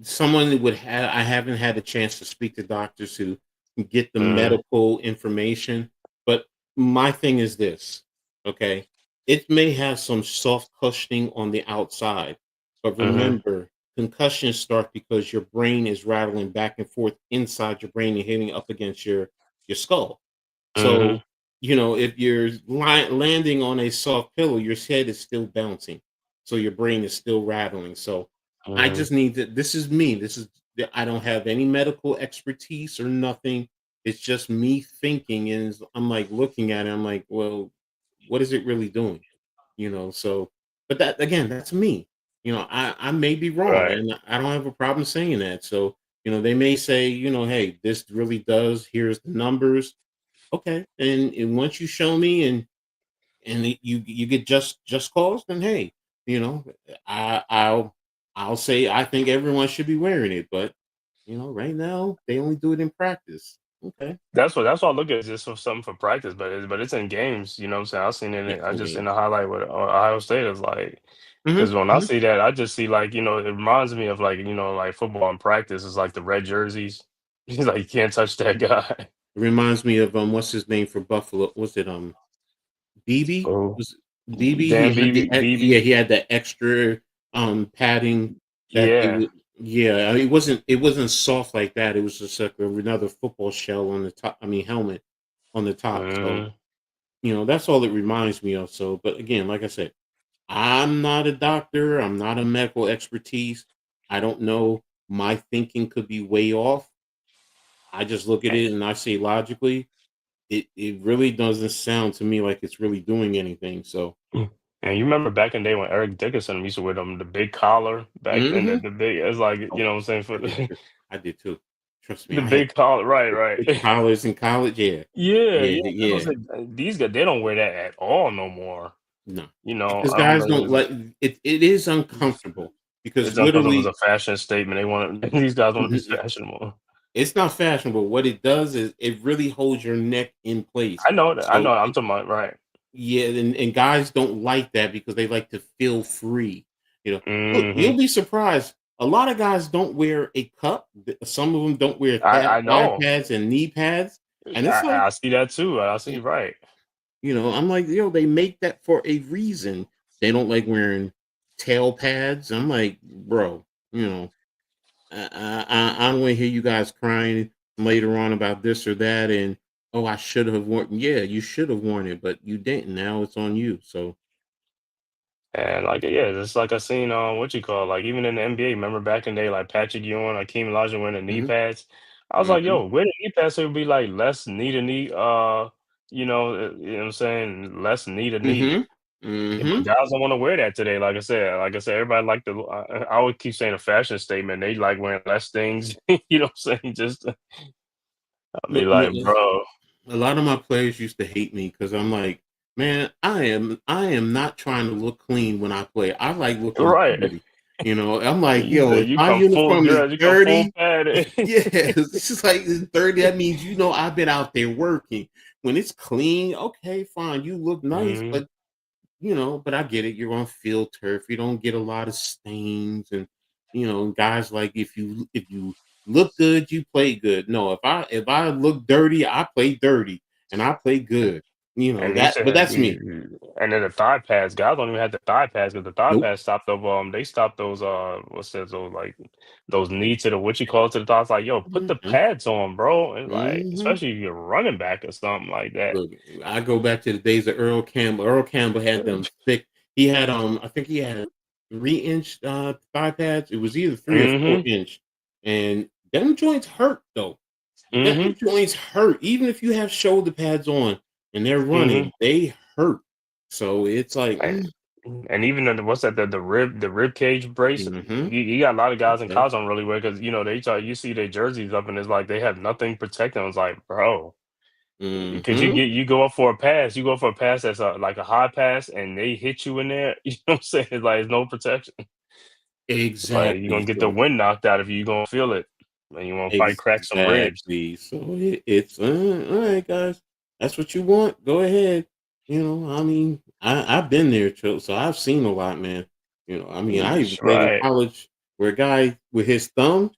someone would have. I haven't had a chance to speak to doctors who get the Mm, medical information, but my thing is this. Okay, it may have some soft cushioning on the outside, but mm-hmm, remember, concussions start because your brain is rattling back and forth inside your brain and hitting up against your skull. mm-hmm, So, if you're landing on a soft pillow, your head is still bouncing. So your brain is still rattling. So I mm-hmm. just need to, this is me. I don't have any medical expertise or nothing. It's just me thinking. And I'm like looking at it. I'm like, well, what is it really doing? So, but that, again, that's me. I may be wrong Right. and I don't have a problem saying that. So, they may say, hey, this really does, here's the numbers. Okay, and once you show me and you get just cause, then hey, you know, I'll I'll say I think everyone should be wearing it, but right now they only do it in practice. Okay. That's what I look at, just for something for practice, but it's in games. You know what I'm saying? I've seen Yeah, it. I some just in games. the highlight with Ohio State is like, Hmm. because when I Hmm. see that, I just see like it reminds me of like like football in practice is like the red jerseys. He's like you can't touch that guy. It reminds me of what's his name for Buffalo? Was it BB? Oh, Was BB? Dan Beebe, Yeah, Beebe, he had that extra padding that it yeah. would. Yeah, it wasn't soft like that. It was just like another football shell on the top. I mean, helmet on the top. So Mm. that's all it reminds me of. So, but again, like I said, I'm not a doctor. I'm not a medical expertise. I don't know. My thinking could be way off. I just look at it and I say logically, it really doesn't sound to me like it's really doing anything. So, Mm. And you remember back in the day when Eric Dickerson used to wear them the big collar back then, hmm the big it's like oh, what I'm saying for I did too. I did too. Trust me, the I had big collar, right, big right. collars in college. Yeah, Yeah, yeah, yeah. That's what yeah. I'm saying. These guys they don't wear that at all no more. No, You know, because I don't guys know. don't like it. It is uncomfortable because It's because it was literally, a fashion statement. They want these guys want to be mhm, fashionable. it's not fashionable. What it does is it really holds your neck in place. I know that. I know. So I'm talking about right. yeah, and guys don't like that because they like to feel free. Look, Hmm. you'll be surprised. A lot of guys don't wear a cup. Some of them don't wear I thigh know. pads and knee pads, and it's like, I see that too. I see eh, right. I'm like, they make that for a reason. They don't like wearing tail pads. I'm like, bro, you know, I don't want to hear you guys crying later on about this or that, and oh, I should have worn. Yeah, you should have worn it, but you didn't. Now it's on you. So. And like yeah, it's like I seen what you call like even in the NBA. Remember back in the day, like Patrick Ewing, Akeem Olajuwon wearing the knee Hmm. pads. I was like, Hmm. yo, wear the knee pads so it would be like less knee to knee. You know what I'm saying, less knee to knee. Hmm. Yeah, but Hmm. guys don't want to wear that today. Like I said, everybody like the. I would keep saying a fashion statement. They like wearing less things. You know what I'm saying? Just I'll be Look, like, bro, a lot of my players used to hate me because I'm like, man, I am not trying to look clean when I play. I like looking right? dirty. I'm like, You yo, said if you my come full uniform is dress, you come full dirty, padded. yeah, it's just like it's dirty. That means I've been out there working. When it's clean, okay, fine, you look nice, Hmm. but but I get it. You're on field turf. You don't get a lot of stains, and guys like if you look good, you play good. No, if I look dirty, I play dirty, and I play good. And you That, but said, that's me. and then the thigh pads, guys don't even have the thigh pads because the thigh Nope. pads stopped up. They stopped those. What's that? Those like those knee to the what you call it to the thighs. Like, yo, put the Hmm. pads on, bro. And like, Hmm. especially if you're running back or something like that. Look, I go back to the days of Earl Campbell. Earl Campbell had them thick. He had I think he had 3-inch thigh pads. It was either 3 or 4 Mm-hmm. inch, and them joints hurt though. Them Mm-hmm. joints hurt. Even if you have shoulder pads on and they're Mm-hmm. running, they hurt. So it's like, And even what's that the rib cage brace. mm-hmm. You got a lot of guys in Okay. college don't really wear because they try you see their jerseys up and it's like they have nothing protecting. It's like, bro. Because Mm-hmm. you go up for a pass, you go for a pass that's like a high pass, and they hit you in there. You know what I'm saying? It's like there's no protection. Like you're Exactly. gonna get the So wind knocked out of you. You're gonna feel it, and you want to probably crack some ribs. exactly. So it's all right, guys. That's what you want. Go ahead. I mean, I've been there too, so I've seen a lot, man. I mean, I even That's played in right. college where a guy with his thumb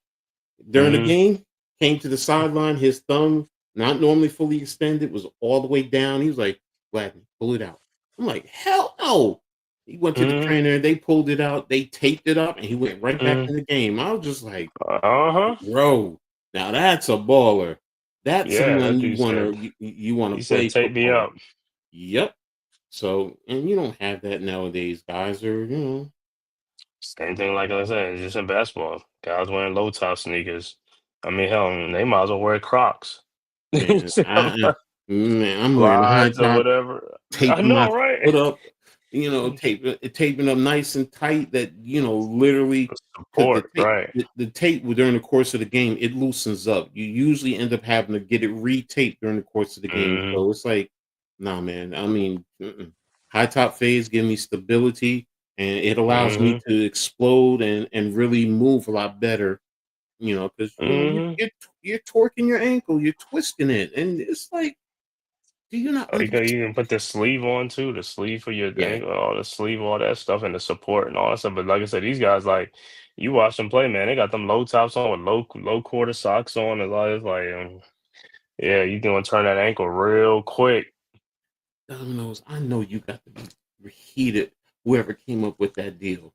during the Hmm. game, came to the sideline, his thumb, not normally fully extended, was all the way down. He was like, Gladney, pull it out. I'm like, hell no. He went to the Hmm. trainer, they pulled it out, they taped it up, and he went right back Hmm. in the game. I was just like, Uh-huh. bro, now that's a baller. That's Yeah, someone that you dude wanna said. you wanna He said, play "Take me football with. up." Yep. So, and you don't have that nowadays. Guys are, Same thing, like I said, it's just in basketball. Guys wearing low top sneakers. I mean, hell, they might as well wear Crocs. man, I'm wearing a high Slides or top, whatever. I taping my know, right? foot up, taping up nice and tight that, literally because the Support, tape right? the tape during the course of the game, it loosens up. You usually end up having to get it retaped during the course of the game. Mhm. So it's like, nah, man. I mean, high top fades give me stability and it allows me Mhm. to explode and really move a lot better. Because Mhm. you're torquing your ankle, you're twisting it, and it's like, do you not Oh, you understand? can put the sleeve on too, the sleeve for your Yeah, ankle, all the sleeve, all that stuff, and the support and all that stuff. But like I said, these guys like you watch them play, man. They got them low tops on with low quarter socks on, and all. It's like, yeah, you gonna turn that ankle real quick. Domino's. I know you got to be reheated. Whoever came up with that deal.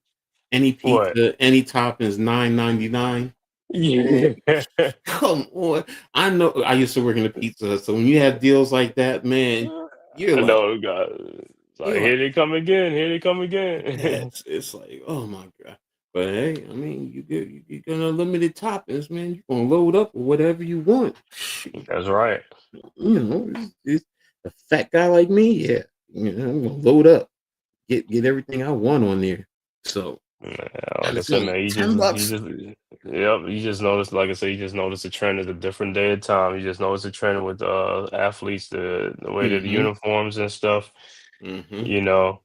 Any What? pizza, any toppings, $9.99. Man, Yeah. come on. I know I used to work in the pizza Hut, so when you have deals like that, man, you're I like, know, God. It's like you're like, here they come again. Here they come again. yes. It's like, oh my God. But hey, I mean, you get unlimited toppings, man. You're gonna load up with whatever you want. That's right. It's a fat guy like me, yeah. I'm gonna load up, get everything I want on there. So, Yeah, and like I it's said, only man, you 10 bucks. just, yep, you just notice, like I said, you just notice the trend is a different day of time. You just notice the trend with athletes, the way that the Mm-hmm. uniforms and stuff. Mm-hmm. You know,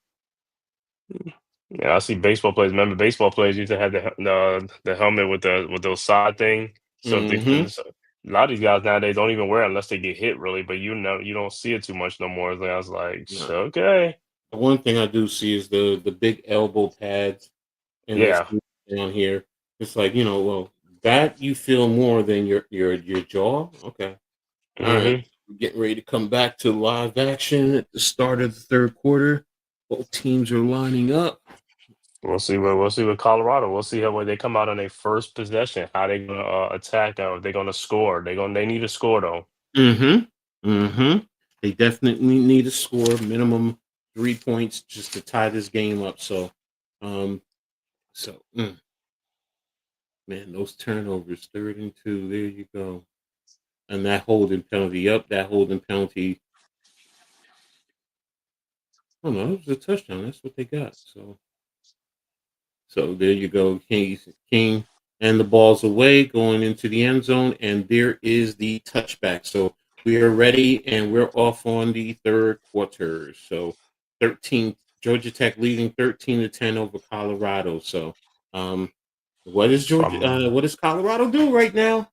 yeah, I see baseball players. Remember, baseball players used to have the helmet with those side thing. So, Mm-hmm. so a lot of these guys nowadays don't even wear it unless they get hit really. But you don't see it too much no more. I was like, Nah. okay, The one thing I do see is the big elbow pads and the yeah. sleeves down here. It's like, well, that you feel more than your jaw. Okay. All right. Hmm. We're getting ready to come back to live action at the start of the third quarter. Both teams are lining up. We'll see with Colorado. We'll see how when they come out on their first possession, how they gonna attack. They gonna score. They need a score though. Mm-hmm. Mm-hmm. They definitely need a score, minimum 3 points just to tie this game up. Um, so man, those turnovers, 3rd and 2. There you go. And that holding penalty. Up, that holding penalty. Oh no, it was a touchdown. That's what they got. So there you go, King, and the ball's away, going into the end zone, and there is the touchback. So we are ready, and we're off on the third quarter. So 13, Georgia Tech leading 13-10 over Colorado. So, um, what is Georgia? From What does Colorado do right now?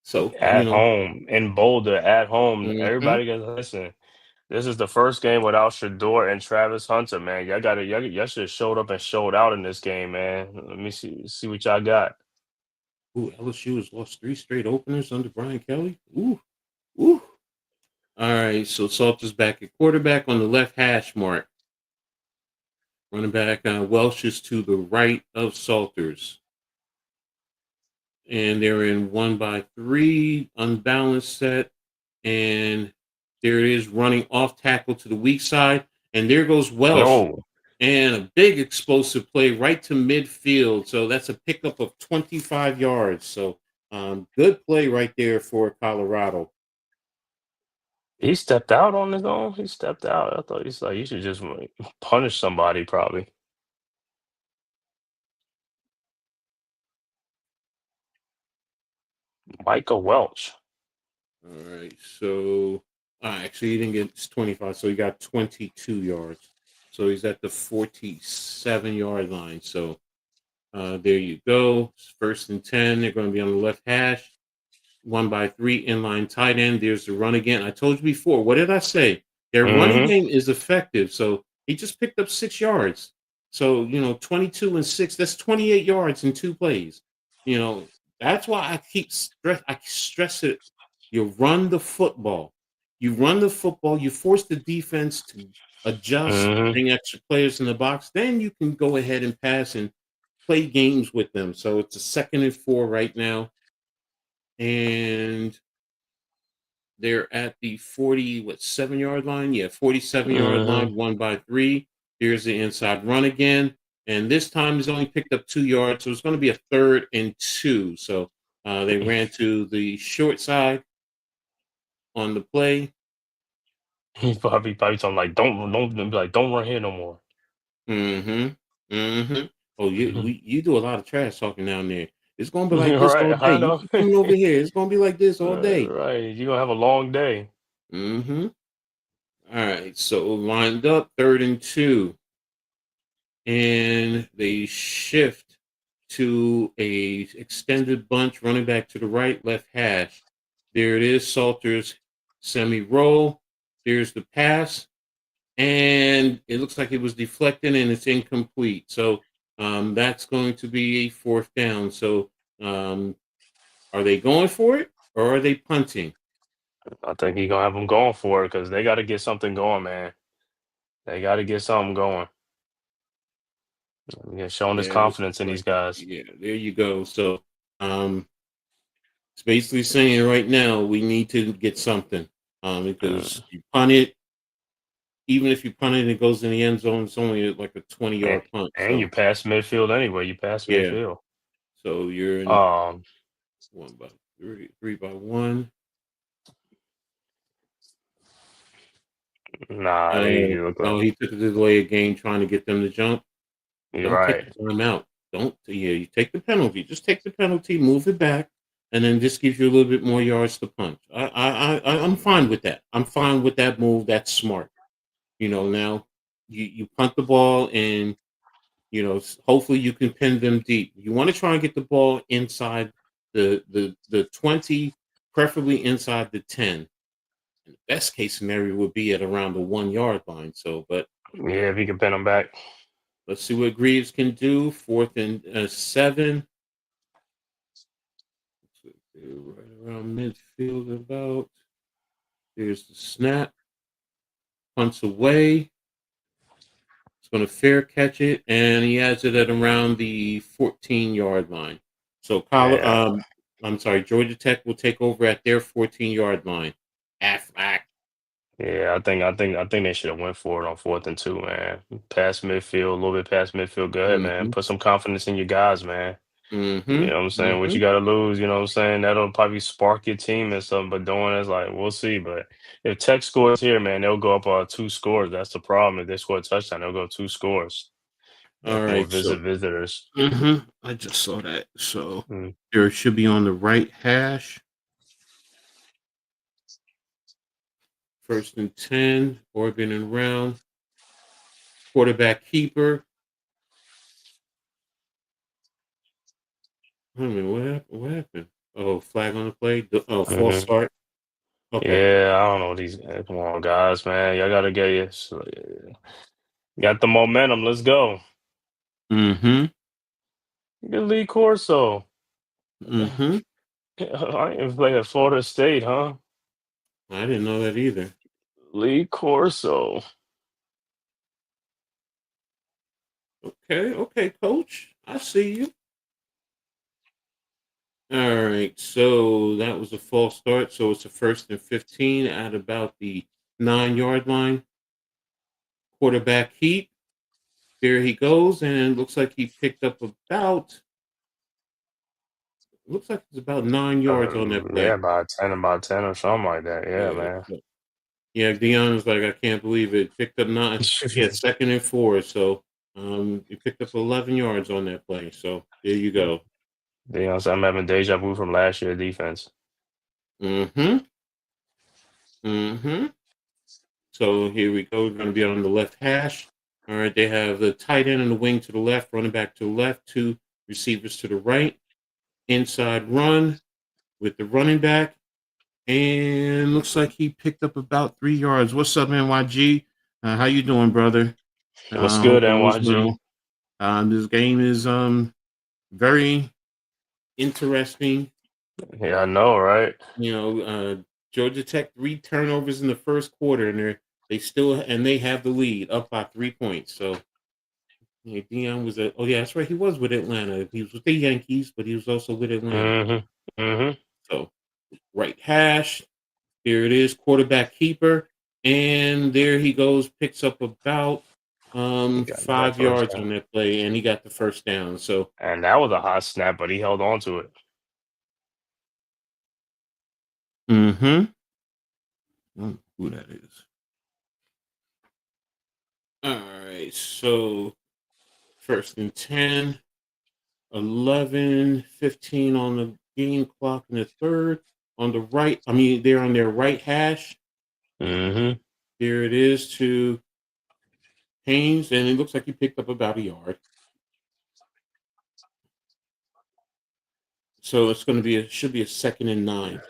So at home in Boulder, at home, mhm. everybody gets listen. This is the first game without Shador and Travis Hunter, man. Y'all should have showed up and showed out in this game, man. Let me see what y'all got. Ooh, LSU has lost 3 straight openers under Brian Kelly. Ooh, ooh. All right, so Salter's back at quarterback on the left hash mark. Running back Welsh is to the right of Salters. And they're in 1-by-3, unbalanced set. And there it is, running off tackle to the weak side. And there goes Welsh. No, And a big explosive play right to midfield. So that's a pickup of 25 yards. So good play right there for Colorado. he stepped out on his own. He stepped out. I thought he's like you should just like, punish somebody probably. Michael Welch. All right. So actually, he didn't get 25. So he got 22 yards. So he's at the 47-yard line. So there you go. 1st and 10. They're going to be on the left hash. 1-by-3 inline tight end. There's the run again. I told you before. What did I say? Their running Hmm. game is effective. So he just picked up 6 yards. So 22 and 6. That's 28 yards in 2 plays. You know that's why I stress it. You run the football. You run the football. You force the defense to adjust, Hmm. bring extra players in the box. Then you can go ahead and pass and play games with them. So it's a 2nd and 4 right now, and they're at the 7-yard line. Yeah, 47-yard Hmm. line, 1-by-3. Here's the inside run again. And this time he's only picked up 2 yards. So it's going to be a 3rd and 2. So they ran to the short side on the play. He's probably talking like don't be like don't run here no more. Mm-hmm. Mm-hmm. Oh, you do a lot of trash talking down there. It's gonna be like this all Right, day. I You know. keep coming over here. It's gonna be like this all day. Right, you're gonna have a long day. Mm-hmm. All right. So lined up, 3rd and 2. and they shift to a extended bunch running back to the right, left hash. There it is, Salter's semi-roll. There's the pass, and it looks like it was deflected and it's incomplete. So that's going to be a fourth down. So are they going for it or are they punting? I think he's gonna have them going for it because they got to get something going, man. They got to get something going. Yeah, showing his Yeah, it looks confidence in these like, guys. yeah, there you go. So it's basically saying right now we need to get something because Mm. you punt it, even if you punt it and it goes in the end zone, it's only like a 20 And, yard punt. and you So pass midfield anyway. You pass yeah, midfield. so you're in Um, 1 by 3, 3 by 1. nah, Oh, they look like oh, he took the delay of game trying to get them to jump. you're Don't take right. the timeout. Don't, yeah, you take the penalty. Just take the penalty, move it back, and then this gives you a little bit more yards to punch. I'm fine with that. I'm fine with that move. That's smart. Now you punt the ball and hopefully you can pin them deep. You want to try and get the ball inside the 20, preferably inside the 10. And the best case scenario would be at around the 1 yard line. So, but Yeah, if he can pin them back. let's see what Greaves can do. 4th and 7. They're right around midfield about. There's the snap. Punts away. It's going to fair catch it, and he has it at around the 14-yard line. So, Yeah, I'm sorry, Georgia Tech will take over at their 14-yard line. Aflac. yeah. I think they should have went for it on 4th and 2, man. Past midfield, a little bit past midfield. Go ahead, man. Mm-hmm. Put some confidence in your guys, man. You Mm-hmm. know what I'm saying? What Mm-hmm. you got to lose, you know what I'm saying? That'll probably spark your team and something. But doing it's like we'll see. But if Tech scores here, man, they'll go up 2 scores. That's the problem. If they score a touchdown, they'll go 2 scores. All Make more right. So, visitors. I just saw that. So, Mm. there should be on the right hash. 1st and 10. Oregon and round. Quarterback keeper. Wait a minute, what happened? What happened? Oh, flag on the play. False Hmm. start. Okay. Yeah, I don't know these guys. Come on, guys, man. Y'all gotta get you. Got the momentum. Let's go. Mm-hmm. Good Lee Corso. Mm-hmm. I ain't play at Florida State, huh? I didn't know that either. Lee Corso. Okay, okay, coach. I see you. All right. So that was a false start. So it's a 1st and 15 at about the 9 yard line. Quarterback heat. There he goes, and looks like he picked up about. Looks like it's about 9 yards on that Yeah, play. about 10 or something like that. Yeah, Yeah. man. Yeah, Dion was like, I can't believe it. Picked up 9. Yeah, 2nd and 4. So he picked up 11 yards on that play. So there you go. You know, so I'm having deja vu from last year defense. Mm-hmm. Mm-hmm. So here we go. We're going to be on the left hash. All right, they have the tight end and the wing to the left, running back to the left, 2 receivers to the right. Inside run with the running back. And looks like he picked up about 3 yards. What's up, NYG? How you doing, brother? What's good, Hope all is NYG? well. This game is very interesting. Yeah, I know, right? You know, Georgia Tech 3 turnovers in the first quarter, and they have the lead up by 3 points. So yeah, Dion was oh yeah, that's right. He was with Atlanta. He was with the Yankees, but he was also with Atlanta. Mm-hmm. Mm-hmm. So right hash, here it is, quarterback keeper, and there he goes, picks up about He got that 5 yards first on down. that play, and he got the first down. So And that was a hot snap, but he held on to it. mm-hmm. Who that is. All right, so 1st and 10, 11, 15 on the game clock in the third. On the right, they're on their right hash. Mm-hmm. Here it is to Haynes, and it looks like he picked up about a yard. So it's going to be should be a 2nd and 9.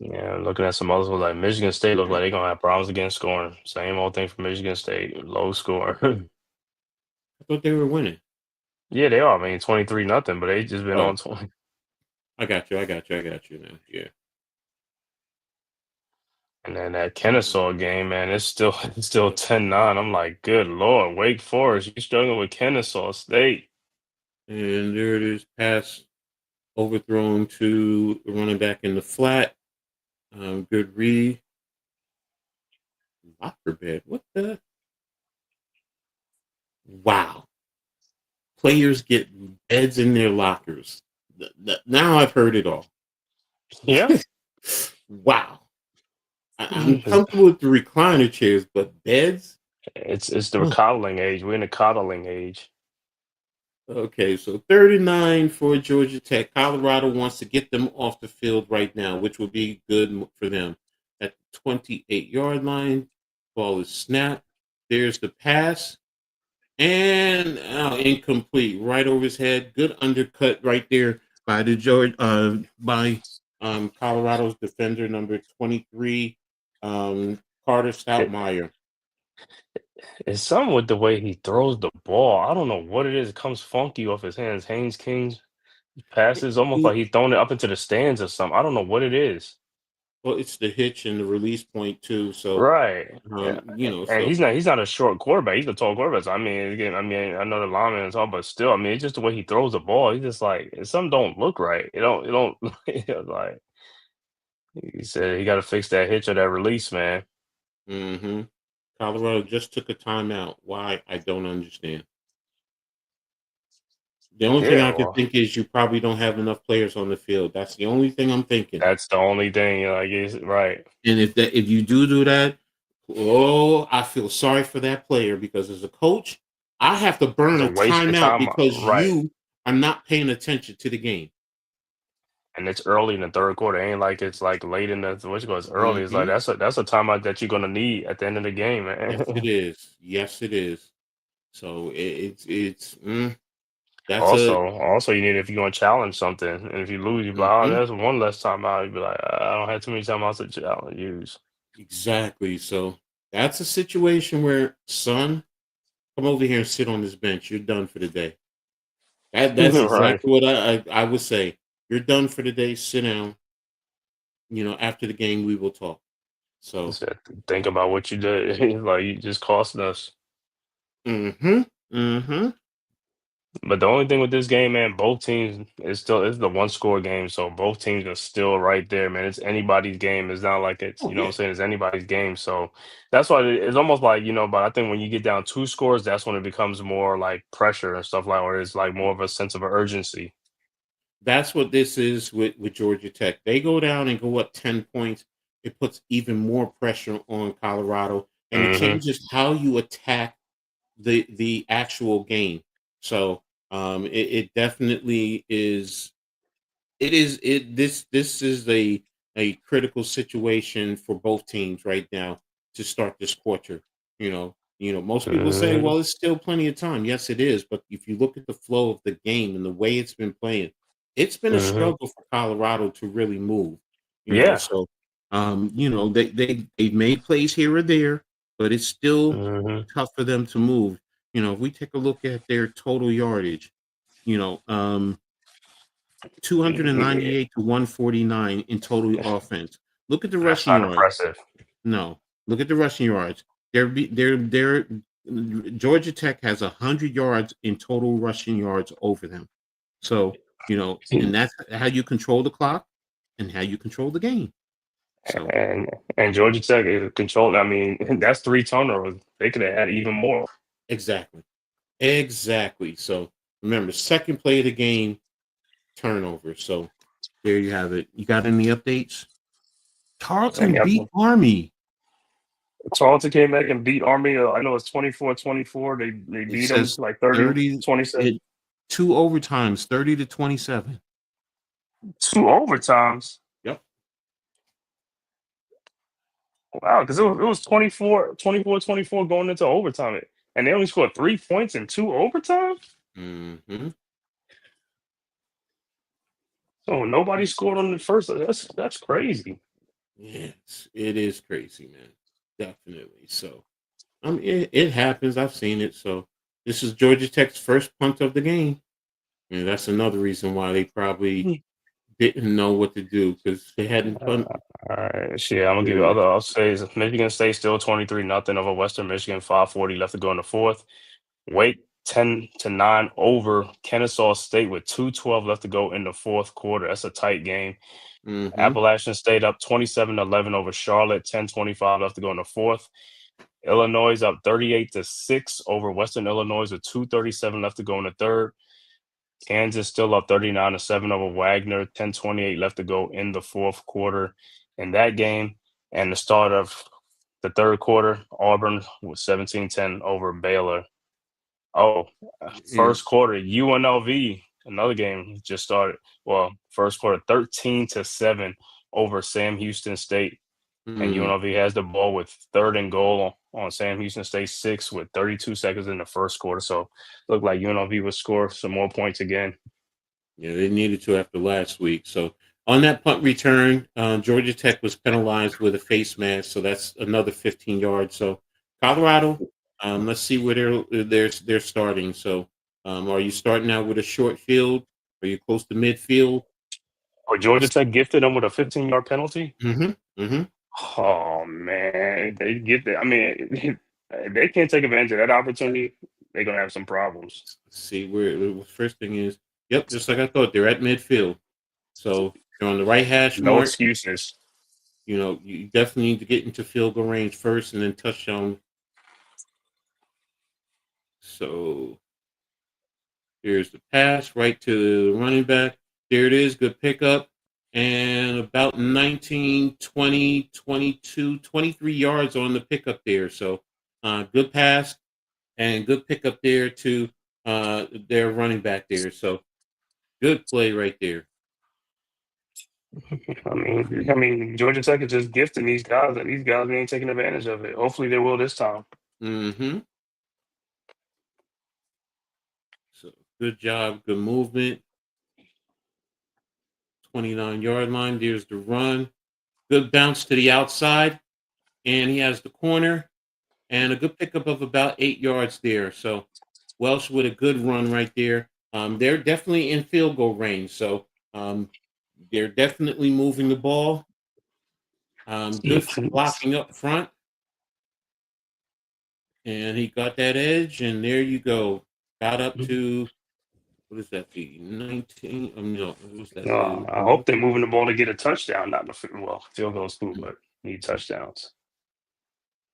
Yeah, looking at some others like Michigan State look like they're gonna have problems against scoring. Same old thing for Michigan State, low score. I thought they were winning. Yeah, they are. I mean, 23-0, but they just been Oh, on 20. I got you. I got you now. Yeah. And then that Kennesaw game, man, it's still 10-9. I'm like, good lord, Wake Forest, you struggling with Kennesaw State. And there it is. Pass overthrown to the running back in the flat. Good read. Locker bed. What the? Wow. Players get beds in their lockers. Now I've heard it all. Yeah. Wow. I'm comfortable with the recliner chairs, but beds? It's the Oh. coddling age. We're in the coddling age. Okay, so 39 for Georgia Tech. Colorado wants to get them off the field right now, which would be good for them. At the 28-yard line, ball is snapped. There's the pass. And incomplete, right over his head. Good undercut right there by Colorado's defender number 23, Carter Stoutmeyer. It's something with the way he throws the ball. I don't know what it is. It comes funky off his hands. Haynes King's passes almost like he's throwing it up into the stands or something. I don't know what it is. Well, it's the hitch and the release point too. So, Right. Yeah. And so he's not a short quarterback. He's a tall quarterback. So, I mean, again, I know the lineman and all, but still, I mean, it's just the way he throws the ball. He's just like something don't look right. It don't like he said he got to fix that hitch or that release, man. Mm-hmm. Colorado just took a timeout. Why? I don't understand. The only thing Yeah, I can well, think is you probably don't have enough players on the field. That's the only thing I'm thinking. that's the only thing. Like, it's right. And if you do that, oh, I feel sorry for that player because as a coach, I have to burn To a waste your timeout time, because right? you are not paying attention to the game. And it's early in the third quarter. It ain't like it's like late in the what you call it's early. It's like Hmm. that's a timeout that you're gonna need at the end of the game, Yes, it man. is. Yes, it is. So that's Also, you need if you're gonna challenge something, and if you lose, you be like, oh, mhm, there's one less timeout. You be like, I don't have too many timeouts to challenge use. exactly. So that's a situation where, son, come over here and sit on this bench. You're done for the day. That's Right. exactly what I would say. You're done for the day. Sit down. After the game, we will talk. So, Just have to think about what you did. Like you just costing us. mm-hmm, mm-hmm. But the only thing with this game, man, both teams it's the one score game, so both teams are still right there, man. It's anybody's game. It's not like it's Oh what yeah, I'm saying, it's anybody's game. So that's why it's almost like, but I think when you get down two scores, that's when it becomes more like pressure and stuff like where it's like more of a sense of urgency. that's what this is with Georgia Tech. They go down and go up 10 points. It puts even more pressure on Colorado, and it Hmm. changes how you attack the actual game. So, it definitely is. It is it this is a critical situation for both teams right now to start this quarter. Most people say, Hmm. well, it's still plenty of time. Yes, it is. But if you look at the flow of the game and the way it's been playing, it's been a Hmm. struggle for Colorado to really move. Yeah. So they've made plays here or there, but it's still Hmm. tough for them to move. If we take a look at their total yardage, you know, um, 298 to 149 in total offense. Look at the That's rushing not yards. impressive. No, look at the rushing yards. They're Georgia Tech has 100 yards in total rushing yards over them. So, and that's how you control the clock and how you control the game. So, And Georgia Tech is controlled. I mean, that's three turnovers. They could have had even more. exactly. Exactly. So, remember, second play of the game, turnover. So, there you have it. You got any updates? And Tarleton yep, beat Army. Tarleton came back and beat Army. I know it's 24-24. They It beat them says like 30, 30 27. it 2 overtimes, 30 to 27. Two overtimes. Yep. Wow, because it was 24 going into overtime. And they only scored 3 points in two overtime? Mm-hmm. So nobody scored on the first. That's crazy. Yes, it is crazy, man. Definitely. So, it happens. I've seen it. So, this is Georgia Tech's first punt of the game. And that's another reason why they probably didn't know what to do because they hadn't punted. All right, shit. I'm gonna give you Really. other. I'll say is Michigan State still 23-0 over Western Michigan. 5:40 left to go in the fourth. Wake 10-9 over Kennesaw State with 2:12 left to go in the fourth quarter. That's a tight game. Mm-hmm. Appalachian State up 27-11 over Charlotte. 10:25 left to go in the fourth. Illinois up 38-6 over Western Illinois with 2:37 left to go in the third. Kansas still up 39-7 over Wagner. 10:28 left to go in the fourth quarter in that game. And the start of the third quarter, Auburn was 17-10 over Baylor. Oh, Yeah. first quarter, UNLV, another game just started. Well, first quarter, 13-7 over Sam Houston State. And Mm. UNLV has the ball with third and goal on Sam Houston State 6 with 32 seconds in the first quarter. So looked like UNLV would score some more points again. Yeah, they needed to after last week. So on that punt return, Georgia Tech was penalized with a face mask, so that's another 15 yards. So Colorado, let's see where they're starting. So are you starting out with a short field? Are you close to midfield? Or Georgia Tech gifted them with a 15-yard penalty. Mm-hmm. Mm-hmm. Oh man, they get that. I mean, if they can't take advantage of that opportunity, they're gonna have some problems. See where the first thing is. Yep, just like I thought, they're at midfield. So you're on the right hash No mark. excuses. You definitely need to get into field goal range first and then touchdown. So here's the pass right to the running back. There it is. Good pickup. And about 19, 20, 22, 23 yards on the pickup there. So good pass and good pickup there to their running back there. So good play right there. I mean, Georgia Tech is just gifting these guys, and these guys ain't taking advantage of it. Hopefully, they will this time. Mm-hmm. So good job, good movement. 29-yard line. There's the run. Good bounce to the outside. And he has the corner and a good pickup of about 8 yards there. So Welsh with a good run right there. They're definitely in field goal range. So they're definitely moving the ball. Good blocking up front. And he got that edge. And there you go. Got up to, what is that? The 19? No, what was that? I hope they're moving the ball to get a touchdown, not field goals too, but need touchdowns.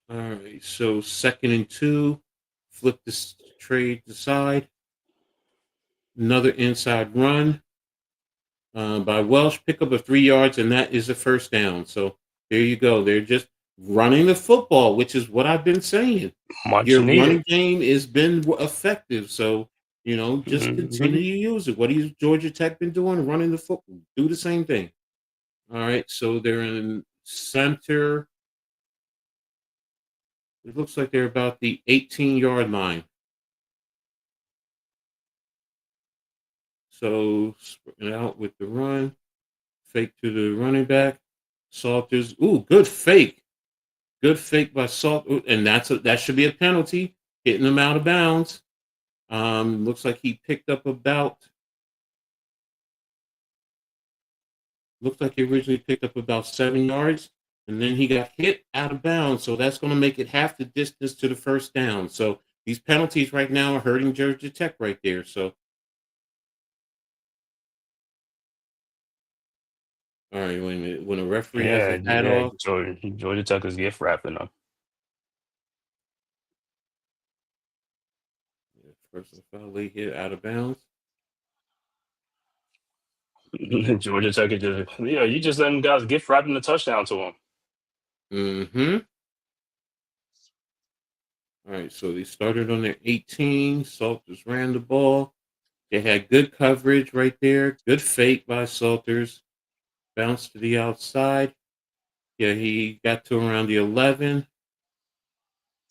All right. So 2nd and 2. Flip this trade to side. Another inside run by Welsh. Pickup of 3 yards, and that is a first down. So there you go. They're just running the football, which is what I've been saying. Much Your needed. running game has been effective. So, just continue to use it. What has Georgia Tech been doing? Running the football. Do the same thing. All right. So they're in center. It looks like they're about the 18-yard line. So spread out with the run. Fake to the running back. Salters. Ooh, good fake. Good fake by Salt. Ooh, and that should be a penalty. Hitting him out of bounds. Looks like he picked up looks like he originally picked up about 7 yards. And then he got hit out of bounds. So that's going to make it half the distance to the first down. So these penalties right now are hurting Georgia Tech right there. So all right, wait a minute. When a referee has Yeah, his hat yeah. off, Georgia Tech is gift wrapping them. personal foul late hit out of bounds. Georgia Tech is just you just letting guys gift wrapping the touchdown to them. Mm-hmm. All right, so they started on their 18. Salters ran the ball. They had good coverage right there. Good fake by Salters. Bounce to the outside. Yeah, he got to around the 11.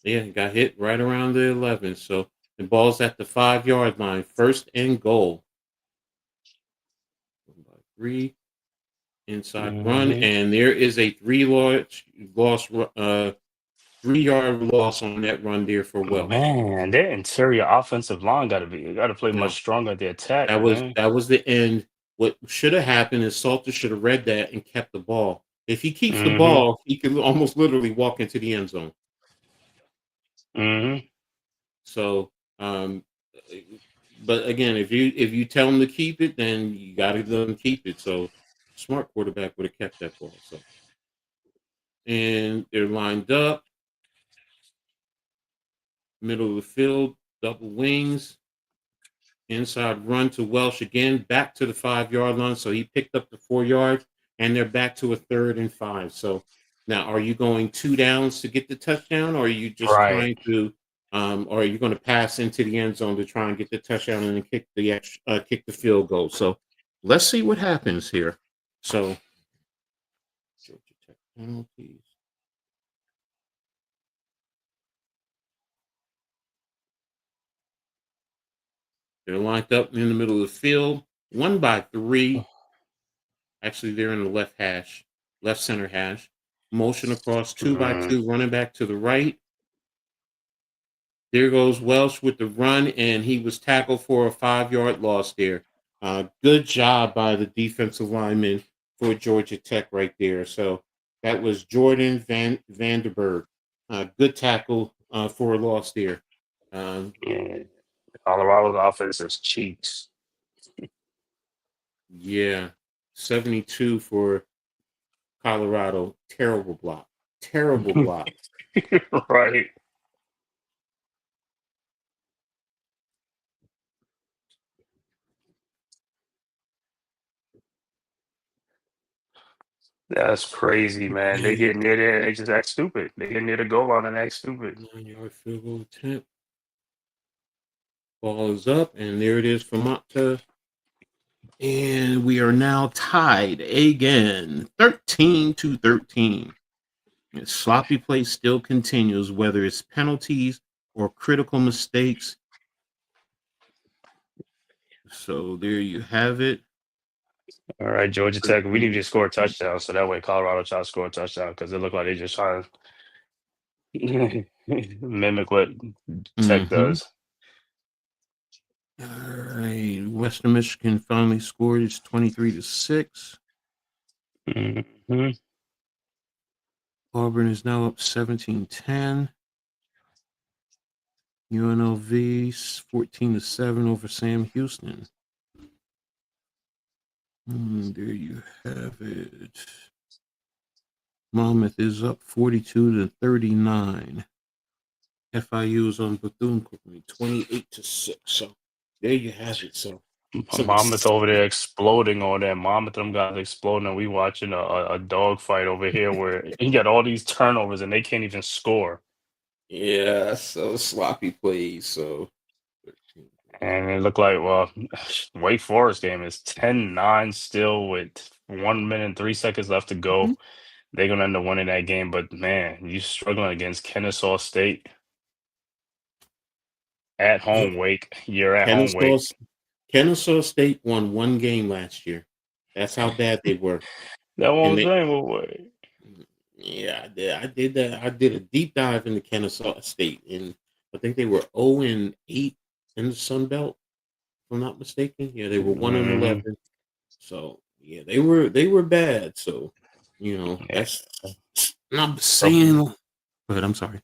Yeah, he got hit right around the 11. So the ball's at the 5-yard line, 1st and goal. 3 inside run, Mm-hmm. and there is a 3-yard loss on that run there for Welsh. Man, their interior offensive line got to play much Now stronger at the attack, that was man. that was the end. What should have happened is Salter should have read that and kept the ball. If he keeps the Mm-hmm. ball, he could almost literally walk into the end zone. Mm-hmm. So, uh, but again, if you tell him to keep it, then you got to let him keep it. So, smart quarterback would have kept that ball. So, and they're lined up, middle of the field, double wings, inside run to Welsh again, back to the 5-yard line. So he picked up the 4 yards, and they're back to a 3rd and 5. So now, are you going 2 downs to get the touchdown, or are you just Right. trying to, or are you going to pass into the end zone to try and get the touchdown and then kick the field goal? So let's see what happens here. So Georgia Tech penalties. They're lined up in the middle of the field, 1 by 3. Actually, they're in the left center hash. Motion across 2 by Mm, 2, running back to the right. There goes Welsh with the run, and he was tackled for a 5-yard loss there. Good job by the defensive lineman for Georgia Tech right there. So that was Jordan Vanderberg. Good tackle for a loss there. Um, yeah. Colorado's offense is cheeks. yeah, 72 for Colorado. Terrible block. Terrible block. Right. That's crazy, man. They Okay. get near there, they just act stupid. They get near the goal line and act stupid. 9-yard field goal attempt. Ball is up, and there it is for Mata. And we are now tied again, 13-13. And sloppy play still continues, whether it's penalties or critical mistakes. So there you have it. All right, Georgia Tech. We need to score a 13-13. touchdown so that way Colorado try to score a touchdown because it looked like they just trying to mimic what Tech Mm-hmm. does. All right. Western Michigan finally scored. It's 23-6. Hmm. Auburn is now up 17-10. UNLV 14-7 over Sam Houston. There you have it. Monmouth is up 42-39. FIU is on Bethune-Cookman 28-6. So there you have it. So some Monmouth over there exploding on that. Monmouth, them guys exploding, and we watching a dog fight over here where you got all these turnovers and they can't even score. yeah, so sloppy plays. So 13. And it looked like, well, Wake Forest game is 10-9 still with 1 minute and 3 seconds left to go. Mhm. They're gonna end up winning that game, but man, you struggling against Kennesaw State at Yeah. home. Wake, you're at home. Kennesaw, Wake. Kennesaw State won 1 game last year. That's how bad they were. That one And was they, saying, well, wait. yeah, I did that. I did a deep dive into Kennesaw State, and I think they were 0-8 in the Sun Belt, if I'm not mistaken. Yeah, they were 1 and Mhm. 11. So yeah, they were bad. So Yeah. that's not So saying. But I'm sorry.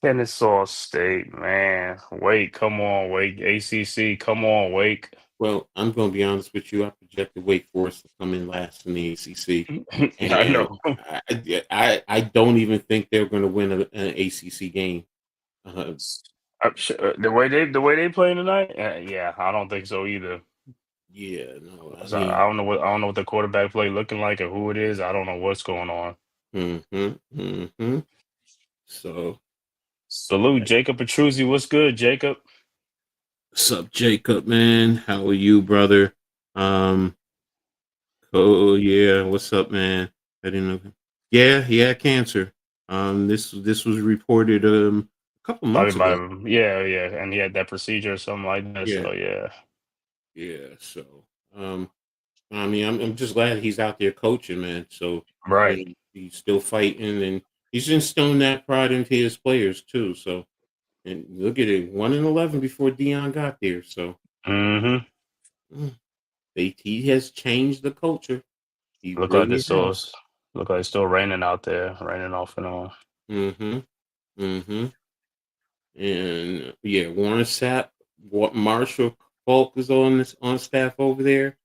Kennesaw State, man. Wake, come on, Wake. ACC, come on, Wake. Well, I'm going to be honest with you. I projected Wake Forest to come in last in the ACC, I know. and I don't even think they're going to win an ACC game. Uh, I'm sure, the way they playing tonight, yeah, I don't think so either. yeah, no, I So I mean, don't know what the quarterback play looking like or who it is. I don't know what's going on. mm-hmm. So, Salute, Jacob Petruzzi. What's good, Jacob? what's up, Jacob? Man, how are you, brother? Um, oh yeah, what's up, man? I didn't know. Yeah, he had cancer. This was reported a couple Probably months by ago. yeah, and he had that procedure or something like that. Yeah, So yeah, yeah. So, um, I mean, I'm just glad he's out there coaching, man. So, right. he's still fighting, and he's instilling that pride into his players too. So, and look at it, 1-11 before Dion got there. So, Mm-hmm. mm, he has changed the culture. He Look like really it's still has. look like it's still raining out there, raining off and on. Mm-hmm. Mm-hmm. And yeah, Warren Sapp, what Marshall Falk is on staff over there.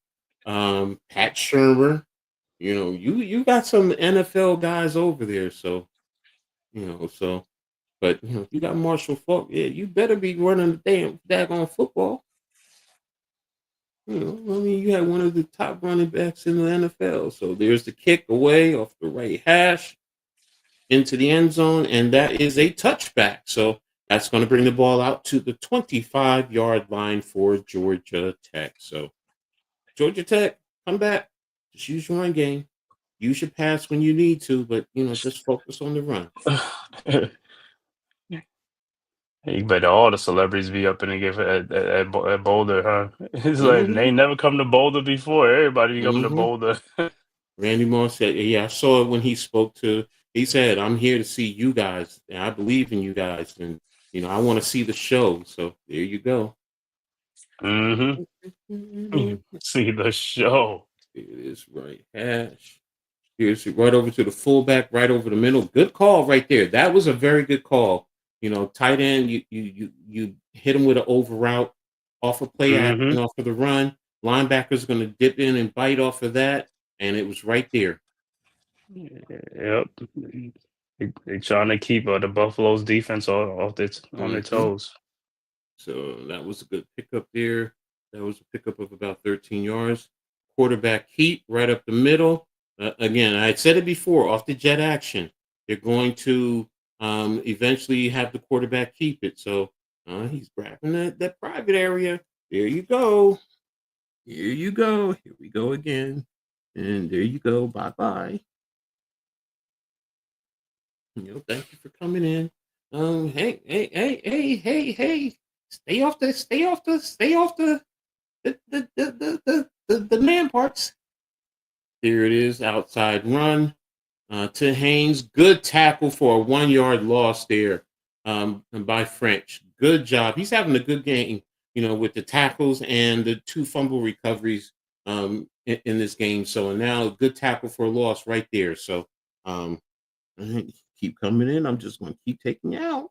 Pat Shermer. You got some NFL guys over there, so but you got Marshall Falk. Yeah, you better be running the damn daggone football. I mean, you had one of the top running backs in the NFL. So there's the kick away off the right hash into the end zone, and that is a touchback. So that's going to bring the ball out to the 25-yard line for Georgia Tech. So Georgia Tech, come back. Just use your run game. You should pass when you need to, but just focus on the run. You bet all the celebrities be up in the game at Boulder, huh? It's like Mm-hmm. they ain't never come to Boulder before. Everybody be coming to Mm-hmm. Boulder. Randy Moss said, "Yeah, I saw it when he spoke to. He said, I'm here to see you guys, and I believe in you guys, and I want to see the show. So there you go." Mm-hmm. See the show. It is right hash. Here's it right over to the fullback, right over the middle. Good call right there. That was a very good call. Tight end, you hit him with an over route off of play Mm-hmm. action, off of the run. Linebacker's going to dip in and bite off of that, and it was right there. Yep. They trying to keep the Buffalo's defense on their Hmm. toes. So that was a good pickup there. That was a pickup of about 13 yards. Quarterback heat right up the middle. Again, I had said it before, off the jet action, they're going to eventually have the quarterback keep it. So he's grabbing that private area. There you go. Here you go. Here we go again. And there you go. Bye bye. Thank you for coming in. Hey, hey, hey, hey, hey, hey. Stay off the man parts. Here it is, outside run to Haynes. Good tackle for a 1 yard loss there by French. Good job. He's having a good game, with the tackles and the 2 fumble recoveries in this game. So now a good tackle for a loss right there. So um, keep coming in. I'm just going to keep taking you out.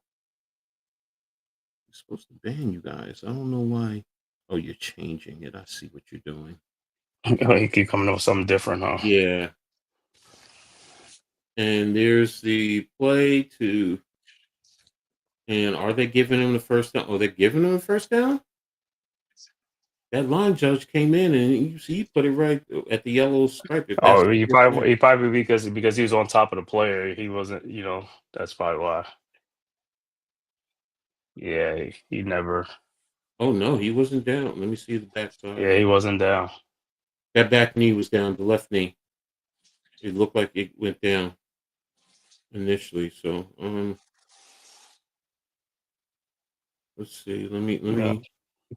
You're supposed to ban you guys. I don't know why. Oh, you're changing it. I see what you're doing. You keep coming up with something different, huh? Yeah. And there's the play to, and are they giving him the first down? Oh, they're giving him the first down? That line judge came in and you see he put it right at the yellow stripe if that's Oh, the first down. he probably because he was on top of the player. He wasn't, that's probably why. Yeah, he never. Oh no, he wasn't down. Let me see the backside. Yeah, he wasn't down. That back knee was down, the left knee. It looked like it went down initially. So let's see. Let Yeah, me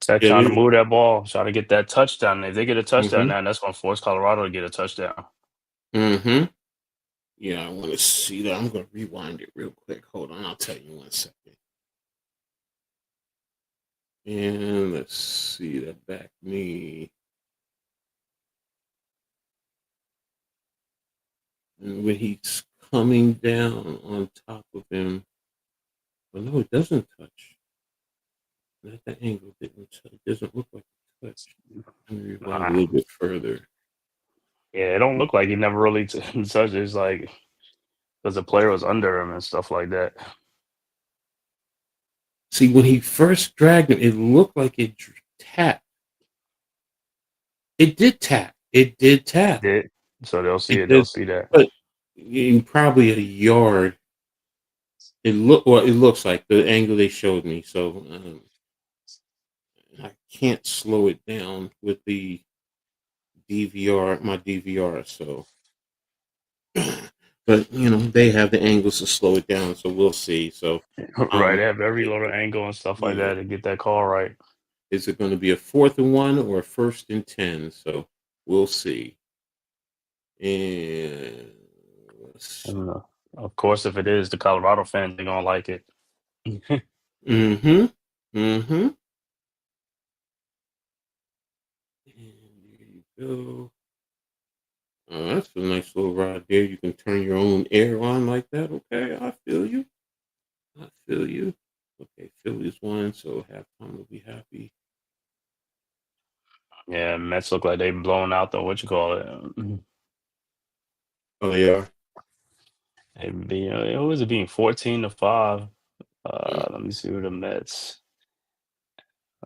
Tech get trying to it. move that ball, trying to get that touchdown. If they get a touchdown Mm-hmm. now, that's going to force Colorado to get a touchdown. Mm-hmm. Yeah, I want to see that. I'm gonna rewind it real quick. Hold on, I'll tell you 1 second. And let's see that back knee. And when he's coming down on top of him, well, no, it doesn't touch. Not that angle didn't touch. It doesn't look like it touched. Let me rewind a Nah. little bit further. Yeah, it don't look like he never really touched. It's like because the player was under him and stuff like that. See, when he first dragged him, it looked like it tapped. It did tap. It did tap. Did so they'll see It it. They'll did, see that. but in probably a yard. It looks like the angle they showed me. So I can't slow it down with the DVR, my DVR. So but they have the angles to slow it down, so we'll see. So, Right, um, they have every it- little angle and stuff like yeah, that to get that call right. is it going to be a 4th and 1 or a 1st and 10? So we'll see. And And, of course, if it is, the Colorado fans are gonna like it. mm-hmm, mm-hmm. And there you go. That's a nice little ride there. You can turn your own air on like that. Okay, I feel you. I feel you. Okay, Phillies won, so halftime will be happy. Yeah, Mets look like they blown out the what you call it. Oh, they are. It be it was it being 14-5. Mm. Let me see who the Mets.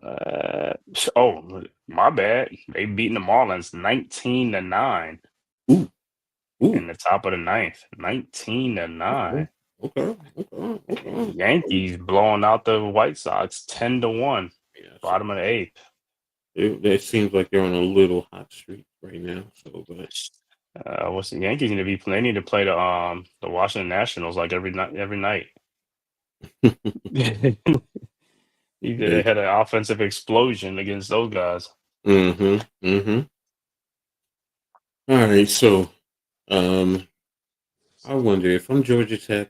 Uh, oh, my bad. They beating the Marlins 19-9 Ooh, ooh. in the top of the ninth. 19-9. Okay, okay, okay, okay. Yankees blowing out the White Sox 10-1. Yeah, so Bottom of the eighth. it seems like they're on a little hot streak right now. So, but What's the Yankees need to be playing? They need to play the Washington Nationals like every night. Every night. They they, had an offensive explosion against those guys. mm-hmm, mm-hmm. All right, so um, I wonder if I'm Georgia Tech,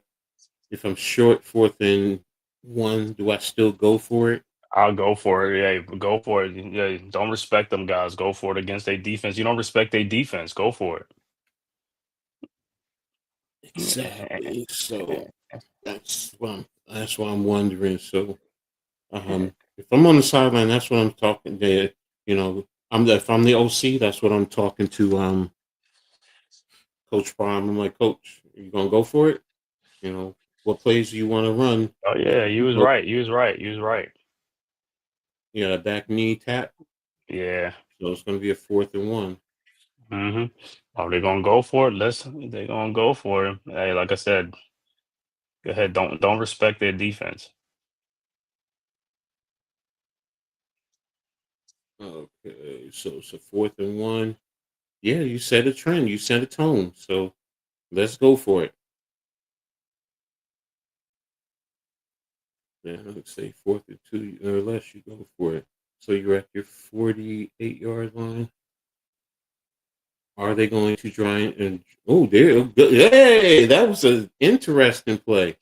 if I'm short 4th and 1, do I still go for it? I'll go for it. Yeah, go for it. Yeah, don't respect them guys. Go for it against their defense. You don't respect their defense. Go for it. Exactly. So that's what I'm wondering. So if I'm on the sideline, that's what I'm talking there. If I'm the OC, that's what I'm talking to Coach Prime. I'm like, Coach, are you gonna go for it? What plays do you want to run? Oh yeah, you was right. You was right. You was right. Back knee tap. Yeah. So it's gonna be a 4th and 1. Are they gonna go for it? Listen, they gonna go for it. Hey, like I said, go ahead. Don't respect their defense. Okay, so it's a 4th and 1. Yeah, you set a trend, you set a tone. So let's go for it. Yeah, let's say 4th and 2 or less, you go for it. So you're at your 48-yard line. Are they going to try and oh, there, hey, that was an interesting play.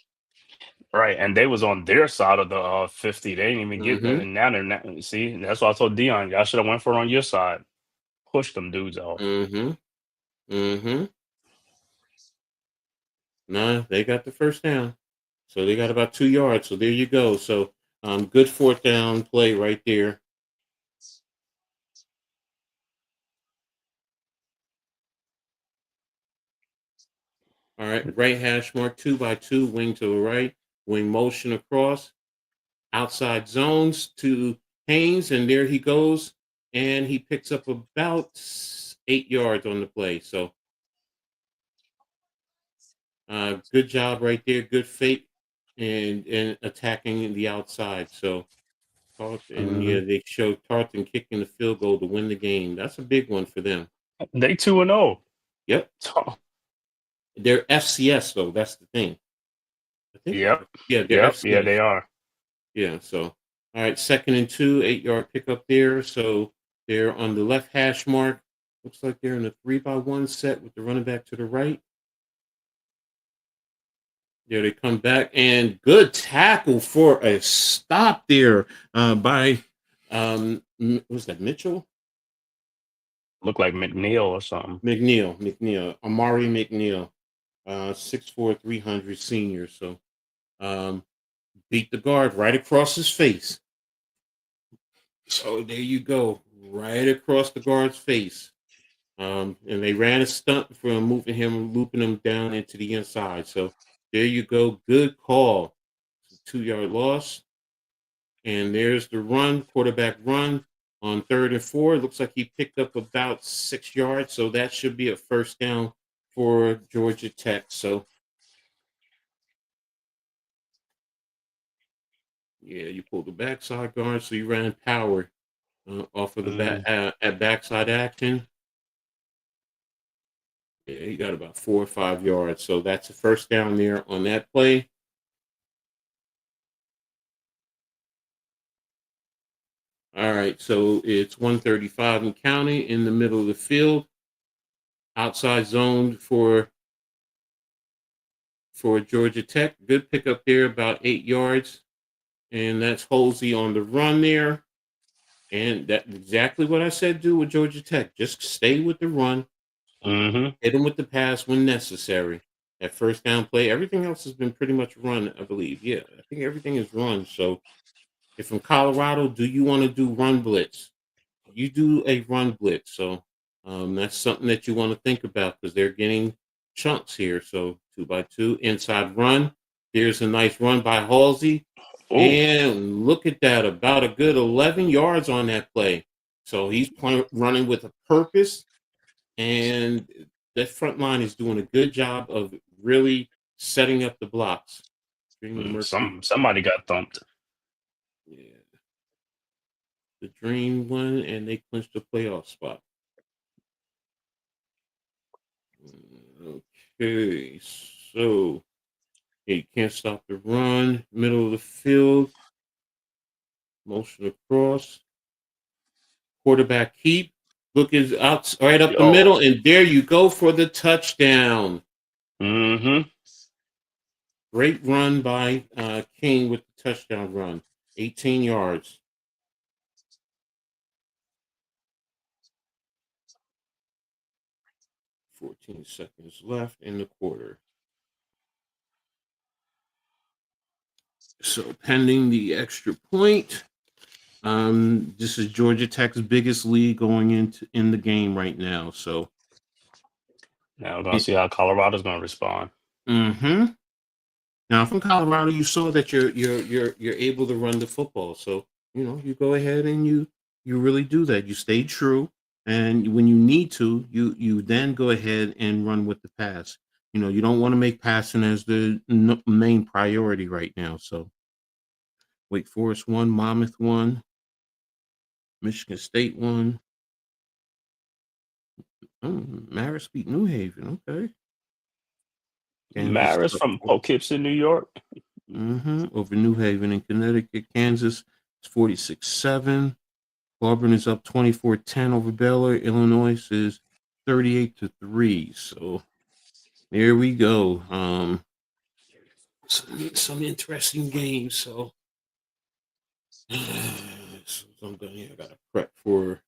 Right, and they was on their side of the 50. They didn't even get there, Mm-hmm. and now they're not. See, that's why I told Dion, y'all should have went for it on your side. Push them dudes out. Mm-hmm. Mm-hmm. Nah, they got the first down. So they got about 2 yards. So there you go. So good 4th down play right there. All right, right hash mark 2 by 2, wing to the right, wing motion across, outside zones to Haynes, and there he goes, and he picks up about 8 yards on the play. So good job right there, good fake, and attacking the outside. So and Mhm. yeah, they showed Tarleton kicking the field goal to win the game. That's a big one for them. They 2-0. Yep, they're FCS though. That's the thing. I think Yep. yeah, they're Yep. Yeah, FCS. they are. Yeah, so all right, 2nd and 2, 8-yard pickup there. So they're on the left hash mark. Looks like they're in a 3-by-1 set with the running back to the right. There they come back and good tackle for a stop there by was that Mitchell? Look like McNeil or something. McNeil, Amari McNeil, 6'4", 300 senior. So um, beat the guard right across his face. So there you go, right across the guard's face. And they ran a stunt for moving him, looping him down into the inside. So there you go, good call. 2-yard loss. And there's the run, quarterback run on 3rd and 4. It looks like he picked up about 6 yards. So that should be a first down for Georgia Tech. So yeah, you pulled the backside guard, so you ran power off of the back Mm. at backside action. Yeah, he got about 4 or 5 yards. So that's a first down there on that play. All right, so it's 135 and counting in the middle of the field. Outside zone for Georgia Tech. Good pickup there, about 8 yards. And that's Halsey on the run there. And that's exactly what I said do with Georgia Tech. Just stay with the run. Mm-hmm. Hit them with the pass when necessary. That first down play. Everything else has been pretty much run, I believe. Yeah, I think everything is run. So if from Colorado, do you want to do run blitz? You do a run blitz. So that's something that you want to think about because they're getting chunks here. So 2x2 inside run. Here's a nice run by Halsey. Oh, And look at that, about a good 11 yards on that play. So he's running with a purpose, and that front line is doing a good job of really setting up the blocks. somebody got thumped. Yeah, the Dream won, and they clinched the playoff spot. Okay, so he can't stop the run. Middle of the field, motion across. Quarterback keep. Look is out right up the Yo. middle, and there you go for the touchdown. Mm-hmm. Great run by King with the touchdown run. 18 yards. 14 seconds left in the quarter. So pending the extra point. This is Georgia Tech's biggest lead going in the game right now. So Now we're gonna see how Colorado's gonna respond. mm-hmm. Now from Colorado, you saw that you're able to run the football. So you go ahead and you really do that. You stay true, and when you need to, you then go ahead and run with the pass. You don't want to make passing as the main priority right now. So Wake Forest won, Monmouth won, Michigan State won. Marist beat New Haven. Okay. Kansas Maris from Poughkeepsie, New York. over New Haven in Connecticut. Kansas is 46-7. Auburn is up 24-10 over Baylor. Illinois is 38-3. So there we go. Some interesting games. So, I got to prep for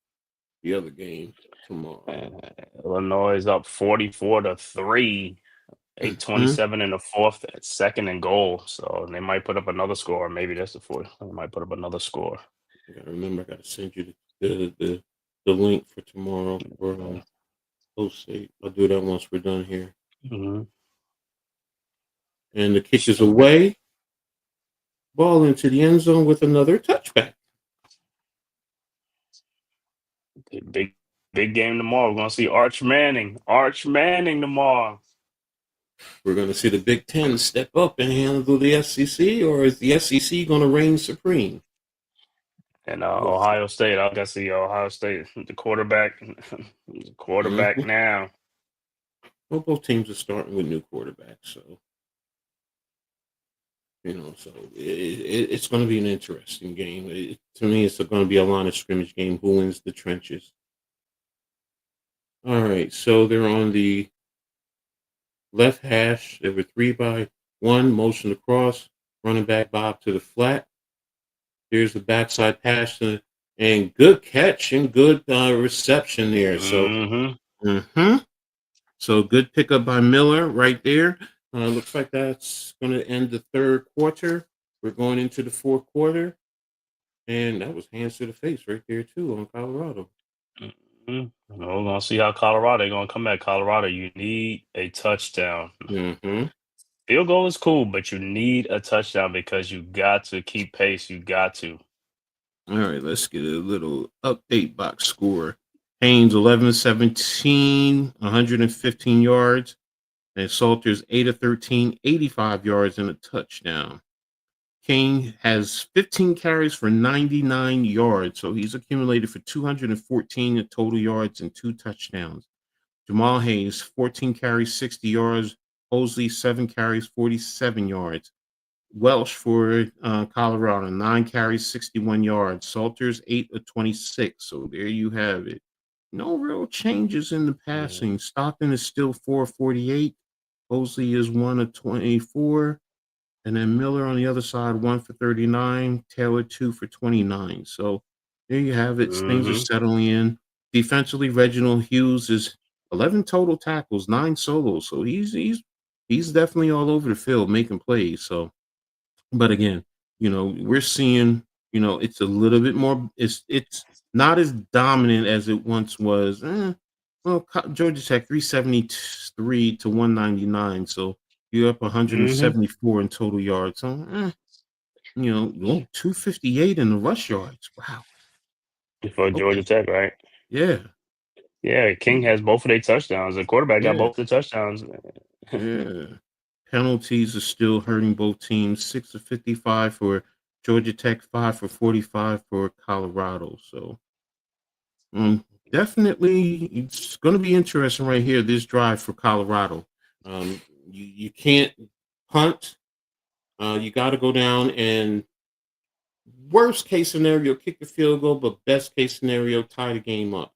the other game tomorrow. Illinois is up 44-3. 8:27 in the fourth, second and goal. So they might put up another score. Maybe that's the fourth. They might put up another score. I gotta remember. I gotta send you the link for tomorrow for post. I'll do that once we're done here. Mm-hmm. And the kick is away. Ball into the end zone with another touchback. Big game tomorrow. We're gonna see Arch Manning. Arch Manning tomorrow. We're going to see the Big Ten step up and handle the SEC, or is the SEC going to reign supreme? And Ohio State, I gotta see Ohio State, the quarterback, now. Well, both teams are starting with new quarterbacks, so it's going to be an interesting game. To me, it's going to be a line of scrimmage game. Who wins the trenches? All right, so they're on the left hash. They were 3-by-1, motion across, running back Bob to the flat. Here's the backside pass, and good catch and good reception there. So, so good pickup by Miller right there. Looks like that's going to end the third quarter. We're going into the fourth quarter, and that was hands to the face right there too on Colorado. We're gonna see how Colorado they're gonna come back. Colorado, you need a touchdown. Field goal is cool, but you need a touchdown because you got to keep pace. You got to. All right, let's get a little update box score. Haynes 11-17, 115 yards. And Salters 8-13, 85 yards and a touchdown. King has 15 carries for 99 yards, so he's accumulated for 214 total yards and 2 touchdowns. Jamal Hayes, 14 carries, 60 yards. Mosley, 7 carries, 47 yards. Welsh for Colorado, 9 carries, 61 yards. Salters, 8 of 26. So there you have it. No real changes in the passing. Stockton is still 4 of 48. Mosley is 1 of 24. And then Miller on the other side, 1 for 39. Taylor, 2 for 29. So there you have it. Things are settling in. Defensively, Reginald Hughes is 11 total tackles, 9 solos. So he's definitely all over the field making plays. So, but again, we're seeing, it's a little bit more. It's not as dominant as it once was. Well, Georgia Tech 373 to 199. So you're up 174 in total yards. So, 258 in the rush yards. Wow. For Georgia Tech, right? Yeah. Yeah, King has both of their touchdowns. The quarterback got Yeah. both the touchdowns. Yeah. Penalties are still hurting both teams. 6 of 55 for Georgia Tech, 5 for 45 for Colorado. So definitely it's going to be interesting right here, this drive for Colorado. You can't punt. You got to go down and worst case scenario, kick the field goal, but best case scenario, tie the game up.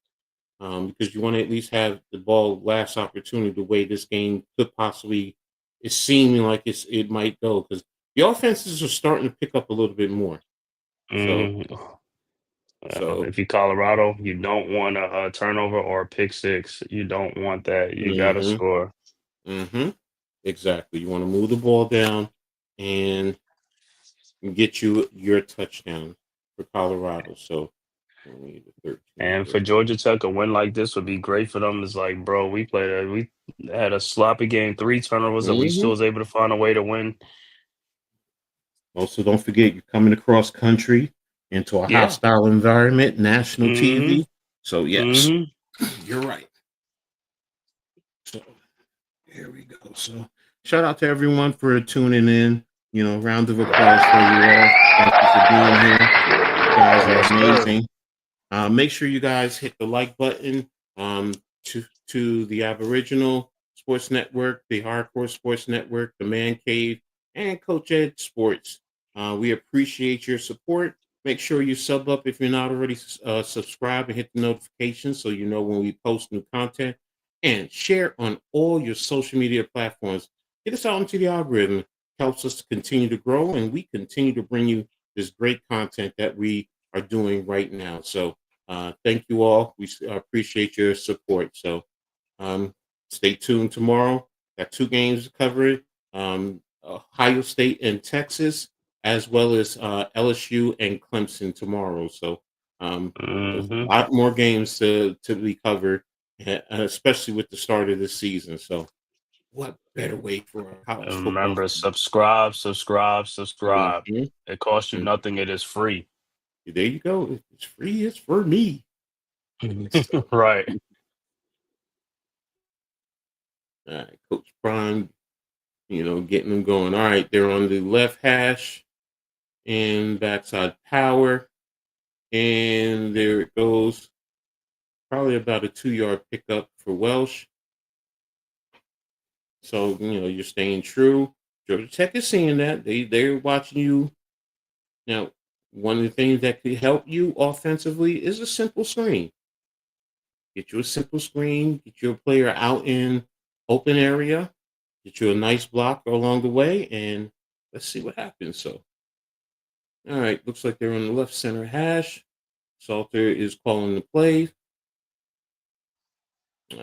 Because you want to at least have the ball last opportunity the way this game could possibly, it's seeming like it might go, because the offenses are starting to pick up a little bit more. So If you Colorado, you don't want a turnover or a pick six. You don't want that. You got to score. Exactly. You want to move the ball down and get you your touchdown for Colorado. So and for Georgia Tech, a win like this would be great for them. It's like, bro, we had a sloppy game, 3 turnovers, and we still was able to find a way to win. Also, don't forget you're coming across country into a hostile environment, national TV. So yes, you're right. So here we go. So shout out to everyone for tuning in. Round of applause for you all. Thank you for being here. You guys are amazing. Make sure you guys hit the like button to the Aboriginal Sports Network, the Hardcore Sports Network, the Man Cave, and Coach Ed Sports. We appreciate your support. Make sure you sub up if you're not already subscribed, and hit the notifications so you know when we post new content. And share on all your social media platforms. Get us out into the algorithm. Helps us to continue to grow, and we continue to bring you this great content that we are doing right now. So thank you all. We appreciate your support. So stay tuned tomorrow. Got 2 games covered. Ohio State and Texas, as well as LSU and Clemson tomorrow. So there's a lot more games to be covered, especially with the start of the season. So what better way for a college football? Remember, subscribe. It costs you nothing. It is free. There you go. It's free. It's for me. Right. All right, Coach Prime, getting them going. All right, they're on the left hash and backside power. And there it goes. Probably about a 2-yard pickup for Welsh. So, you're staying true. Georgia Tech is seeing that. They're watching you. Now, one of the things that could help you offensively is a simple screen. Get you a simple screen. Get your player out in open area. Get you a nice block along the way, and let's see what happens. So, all right, looks like they're on the left center hash. Salter is calling the play.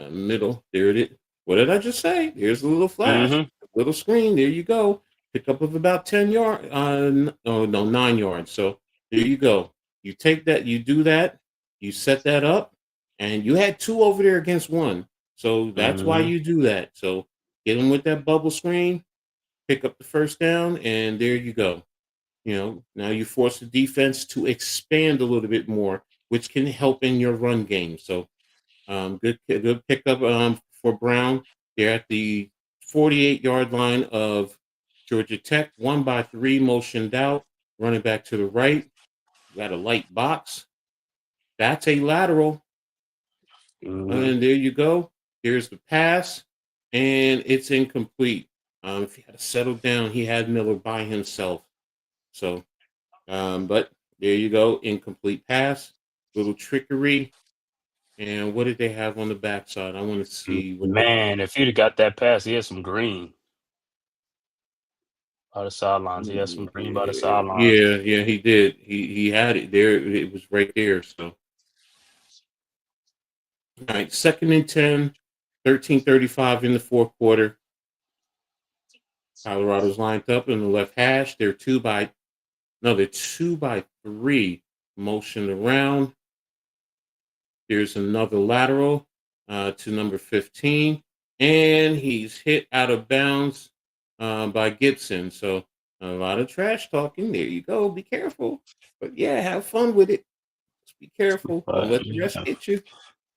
Middle, there it is. What did I just say? Here's a little flash, a little screen. There you go. Pickup of about 10 yards. 9 yards. So there you go. You take that, you do that, you set that up, and you had 2 over there against 1. So that's why you do that. So get them with that bubble screen, pick up the first down, and there you go. Now you force the defense to expand a little bit more, which can help in your run game. So good pickup for Brown. They're at the 48-yard line of Georgia Tech. 1 by 3, motioned out. Running back to the right. Got a light box. That's a lateral. And there you go. Here's the pass, and it's incomplete. If he had to settle down, he had Miller by himself. So, but there you go, incomplete pass, little trickery. And what did they have on the backside? I want to see what they. Man, if he'd have got that pass, he had some green by the sidelines. He had some green by the sidelines. Yeah, he did. He had it there. It was right there. So, all right, 2nd and 10, 13:35 in the fourth quarter. Colorado's lined up in the left hash. They're 2 by 3 motion around. There's another lateral to number 15, and he's hit out of bounds by Gibson. So a lot of trash talking. There you go. Be careful. But yeah, have fun with it. Just be careful. Don't But let the rest yeah, get you.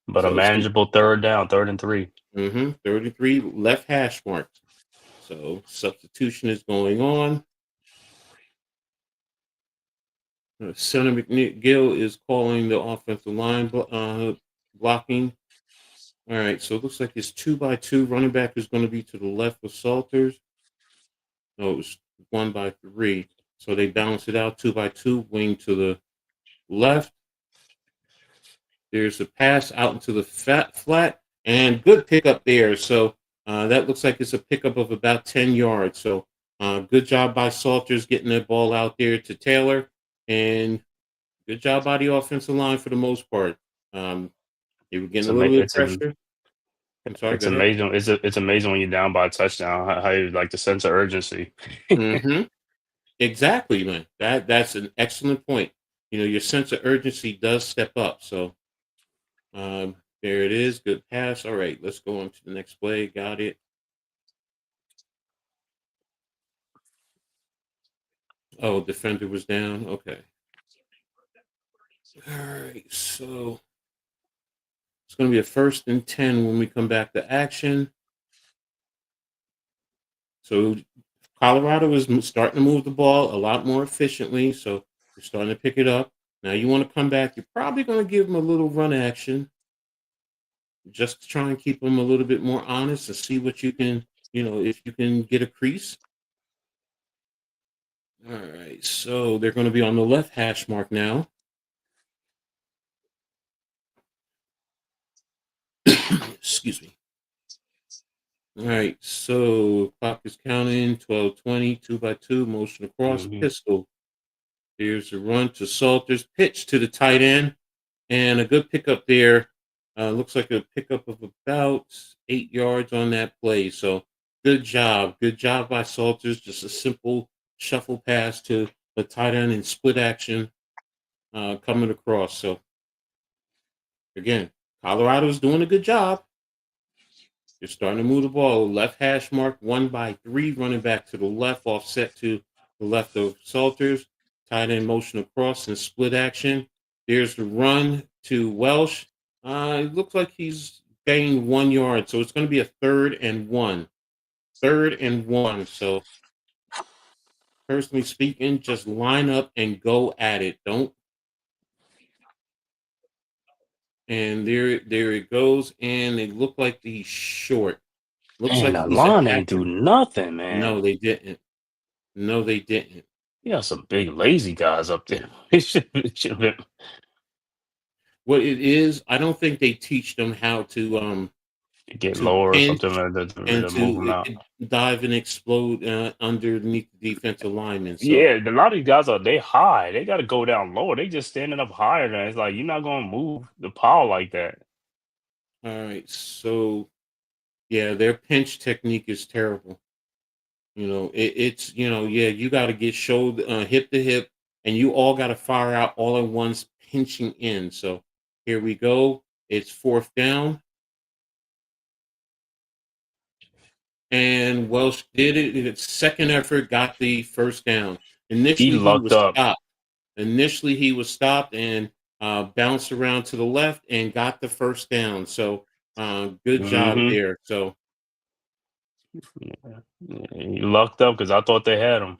but a So some manageable third down, 3rd and 3. 33 left hash marks. So substitution is going on. Senator McGill is calling the offensive line blocking. All right, so it looks like it's 2 by 2. Running back is going to be to the left of Salters. No, it was 1 by 3. So they balance it out 2 by 2, wing to the left. There's a pass out into the flat, and good pickup there. So that looks like it's a pickup of about 10 yards. So good job by Salters getting that ball out there to Taylor, and good job by the offensive line for the most part. They were It's getting a little ama- bit of it's am- pressure. I'm sorry, it's go ahead. amazing. It's amazing when you're down by a touchdown. How you like the sense of urgency. Mm-hmm. Exactly, man. That's an excellent point. Your sense of urgency does step up. So there it is. Good pass. All right, let's go on to the next play. Got it. Oh, defender was down. Okay. All right. So it's going to be a 1st and 10 when we come back to action. So Colorado is starting to move the ball a lot more efficiently. So you're starting to pick it up. Now you want to come back. You're probably going to give them a little run action just to try and keep them a little bit more honest and see what you can, if you can get a crease. All right, so they're going to be on the left hash mark now. Excuse me. All right, so clock is counting 12:20, 2 by 2, motion across, Mhm. pistol. Here's a run to Salters, pitch to the tight end, and a good pickup there. Looks like a pickup of about 8 yards on that play. So good job. Good job by Salters. Just a simple shuffle pass to the tight end in split action coming across. So again, Colorado's doing a good job. You're starting to move the ball. Left hash mark 1 by 3, running back to the left, offset to the left of Salters. Tight end motion across and split action. There's the run to Welsh. It looks like he's gained 1 yard, so it's going to be a 3rd and 1. 3rd and 1. So, personally speaking, just line up and go at it. Don't. And there it goes, and it looked like he's short. Looks Man, like the it was a line ain't hacker. do nothing, man. No, they didn't. No, they didn't. You got some big lazy guys up there. It should have been. What it is, I don't think they teach them how Get to lower or pinch something like that and to move them to out. dive and explode underneath the defensive lineman. So, Yeah, a lot of these guys they high. They got to go down lower. They just standing up higher than it's like you're not gonna move the pile like that. all right. So, yeah, their pinch technique is terrible. It's yeah, you got to get shoulder hip to hip, and you all got to fire out all at once, pinching in. So here we go. It's 4th down. And Welsh did it. Its second effort got the 1st down. He Initially, he lucked was up. stopped. And bounced around to the left and got the 1st down. So good job Hmm. there. So, Yeah. He lucked up because I thought they had him.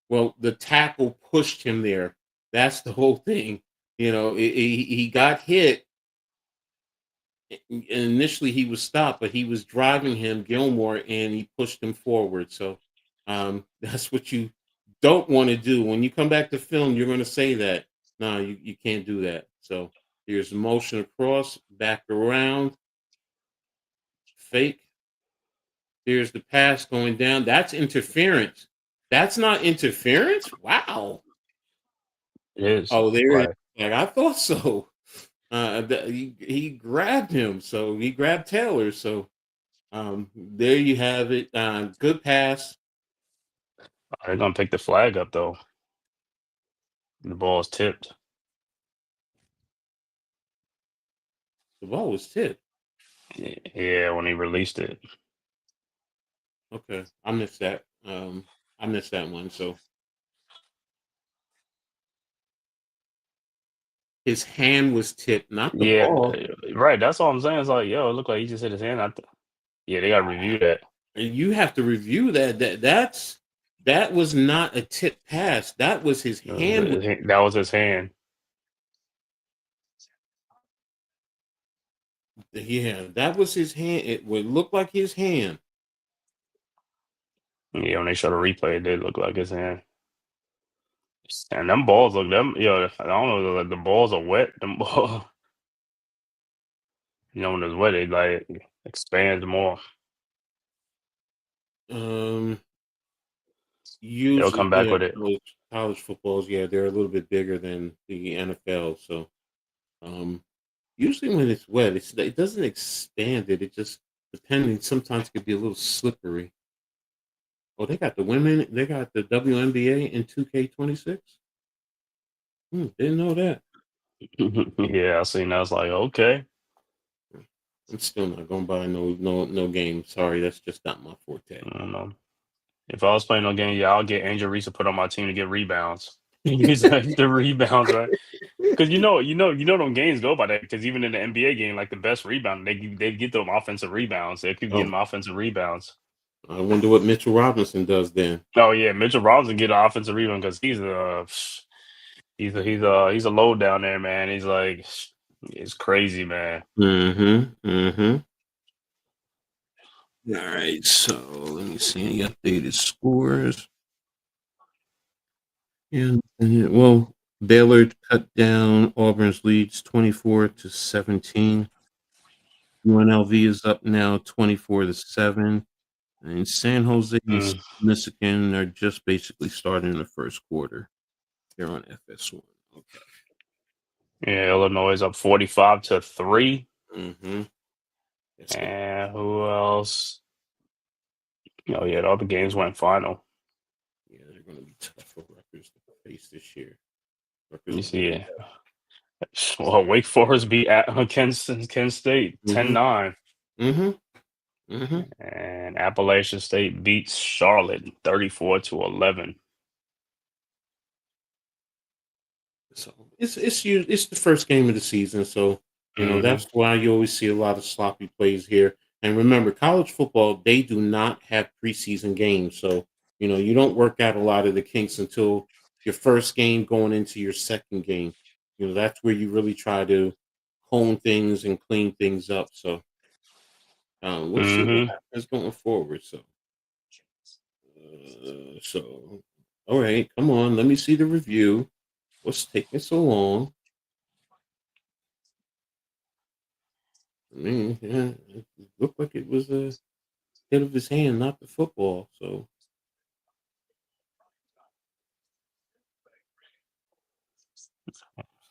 well, the tackle pushed him there. That's the whole thing. He got hit, initially he was stopped, but he was driving him, Gilmore, and he pushed him forward. So that's what you don't want to do. When you come back to film, you're going to say that. No, you can't do that. So here's motion across, back around, fake. There's the pass going down. That's interference. That's not interference? Wow. It is. Oh, there it Like, is. Like, I thought so. He grabbed him, so he grabbed Taylor. So there you have it. Good pass. they're gonna pick the flag up though. The ball is tipped. The ball was tipped. Yeah, when he released it. Okay, I missed that. I missed that one. So his hand was tipped, not the Yeah, ball. right. That's all I'm saying. It's like, yo, it looked like he just hit his hand. Yeah, they gotta review that. And you have to review that. That was not a tip pass. That was his hand. That was his hand. Yeah, that was his hand. It would look like his hand. Yeah, when they show the replay, it did look like his hand. And them balls look them. Yo, I don't know. Like the balls are wet. Them balls. When it's wet, it like expands more. Um, They'll Usually, come back yeah, with it. college footballs, yeah, they're a little bit bigger than the NFL. So, um, usually when it's wet, it doesn't expand it. It just depending. Sometimes it could be a little slippery. Oh, they got the women. They got the WNBA in 2K26. Didn't know that. Yeah, I seen that. I was like, okay. I'm still not gonna buy no game. Sorry, that's just not my forte. I don't know. If I was playing no game, yeah, I'll get Angel Reese to put on my team to get rebounds. Use the rebounds, right? Because them games go by that. Because even in the NBA game, like the best rebound, they get them offensive rebounds. They keep Oh, getting offensive rebounds. I wonder what Mitchell Robinson does then. Oh yeah, Mitchell Robinson get an offensive rebound because he's a load down there, man. He's like it's crazy, man. Mm-hmm. Mm-hmm. All right, so let me see any updated scores. And well, Baylor cut down Auburn's leads 24-17. UNLV is up now 24-7. And San Jose and Mm. Michigan are just basically starting in the first quarter. They're on FS1. Okay. Yeah, Illinois is up 45-3. Mm-hmm. And who else? Oh yeah, the other games went final. Yeah, they're going to be tough for Rutgers to face this year. Let me Rutgers. see it. Well, Wake Forest beat Kent State 10-9. Mm-hmm. Mm-hmm. And Appalachian State beats Charlotte 34-11. So it's the first game of the season, so Mm-hmm. that's why you always see a lot of sloppy plays here. And remember, college football, they do not have preseason games, so you don't work out a lot of the kinks until your first game going into your second game. That's where you really try to hone things and clean things up. So we'll see what Mm-hmm. happens going forward. So all right, come on, let me see the review. What's taking so long? I mean, yeah, it looked like it was a hit of his hand, not the football. So,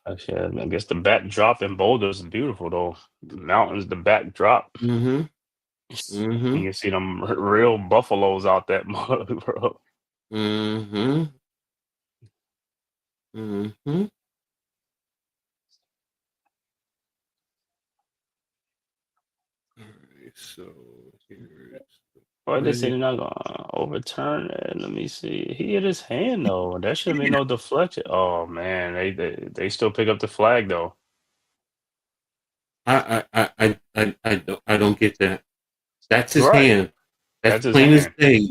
Actually, I guess the backdrop in Boulder is beautiful though. The mountains, the backdrop. mm-hmm, You mm-hmm, can see them real buffaloes out that mud, bro. mm-hmm, mm-hmm. All right, so here's the Why they say play. they're not gonna overturn it? Let me see. He hit his hand though. That should be no deflection. Oh man, they still pick up the flag though. I don't get that. That's his Right, hand. That's that's his plain as hand. day.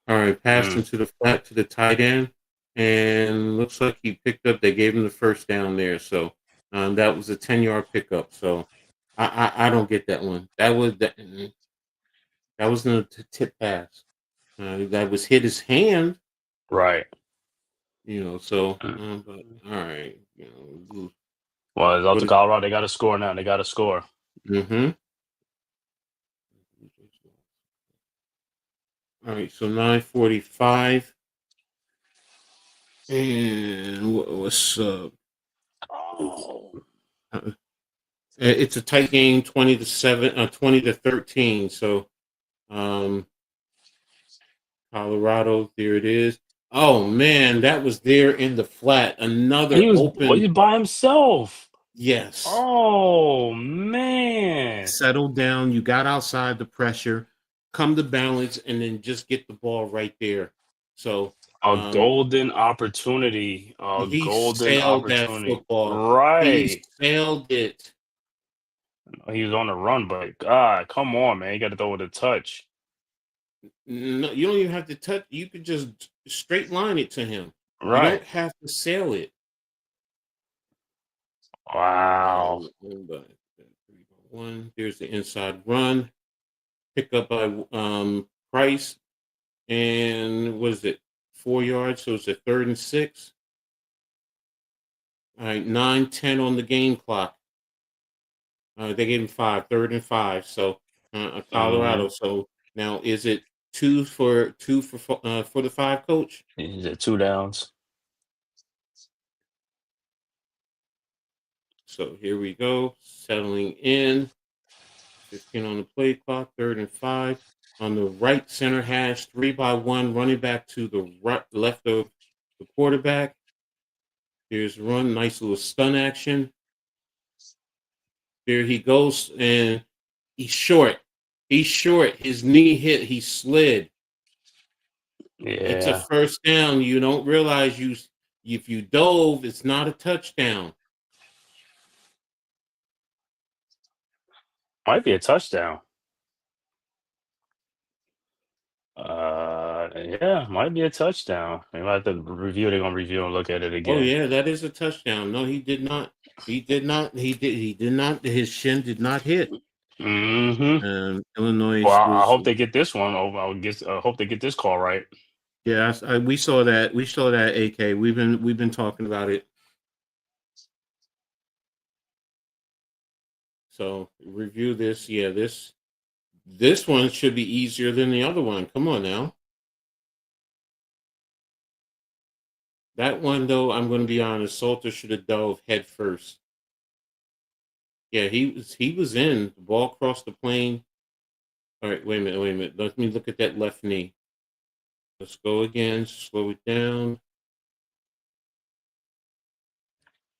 All right, passed Mm. into the flat to the tight end, and looks like he picked up. They gave him the first down there. So That was a 10-yard pickup. So I don't get that one. That wasn't a tip pass. That was hit his hand. Right. So Mm. but all right, Well, it's up what to is Colorado. They got to score now. They got to score. mm-hmm. All right, so 9:45. And what's up? Oh. It's a tight game, 20-7, 20-13. So, Colorado, there it is. Oh man, that was there in the flat. Another open. He by himself. Yes. Oh man. Settle down. You got outside the pressure, come to balance, and then just get the ball right there. So, A um, golden opportunity. A he golden sailed that opportunity. football. He Right. sailed it. He was on the run, but God, come on, man. You got to throw it a touch. No, you don't even have to touch. You could just straight line it to him. You don't Right. have to sail it. Wow. But 3-1. There's the inside run. Pick up by Price. And what is it? 4 yards. So it's a 3rd and 6. All right, 9-10 on the game clock. They gave him 5, 3rd and 5. So Mm-hmm. Colorado. So now is it two for the 5, coach? He's at 2 downs. So here we go. Settling in. 15 on the play clock, 3rd and 5. On the right center hash, 3-by-1, running back to the right, left of the quarterback. Here's run, nice little stun action. There he goes, and he's short. He's short. His knee hit. He slid. It's a Yeah. first down. You don't realize if you dove, it's not a touchdown. Might be a touchdown. Yeah, might be a touchdown. They might have to review. They're gonna review and look at it Oh again. yeah, that is a touchdown. No, he did not. He did not. He did not. His shin did not hit. Mm-hmm. Illinois Well, I was. hope they get this one over. I hope they get this call right. Yeah, we saw that. We saw that. AK. We've been talking about it. So review this. Yeah, this one should be easier than the other one. Come on now. That one though, I'm going to be honest. Salter should have dove head first. Yeah, he was in. The ball crossed the plane. All right, wait a minute. Let me look at that left knee. Let's go again. Slow it down.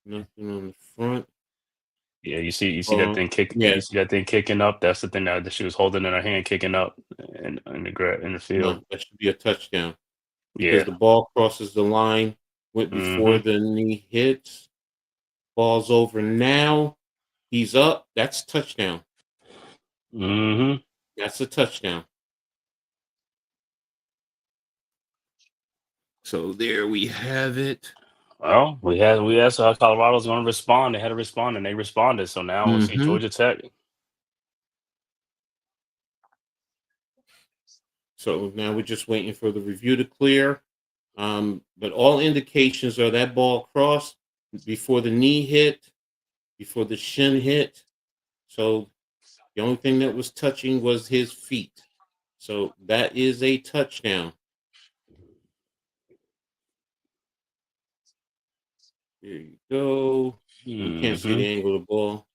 Nothing on the front. Yeah, you see that thing kick. Yeah, You see that thing kicking up. That's the thing that she was holding in her hand, kicking up in the field. no, that should be a touchdown because Yeah. the ball crosses the line, went before Mm-hmm. the knee hits. Ball's over now. He's up. That's touchdown. Mm-hmm. That's a touchdown. So there we have it. Well, we asked how Colorado's going to respond. They had to respond, and they responded. So now we'll see Hmm. Georgia Tech. So now we're just waiting for the review to clear. But all indications are that ball crossed before the knee hit, before the shin hit. So the only thing that was touching was his feet. So that is a touchdown. There you go. You can't see Mm-hmm. the angle of the ball.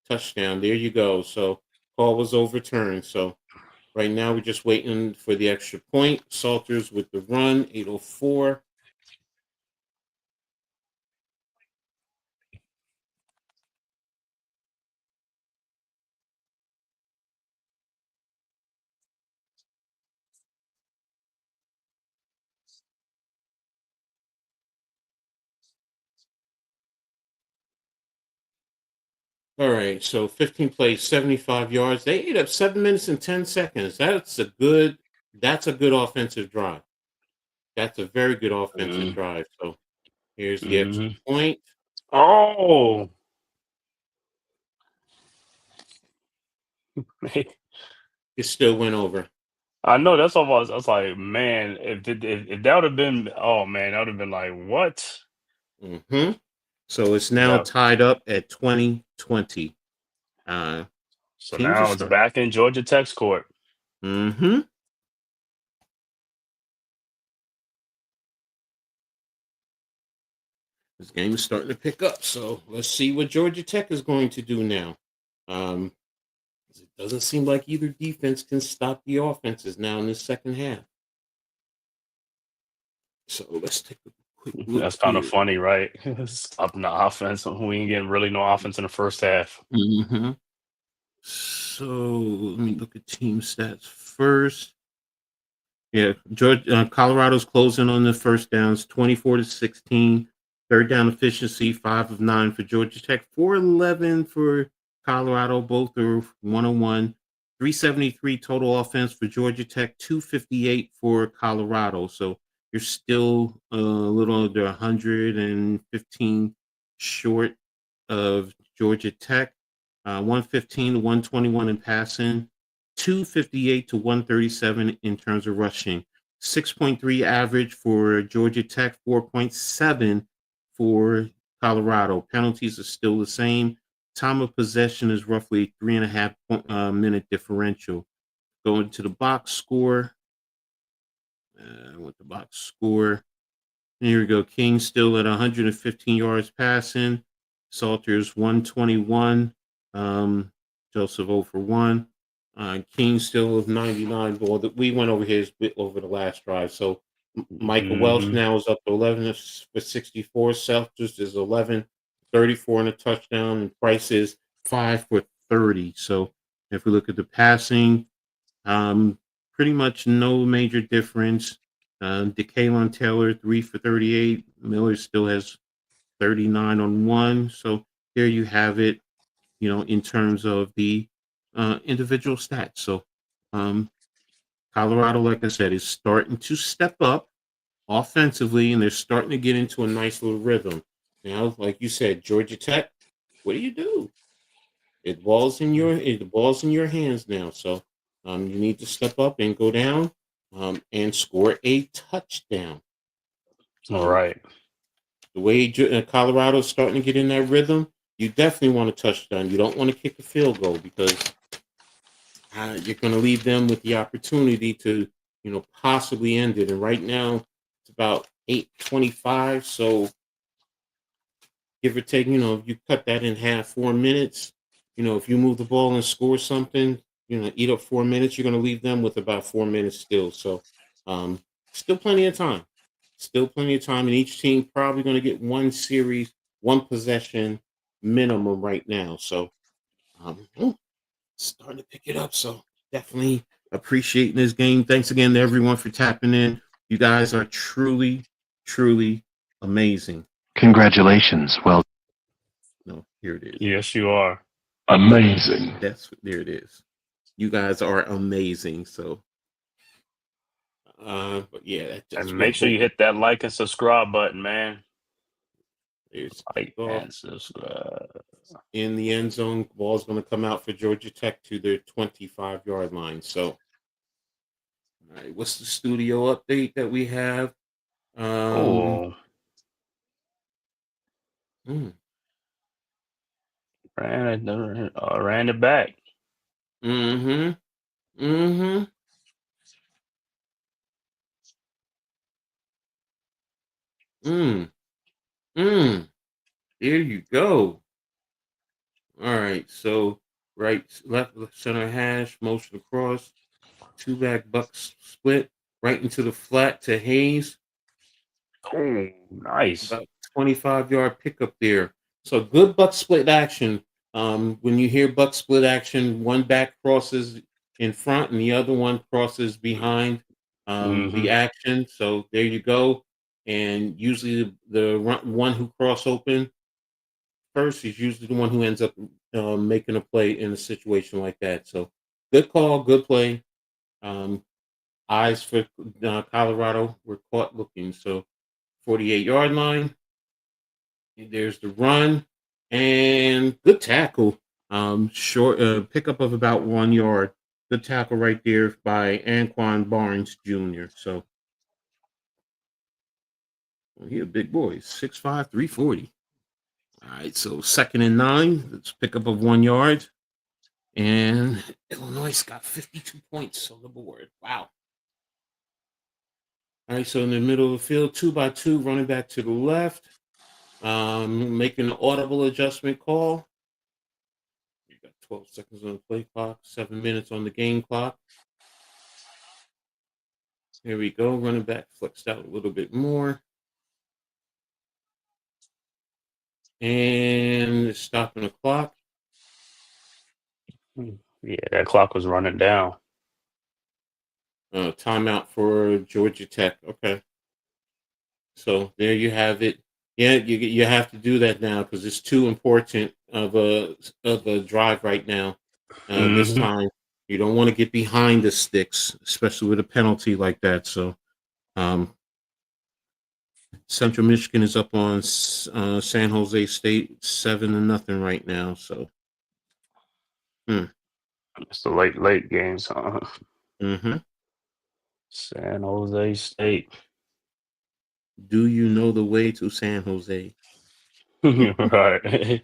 Touchdown. There you go. So call was overturned. So right now we're just waiting for the extra point. Salters with the run, 8:04. All right, so 15 plays, 75 yards. They ate up 7 minutes and 10 seconds. That's a good offensive drive. That's a very good offensive Mm-hmm. drive. So here's the extra Mm-hmm. point. Oh, It still went over. I know that's what I was like, man, if that would have been, oh man, that would have been like, what? Hmm. So it's now That tied up at 2020. Uh, so Teams are now it's starting. back in Georgia Tech's court. Mm-hmm. This game is starting to pick up. So let's see what Georgia Tech is going to do now. Um, it doesn't seem like either defense can stop the offenses now in the second half. So let's take a quick look That's kind of here. funny, right? Stopping the offense. We ain't getting really no offense in the first half. Mm-hmm. So let me look at team stats first. Yeah, Georgia, Colorado's closing on the first downs, 24-16. Third down efficiency, 5 of 9 for Georgia Tech, 411 for Colorado. Both are 101. 373 total offense for Georgia Tech, 258 for Colorado. So you're still a little under 115 short of Georgia Tech. 115 to 121 in passing, 258 to 137 in terms of rushing. 6.3 average for Georgia Tech, 4.7 for Colorado. Penalties are still the same. Time of possession is roughly 3.5 minute differential. Going to the box score. With the box score. Here we go. King still at 115 yards passing. Salters 121. Joseph 0 for 1. King still with 99 ball. That we went over his bit over the last drive. So Michael Welsh Hmm. now is up to 11 for 64. Salters is 11, 34 and a touchdown. And Price is 5 for 30. So if we look at the passing, pretty much no major difference. DeKalon Taylor, 3 for 38. Miller still has 39 on 1. So there you have it, in terms of the individual stats. So um, Colorado, like I said, is starting to step up offensively, and they're starting to get into a nice little rhythm. Now, like you said, Georgia Tech, what do you do? The ball's in your hands now. So you need to step up and go down and score a touchdown. All So right. the way Colorado's starting to get in that rhythm, you definitely want a touchdown. You don't want to kick a field goal because you're going to leave them with the opportunity to, possibly end it. And right now, it's about 8:25. So give or take, if you cut that in half, 4 minutes. If you move the ball and score something, eat up 4 minutes. You're going to leave them with about 4 minutes still. So, um, still plenty of time. Still plenty of time, and each team probably going to get one series, one possession minimum right now. So, starting to pick it up. So definitely appreciating this game. Thanks again to everyone for tapping in. You guys are truly, truly amazing. Congratulations. Well, No, here it is. Yes, you are. amazing. There it is. You guys are amazing. So, but yeah, that's And what make sure you hit that like and subscribe button, man. there's Like kickoff and subscribe. in the end zone. Ball's going to come out for Georgia Tech to their 25-yard line. So, all right, what's the studio update that we have? Oh, Hmm. ran it back. Mm-hmm. Mm-hmm. Mm. Mm. There you go. All right. So left center hash, motion across, two back bucks split, right into the flat to Hayes. Oh, nice. About 25-yard pickup there. So good buck split action. When you hear buck split action, one back crosses in front and the other one crosses behind the Hmm. action. So there you go. And usually one who cross open first is usually the one who ends up making a play in a situation like that. So good call, good play. Um, Eyes for Colorado were caught looking. So 48-yard line. There's the run and good tackle. Short pickup of about 1 yard. Good tackle right there by Anquan Barnes Jr. So he a big boy, 6'5", 340. All right, so 2nd and 9. Let's pick up of 1 yard. And Illinois got 52 points on the board. Wow. All right, so in the middle of the field, 2-by-2, running back to the left. Making an audible adjustment call. You got 12 seconds on the play clock, 7 minutes on the game clock. Here we go. Running back flexed out a little bit more. And stopping the clock. Yeah, that clock was running down. Timeout for Georgia Tech. Okay. So there you have it. Yeah, you have to do that now because it's too important of a drive right now. This time you don't want to get behind the sticks, especially with a penalty like that. So Central Michigan is up on San Jose State 7-0 right now. So It's the late games, huh? mm-hmm. San Jose State. Do you know the way to San Jose? Right.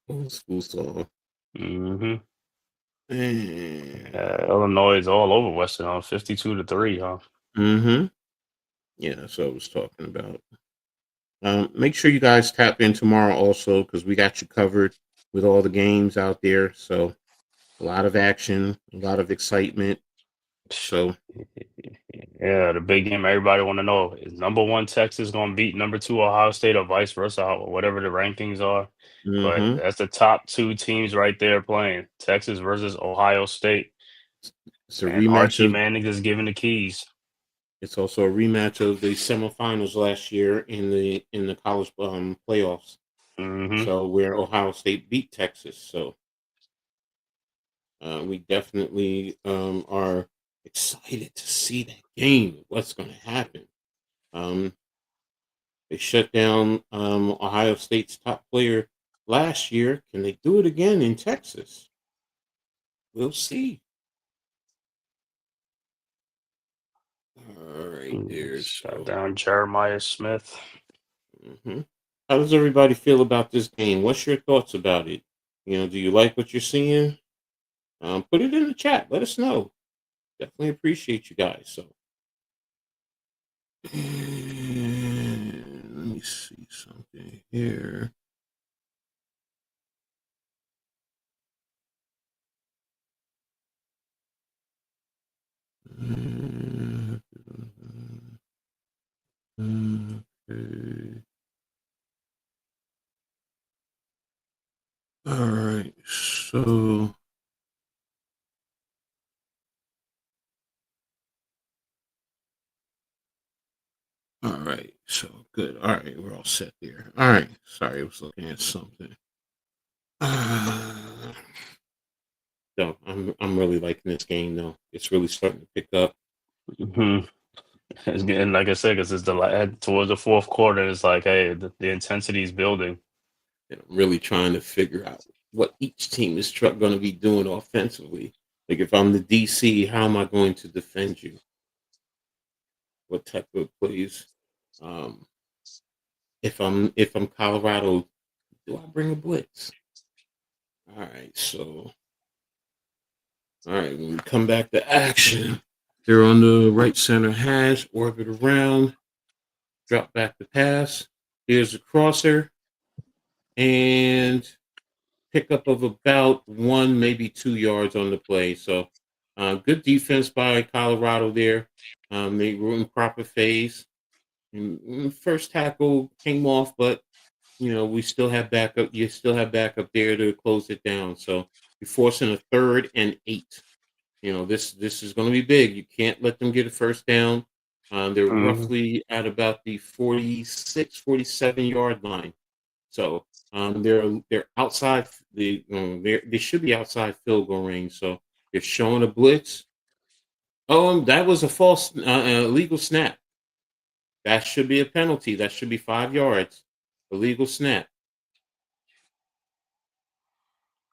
Old school song. Illinois is all over Western on 52-3, huh? Yeah, that's what I was talking about. Make sure you guys tap in tomorrow also because we got you covered with all the games out there. So a lot of action, a lot of excitement. So yeah, the big game everybody want to know is number 1 Texas going to beat number 2 Ohio State or vice versa, whatever the rankings are. But that's the top 2 teams right there playing Texas versus Ohio State. It's a and rematch Archie of. Manning is giving the keys. It's also a rematch of the semifinals last year in the college playoffs. So where Ohio State beat Texas. So we definitely are excited to see that game. What's going to happen? They shut down Ohio State's top player last year. Can they do it again in Texas? We'll see. All right, there. Shut down Jeremiah Smith. How does everybody feel about this game? What's your thoughts about it? Do you like what you're seeing? Put it in the chat. Let us know. Definitely appreciate you guys. So, let me see something here. Okay. All right. So. All right. So good. All right. We're all set there. All right. Sorry. I was looking at something. No, I'm really liking this game though. It's really starting to pick up. It's getting, like I said, because it's towards the fourth quarter. It's like, hey, the intensity is building. And I'm really trying to figure out what each team is going to be doing offensively. Like if I'm the DC, how am I going to defend you? What type of plays? If I'm Colorado, do I bring a blitz? All right, so when we come back to action, they're on the right center hash, orbit around, drop back to pass. Here's the crosser, and pickup of about 1, maybe 2 yards on the play. So good defense by Colorado there. They were in proper phase. And first tackle came off, but we still have backup. You still have backup there to close it down. So you're forcing a 3rd and 8. This is going to be big. You can't let them get a first down. They're roughly at about the 46, 47 yard line. So they're outside they should be outside field goal range. So they're showing a blitz. That was a false illegal snap. That should be a penalty. That should be 5 yards. illegal snap.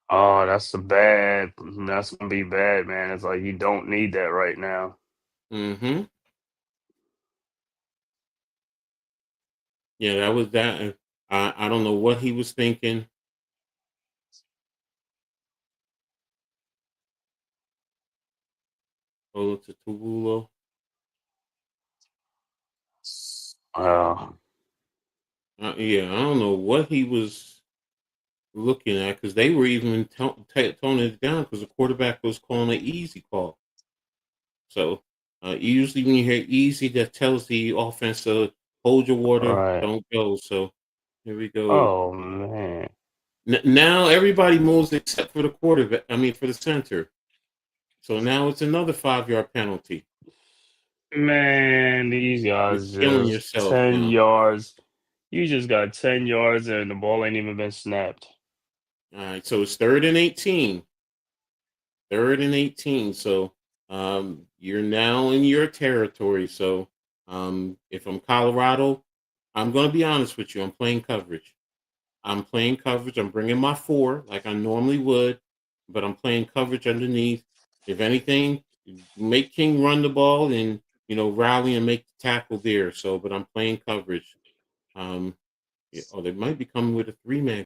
Oh, that's a bad. That's gonna be bad, man. It's like you don't need that right now. Mm-hmm. Yeah, that was that. I don't know what he was thinking. Olo to Tuvulo. Uh, Yeah, I don't know what he was looking at because they were even toning it down because the quarterback was calling an easy call. So usually when you hear easy, that tells the offense to hold your water, right. don't go. So here we go. Oh man, Now everybody moves except for the quarterback. I mean, for the center. So now it's another 5 yard penalty. man, these You're guys killing just yourself 10 yards. You just got 10 yards and the ball ain't even been snapped. All right, so it's 3rd and 18. 3rd and 18. So you're now in your territory. So if I'm Colorado, I'm going to be honest with you. I'm playing coverage. I'm bringing my 4 like I normally would, but I'm playing coverage underneath. If anything, make King run the ball and rally and make the tackle there. So, but I'm playing coverage. Yeah, oh, they might be coming with a 3-man.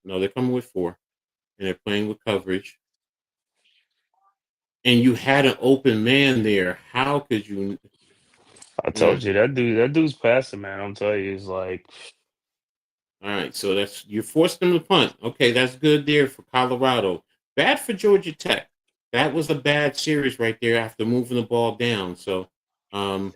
No, they're coming with 4, and they're playing with coverage. And you had an open man there. How could you? I told you that dude's passing, man. I'm telling you, it's like All right, so you forced them to punt. Okay, that's good there for Colorado. Bad for Georgia Tech. That was a bad series right there after moving the ball down. So, um,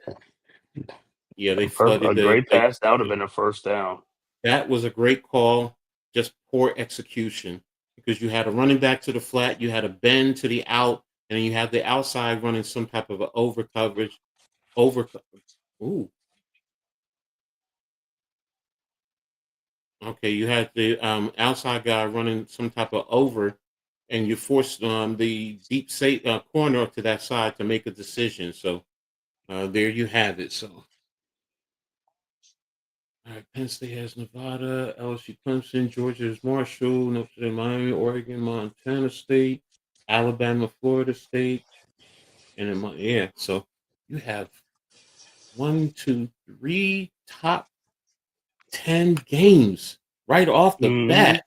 yeah, they a flooded great pass. That would have been a first down. that was a great call. Just poor execution because you had a running back to the flat, you had a bend to the out, and then you had the outside running some type of a over coverage. Over. Ooh. Okay, you had the outside guy running some type of over, and you forced the deep corner to that side to make a decision. So there you have it. So, all right, Penn State has Nevada, LSU, Clemson, Georgia is Marshall, Notre Dame, Miami, Oregon, Montana State, Alabama, Florida State, and yeah. So you have 1, 2, 3 top 10 games right off the Hmm. bat.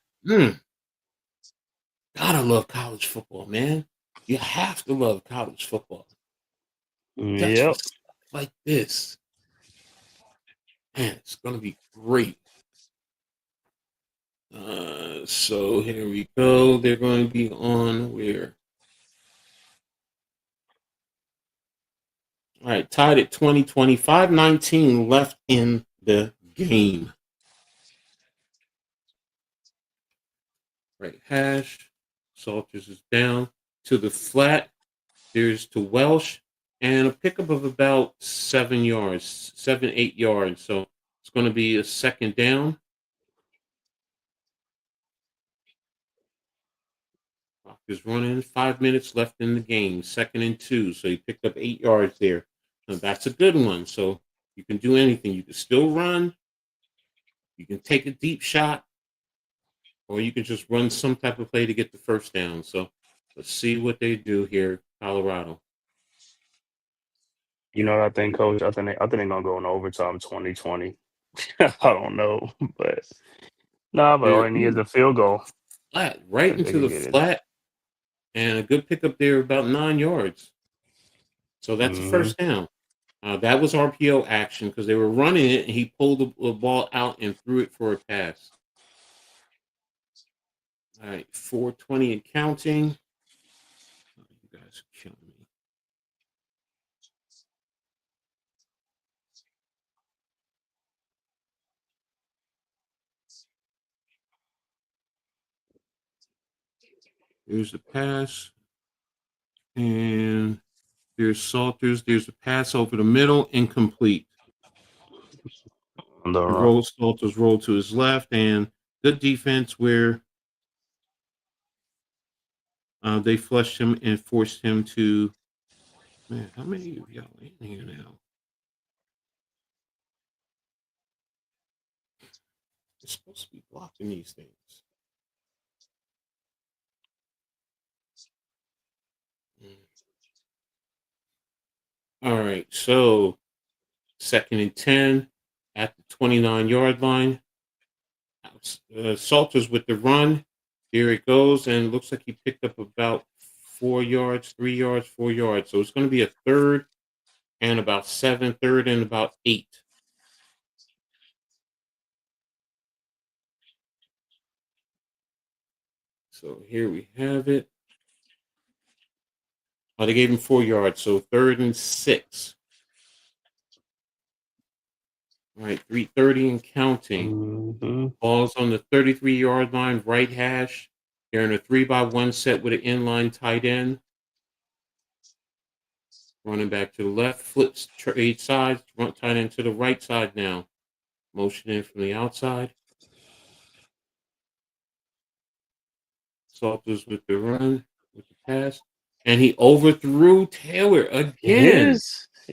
Gotta love college football, man. You have to love college football just for Yep. stuff like this. Man, it's gonna be great. So here we go. They're going to be on where? All right, tied at 20-25, 19 left in the game. Right, hash. Salters is down to the flat. There's to Welsh and a pickup of about 7 yards, 7, 8 yards. So it's going to be a second down. Clock is running. 5 minutes left in the game. 2nd and 2. So he picked up 8 yards there. Now that's a good one. So you can do anything. You can still run. You can take a deep shot, or you can just run some type of play to get the first down. So let's see what they do here, Colorado. You know what I think, Coach? I think they're gonna go in overtime 2020. I don't know, but nah, but all They're they need is a field goal flat, right if they into can the get it. flat, and a good pickup there, about 9 yards. So that's a Hmm. first down. That was RPO action because they were running it, and he pulled the ball out and threw it for a pass. All right, 4:20 and counting. Oh, you guys are killing me. There's the pass, and there's Salters. There's a pass over the middle, incomplete. On the The run. roll Salters rolled to his left, and good defense where they flushed him and forced him to. Man, how many of y'all in here now? It's supposed to be blocking these things. All right, so 2nd and 10 at the 29-yard line. Salters with the run. Here it goes, and it looks like he picked up about 4 yards, 3 yards, 4 yards. So it's going to be a third and about 7, third and about 8. So here we have it. Oh, they gave him 4 yards, so 3rd and 6. All right, 3:30 and counting. Mm-hmm. Ball's on the 33-yard line, right hash. They're in a 3-by-1 set with an inline tight end. Running back to the left, flips trade sides, run tight end to the right side now. Motion in from the outside. Salters with the run, with the pass. And he overthrew Taylor again.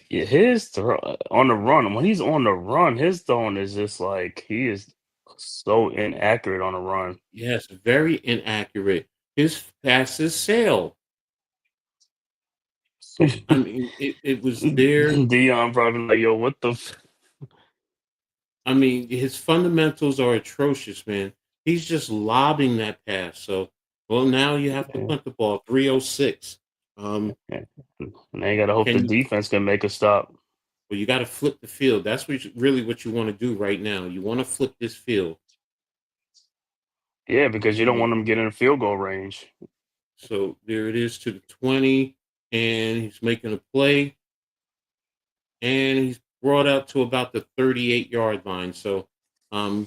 His throw on the run. When he's on the run, his throwing is just like he is so inaccurate on the run. Yes, very inaccurate. His passes sail. I mean, it was there. Dion probably like, yo, what the? I mean, his fundamentals are atrocious, man. He's just lobbing that pass. So, well, now you have to punt the ball. 3:06. And they got to hope the Can you? defense can make a stop. Well, you got to flip the field. That's really what you want to do right now. You want to flip this field. Yeah, because you don't want them getting in field goal range. So there it is to the 20, and he's making a play, and he's brought out to about the 38-yard line. So, I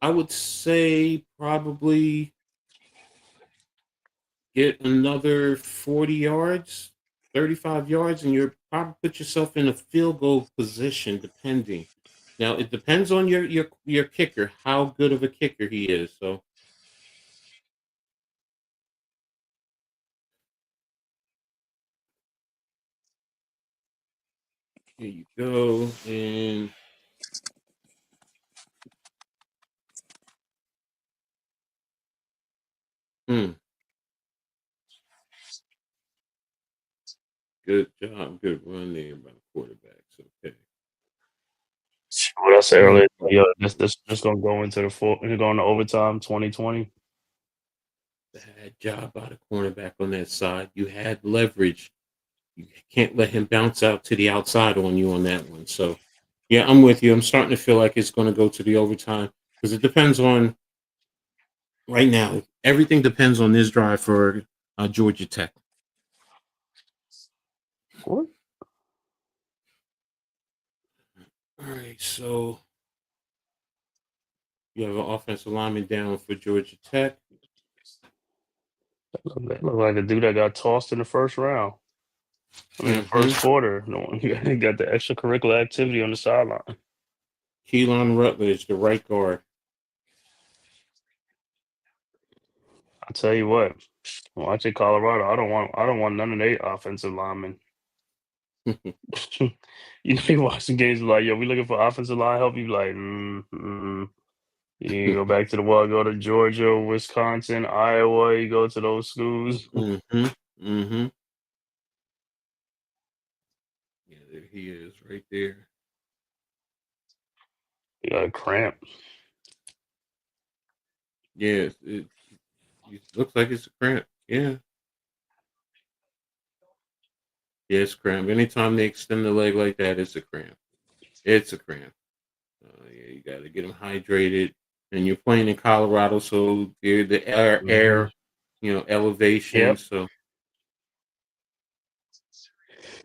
would say probably get another 40 yards, 35 yards, and you're probably put yourself in a field goal position, depending. Now it depends on your kicker, how good of a kicker he is. So here you go, and good job, good run there by the quarterbacks. Okay. What I said earlier, yo, this gonna go into going to overtime 2020. Bad job by the cornerback on that side. You had leverage. You can't let him bounce out to the outside on you on that one. So, yeah, I'm with you. I'm starting to feel like it's going to go to the overtime because it depends on right now. Everything depends on this drive for Georgia Tech. What? All right, so you have an offensive lineman down for Georgia Tech. That look like the dude that got tossed in the first round. I mean, the first quarter. No one got the extracurricular activity on the sideline. Keelan Rutledge, the right guard. I tell you what, watching Colorado, I don't want none of their offensive linemen. You watching games like, yo, we looking for offensive line help. You be like, You go back to the world, go to Georgia, Wisconsin, Iowa. You go to those schools. Yeah, there he is, right there. You got a cramp. Yeah, it looks like it's a cramp. Yeah. Yeah, it's cramp. Anytime they extend the leg like that, it's a cramp. It's a cramp. Yeah, you got to get them hydrated. And you're playing in Colorado, so the air, elevation. Yep.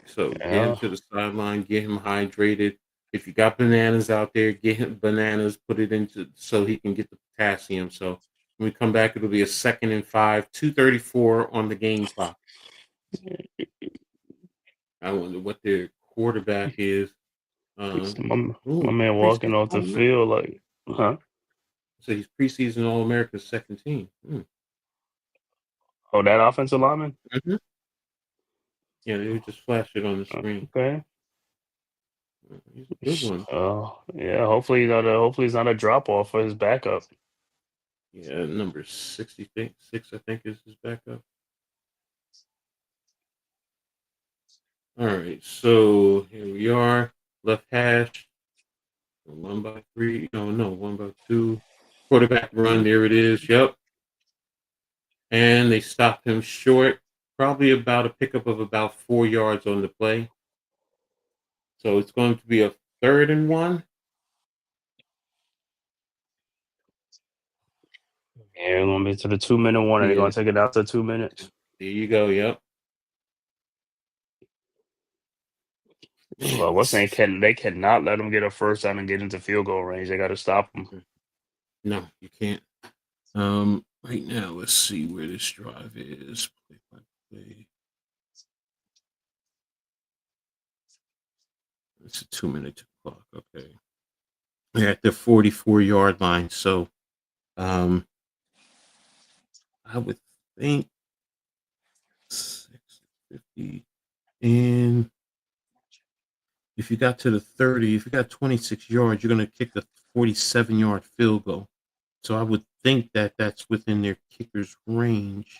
So get him to the sideline, get him hydrated. If you got bananas out there, get him bananas, put it into so he can get the potassium. So when we come back, it'll be a 2nd and 5, 2:34 on the game clock. I wonder what their quarterback is. My man walking off the field like, huh? So he's preseason All-America's second team. Oh, that offensive lineman? Yeah, they would just flash it on the screen. Okay. He's a good one. Yeah. Hopefully it's not a drop off for his backup. Yeah, number 66, I think, is his backup. All right, so here we are. Left hash, 1x3. No, 1x2. Quarterback run, there it is. Yep. And they stopped him short, probably about a pickup of about 4 yards on the play. So it's going to be a 3rd and 1. Yeah, we're gonna be to the 2-minute one, and they're Yeah, gonna take it out to 2 minutes. there you go. Yep. Man, Well, what's saying they cannot let them get a first down and get into field goal range. They got to stop them. no, you can't. Right now, let's see where this drive is. Play by play. It's a 2-minute clock. Okay. We're at the 44-yard line. So, I would think 650. And if you got to the 30, if you got 26 yards, you're going to kick a 47-yard field goal. So I would think that that's within their kicker's range.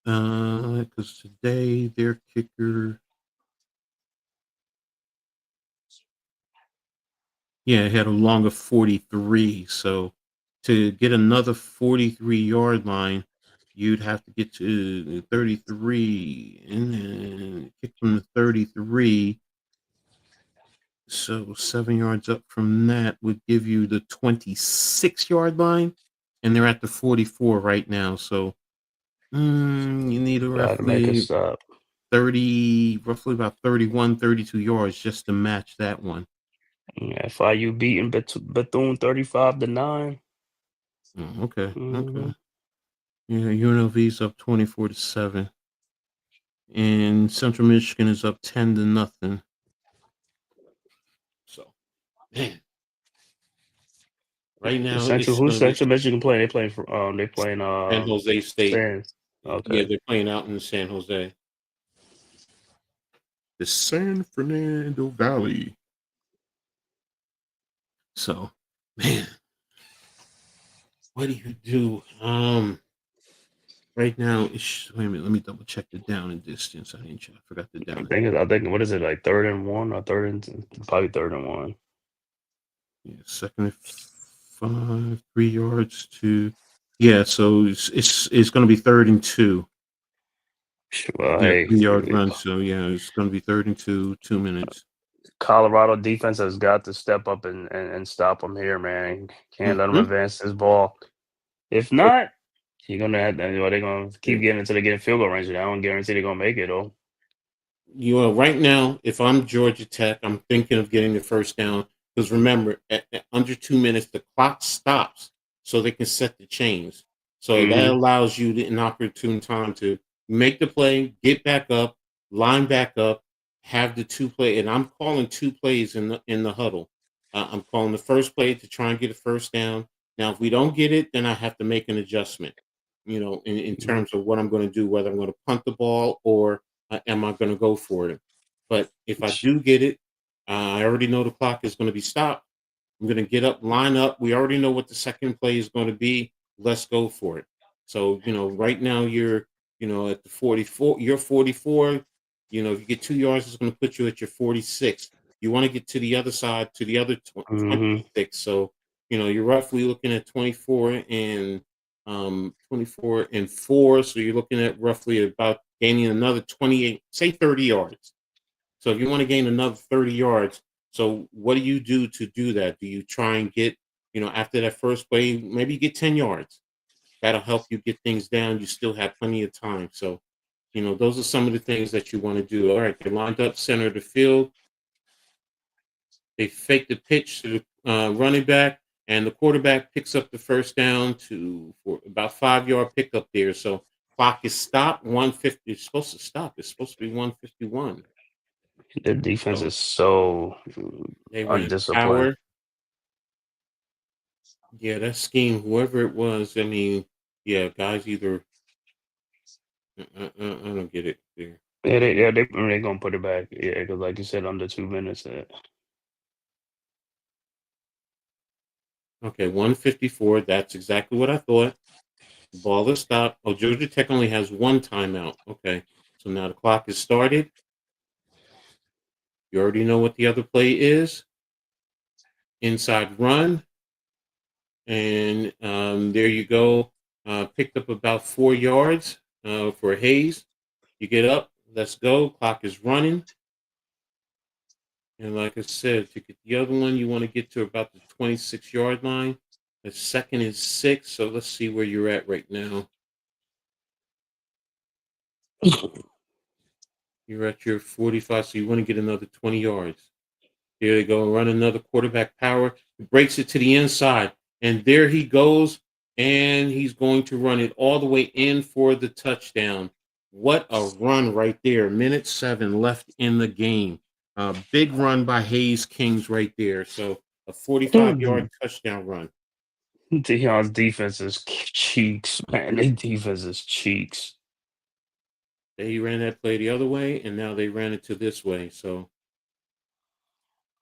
Because today their kicker, yeah, had a longer 43. So to get another 43-yard line, you'd have to get to 33 and then kick from the 33. So 7 yards up from that would give you the 26-yard line, and they're at the 44 right now. So you need a Got to make a roughly stop. roughly about 31, 32 yards just to match that one. Yeah, FIU beating Bethune 35-9. Okay. Mm-hmm. Yeah, UNLV's up 24-7, and Central Michigan is up 10-0. So, man, right now it's Who's going to be Central Michigan playing? They playing San Jose State. Sands. Yeah, Okay. they're playing out in San Jose. The San Fernando Valley. So, man, what do you do? Right now, wait a minute. Let me double check the down and distance. I didn't check. I forgot the down. I think what is it, like 3rd and 1 or probably 3rd and 1. Yeah, 2nd and 5, 3 yards to. Yeah, so it's going to be 3rd and 2. Well, Yeah, hey, 3 yard run. So yeah, it's going to be 3rd and 2, 2 minutes. Colorado defense has got to step up and stop them here, man. Can't let them Mhm. advance this ball. If not, you're gonna have they're gonna keep getting until they get in field goal range. I don't guarantee they're gonna make it though. Right now, if I'm Georgia Tech, I'm thinking of getting the first down because remember, at under 2 minutes, the clock stops so they can set the chains. So that Mm-hmm. allows you an opportune time to make the play, get back up, line back up, have the two play, and I'm calling two plays in the huddle. I'm calling the first play to try and get a first down. Now, if we don't get it, then I have to make an adjustment. In terms of what I'm going to do, whether I'm going to punt the ball or am I going to go for it? But if I do get it, I already know the clock is going to be stopped. I'm going to get up, line up. We already know what the second play is going to be. Let's go for it. So, right now you're at the 44. You're 44. If you get 2 yards, it's going to put you at your 46. You want to get to the other side, to the other Mm-hmm. 26. So, you're roughly looking at 24 and 4. So you're looking at roughly about gaining another 28, say 30 yards. So if you want to gain another 30 yards, so what do you do to do that? Do you try and get, after that first play, maybe you get 10 yards? That'll help you get things down. You still have plenty of time. So, those are some of the things that you want to do. All right, they're lined up center of the field. They fake the pitch to the running back, and the quarterback picks up the first down for about 5 yard pickup there. So clock is stopped. 150. It's supposed to stop. It's supposed to be 151. Their defense So is so they ran undisciplined. power. Yeah, that scheme, whoever it was, I mean, yeah, guys either I don't get it there. They gonna put it back. Yeah, because like you said, under 2 minutes. Okay, 154. That's exactly what I thought. The ball is stopped. Oh, Georgia Tech only has one timeout. Okay, so now the clock is started. You already know what the other play is. Inside run. And there you go. Picked up about 4 yards for Hayes. You get up. Let's go. Clock is running. And like I said, to get the other one, you want to get to about the 26-yard line. The second is 6. So let's see where you're at right now. You're at your 45. So you want to get another 20 yards. There they go. Run another quarterback power. He breaks it to the inside. And there he goes. And he's going to run it all the way in for the touchdown. What a run right there. Minute 7 left in the game. Big run by Hayes Kings right there. So a 45-yard touchdown run. Deion's defense is cheeks, man. Their defense is cheeks. They ran that play the other way, and now they ran it to this way. So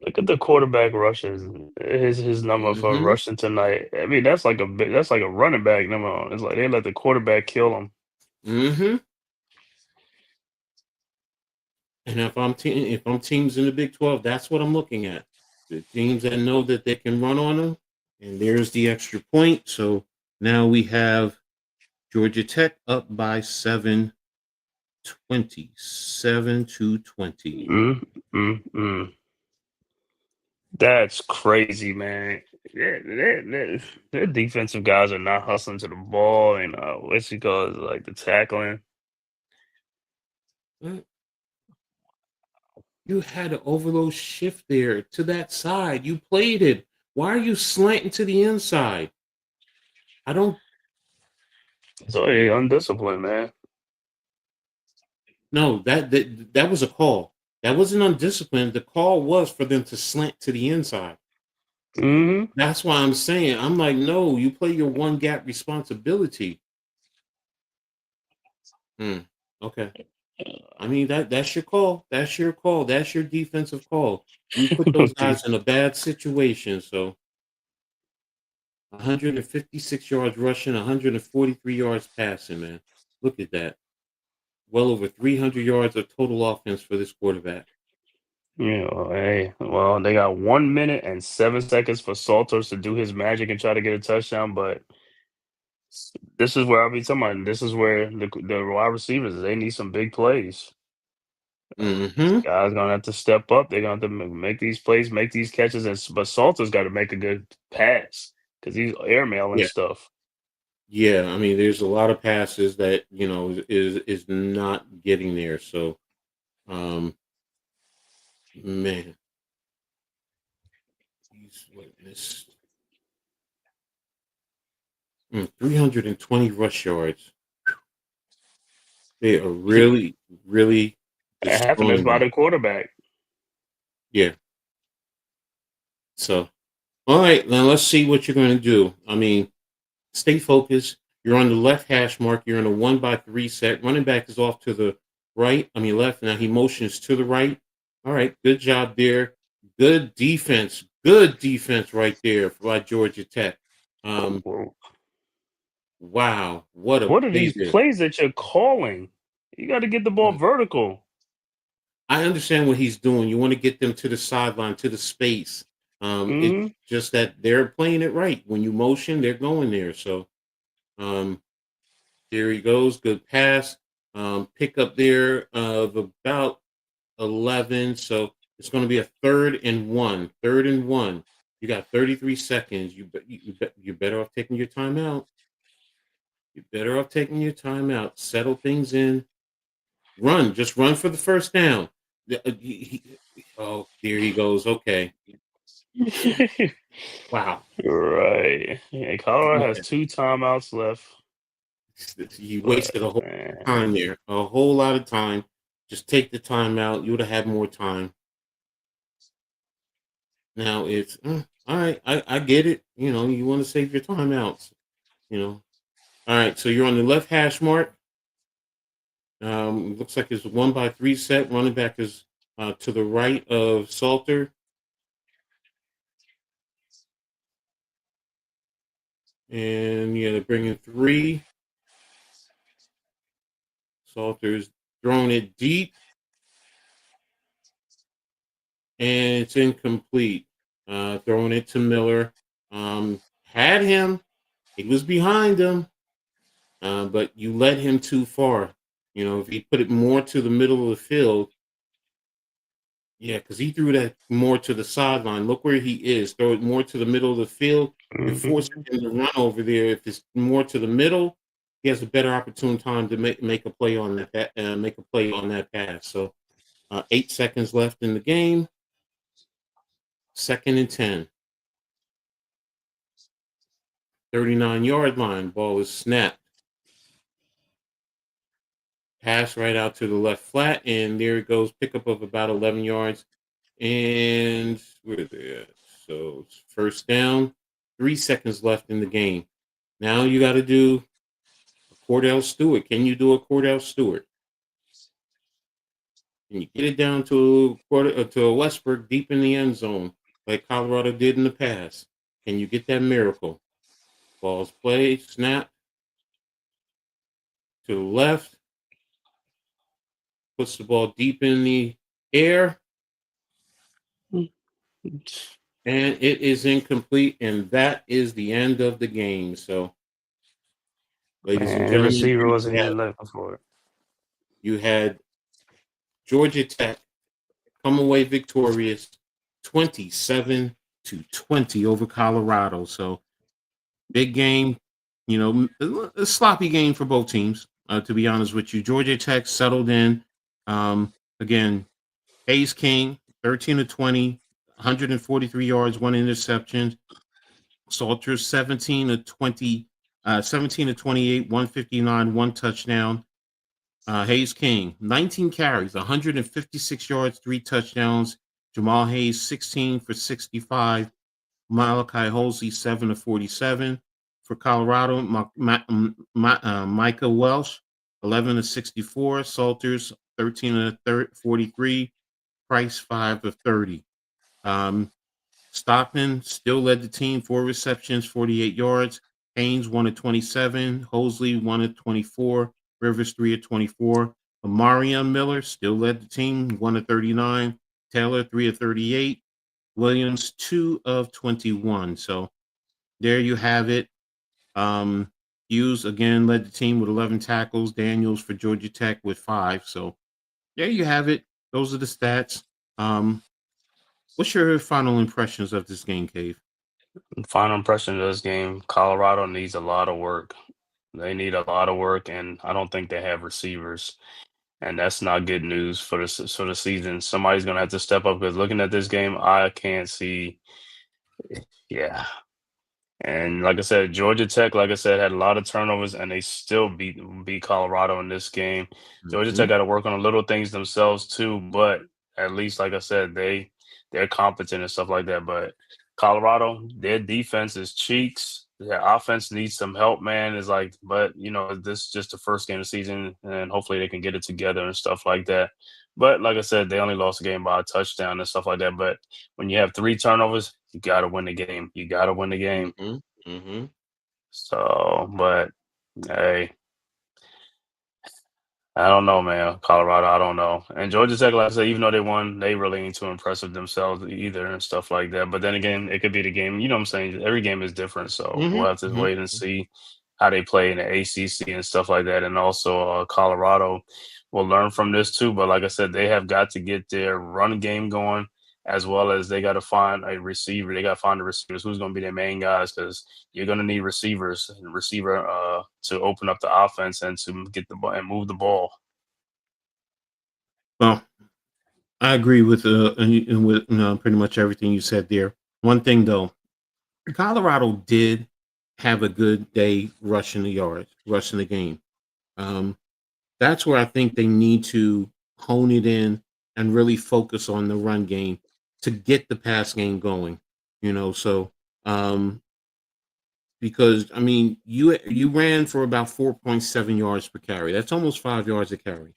Look at the quarterback rushes. His number for mhm. rushing tonight. I mean, that's like a running back number. It's like they let the quarterback kill him. Mm-hmm. And if I'm teams in the Big 12, that's what I'm looking at. The teams that know that they can run on them, and there's the extra point. So now we have Georgia Tech up by 7-20. That's crazy, man. Their defensive guys are not hustling to the ball, and what's he called like the tackling. You had an overload shift there to that side. You played it. Why are you slanting to the inside? I don't So undisciplined, man. know. That was a call. That wasn't undisciplined. The call was for them to slant to the inside. Mm-hmm. That's why I'm saying, I'm like, no, you play your one gap responsibility. Okay. I mean, that's your call. That's your call. That's your defensive call. You put those guys in a bad situation. So 156 yards rushing, 143 yards passing, man. Look at that. Well over 300 yards of total offense for this quarterback. Hey, well, they got 1 minute and 7 seconds for Salters to do his magic and try to get a touchdown, but this is where I'll be talking about. This is where the wide receivers they need some big plays. Mm-hmm. Guys gonna have to step up. They're gonna have to make these plays, make these catches, but Salter's got to make a good pass because he's airmailing Yeah. stuff. Yeah. I mean, there's a lot of passes that, is not getting there. So, man, he's witnessed 320 rush yards. They are really, really That happened as destroying by them. the quarterback. Yeah. So, all right, now let's see what you're going to do. I mean, stay focused. You're on the left hash mark. You're in a 1-by-3 set. Running back is off to the right. I mean, left. Now he motions to the right. All right, good job there. Good defense. Good defense right there by Georgia Tech. Whoa. Wow, what a What are play these there. plays that you're calling? You got to get the ball vertical. I understand what he's doing. You want to get them to the sideline, to the space. It's Hmm. just that they're playing it right. When you motion, they're going there. So um, there he goes. Good pass. Pick up there of about 11. So it's going to be a 3rd and 1. 3rd and 1. You got 33 seconds. You're better off taking your timeout. You're better off taking your timeout. Settle things in. Run. Just run for the first down. Oh, there he goes. Okay. Wow. Right. Yeah, Colorado has Okay. 2 timeouts left, You but wasted a whole man, time there. A whole lot of time. Just take the time out. You would have had more time. Now it's all right. I get it. You want to save your timeouts. All right. So you're on the left hash mark. Looks like it's 1-by-3 set. Running back is to the right of Salter. And yeah, they're bringing 3. Salter's throwing it deep. And it's incomplete. Throwing it to Miller. Had him. He was behind him. But you led him too far. You know, if he put it more to the middle of the field, yeah, because he threw that more to the sideline. Look where he is. Throw it more to the middle of the field. You're forcing him to run over there. If it's more to the middle, he has a better opportune time to make a play on that pass. So 8 seconds left in the game. 2nd and 10. 39-yard line. Ball is snapped. Pass right out to the left flat, and there it goes. Pickup of about 11 yards. And where are they at? So it's first down. 3 seconds left in the game. Now you got to do a Cordell Stewart. Can you do a Cordell Stewart? Can you get it down to a Westbrook deep in the end zone like Colorado did in the past? Can you get that miracle? Ball's played, snap to the left. Puts the ball deep in the air. And it is incomplete, and that is the end of the game. So, ladies and Man, the gentlemen, receiver wasn't even looking for it. you had Georgia Tech come away victorious 27-20 over Colorado. So, big game, you know, a sloppy game for both teams, to be honest with you. Georgia Tech settled in. Again, Hayes King, 13-20, 143 yards, 1 interception. Salters 17-20, 17-28, 159, 1 touchdown. Hayes King, 19 carries, 156 yards, 3 touchdowns. Jamal Hayes, 16 for 65. Malachi Holsey, 7-47. For Colorado, Micah Welsh, 11-64. Salters, 13-43. Price, 5-30. Stockton still led the team, 4 receptions, 48 yards. Haynes 1-27. Hosley 1-24. Rivers 3-24. Amarion Miller still led the team, 1-39. Taylor 3-38. Williams 2-21. So there you have it. Hughes again led the team with 11 tackles. Daniels for Georgia Tech with 5. So there you have it. Those are the stats. What's your final impressions of this game, Cave? Final impression of this game: Colorado needs a lot of work. They need a lot of work, and I don't think they have receivers. And that's not good news for the season. Somebody's gonna have to step up because looking at this game, I can't see. Yeah, and like I said, Georgia Tech, like I said, had a lot of turnovers, and they still beat Colorado in this game. Georgia Tech got to work on little things themselves too, but at least, like I said, they're competent and stuff like that. But Colorado, their defense is cheeks. Their offense needs some help, man. It's like, but this is just the first game of the season, and hopefully they can get it together and stuff like that. But like I said, they only lost the game by a touchdown and stuff like that. But when you have 3 turnovers, you got to win the game. You got to win the game. So, but hey, I don't know, man. Colorado, I don't know. And Georgia Tech, like I said, even though they won, they really ain't too impressive themselves either and stuff like that. But then again, it could be the game. You know what I'm saying? Every game is different. So we'll have to wait and see how they play in the ACC and stuff like that. And also Colorado will learn from this too. But like I said, they have got to get their run game going, as well as they got to find a receiver. They got to find the receivers. Who's going to be their main guys? Because you're going to need receivers and receiver to open up the offense and to get the ball and move the ball. Well, I agree with pretty much everything you said there. One thing though, Colorado did have a good day rushing the yards, rushing the game. That's where I think they need to hone it in and really focus on the run game to get the pass game going. So because I mean you ran for about 4.7 yards per carry. That's almost 5 yards a carry.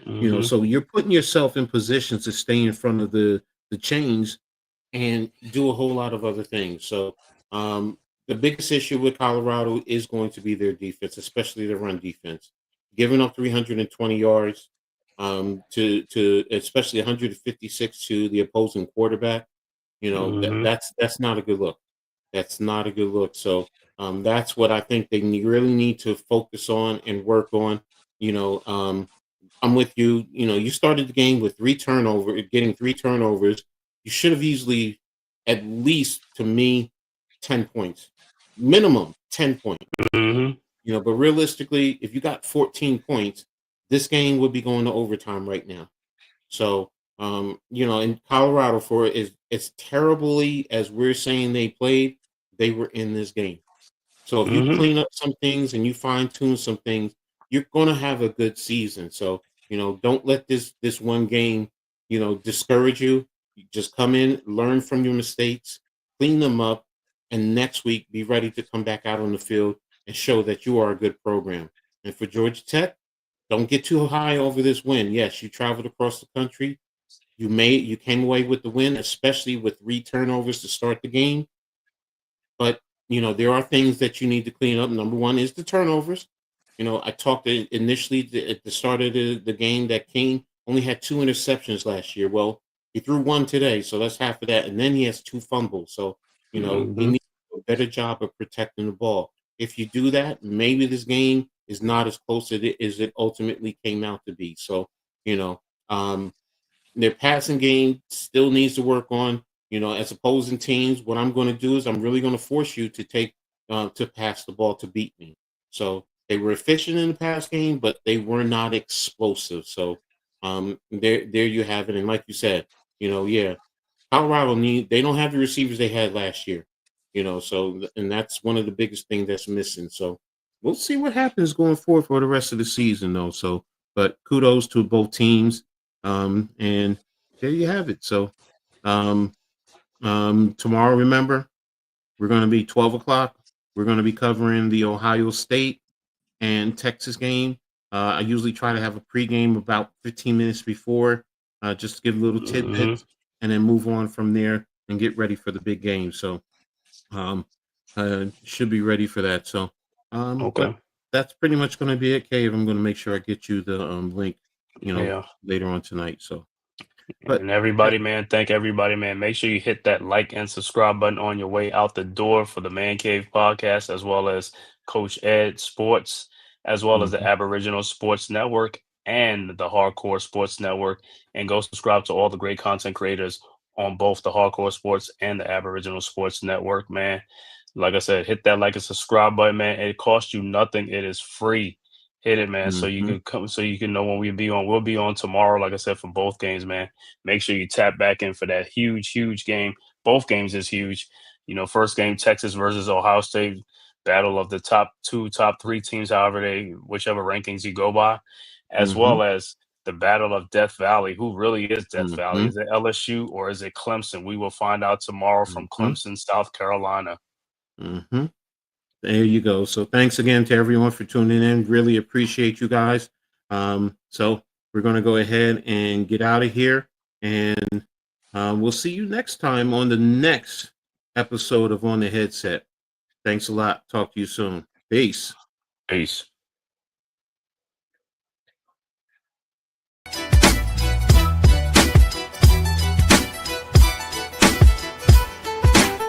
Mm-hmm. So you're putting yourself in position to stay in front of the chains and do a whole lot of other things. So um, the biggest issue with Colorado is going to be their defense, especially the run defense. Giving up 320 yards to especially 156 to the opposing quarterback. Mm-hmm. That's not a good look. That's not a good look. So that's what I think they really need to focus on and work on. You know, I'm with you. You started the game with getting 3 turnovers. You should have easily, at least to me, 10 points, minimum 10 points. Mm-hmm. But realistically, if you got 14 points, this game would be going to overtime right now. So, in Colorado, for as terribly as we're saying they played, they were in this game. So if you Mm-hmm. clean up some things and you fine tune some things, you're going to have a good season. So, don't let this one game, discourage you. You just come in, learn from your mistakes, clean them up, and next week be ready to come back out on the field and show that you are a good program. And for Georgia Tech, don't get too high over this win. Yes, you traveled across the country. You came away with the win, especially with 3 turnovers to start the game. But there are things that you need to clean up. Number one is the turnovers. I talked initially at the start of the game that King only had 2 interceptions last year. Well, he threw one today, so that's half of that, and then he has 2 fumbles. So he Mm-hmm. needs to do a better job of protecting the ball. If you do that, maybe this game is not as close as it ultimately came out to be. So you know, um, their passing game still needs to work on. As opposing teams, what I'm going to do is I'm really going to force you to pass the ball to beat me. So they were efficient in the pass game, but they were not explosive. So there you have it. And like you said, yeah, Colorado they don't have the receivers they had last year. And that's one of the biggest things that's missing. So we'll see what happens going forward for the rest of the season, though. So, but kudos to both teams. And there you have it. So, tomorrow, remember, we're going to be 12 o'clock. We're going to be covering the Ohio State and Texas game. I usually try to have a pregame about 15 minutes before, just to give little tidbits and then move on from there and get ready for the big game. So, should be ready for that. So, Okay. but that's pretty much going to be it, Cave. I'm going to make sure I get you the link, Yeah. later on tonight. So, but And everybody, man, thank everybody, man. Make sure you hit that like and subscribe button on your way out the door for the Man Cave podcast, as well as Coach Ed Sports, as well as the mhm, Aboriginal Sports Network and the Hardcore Sports Network. And go subscribe to all the great content creators on both the Hardcore Sports and the Aboriginal Sports Network, man. Like I said, hit that like and subscribe button, man. It costs you nothing. It is free. Hit it, man. So you mhm, can come, so you can know when we be on. We'll be on tomorrow, like I said, for both games, man. Make sure you tap back in for that huge game. Both games is huge. First game, Texas versus Ohio State, battle of the top 2, top 3 teams, whichever rankings you go by, as mhm, well as the battle of Death Valley. Who really is Death Valley? mhm, Is it LSU or is it Clemson? We will find out tomorrow from mhm, Clemson, South Carolina. mhm. There you go. So thanks again to everyone for tuning in. Really appreciate you guys. So we're going to go ahead and get out of here, and we'll see you next time on the next episode of On the Headset. Thanks a lot. Talk to you soon. Peace. Peace.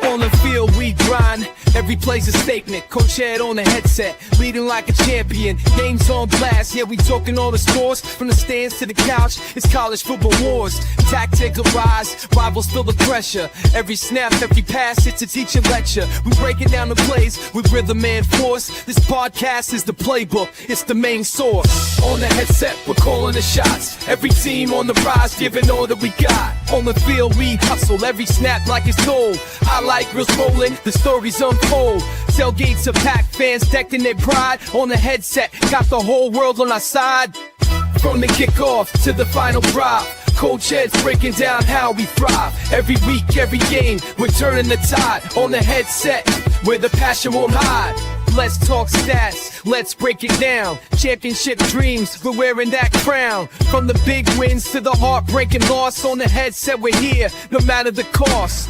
On the field we grind, every play's a statement. Coach Ed on the headset, leading like a champion. Games on blast, yeah, we talking all the scores. From the stands to the couch, it's college football wars. Tactical rise, rivals feel the pressure. Every snap, every pass, it's a teacher lecture. We breaking down the plays with rhythm and force. This podcast is the playbook, it's the main source. On the headset, we're calling the shots. Every team on the rise, giving all that we got. On the field we hustle, every snap like it's told. I like reels rolling, the stories unfold. Tailgates are packed, fans decked in their pride. On the headset, got the whole world on our side. From the kickoff to the final drop, Coach Ed's breaking down how we thrive. Every week, every game, we're turning the tide. On the headset, where the passion won't hide. Let's talk stats, let's break it down. Championship dreams, we're wearing that crown. From the big wins to the heartbreaking loss. On the headset, we're here, no matter the cost.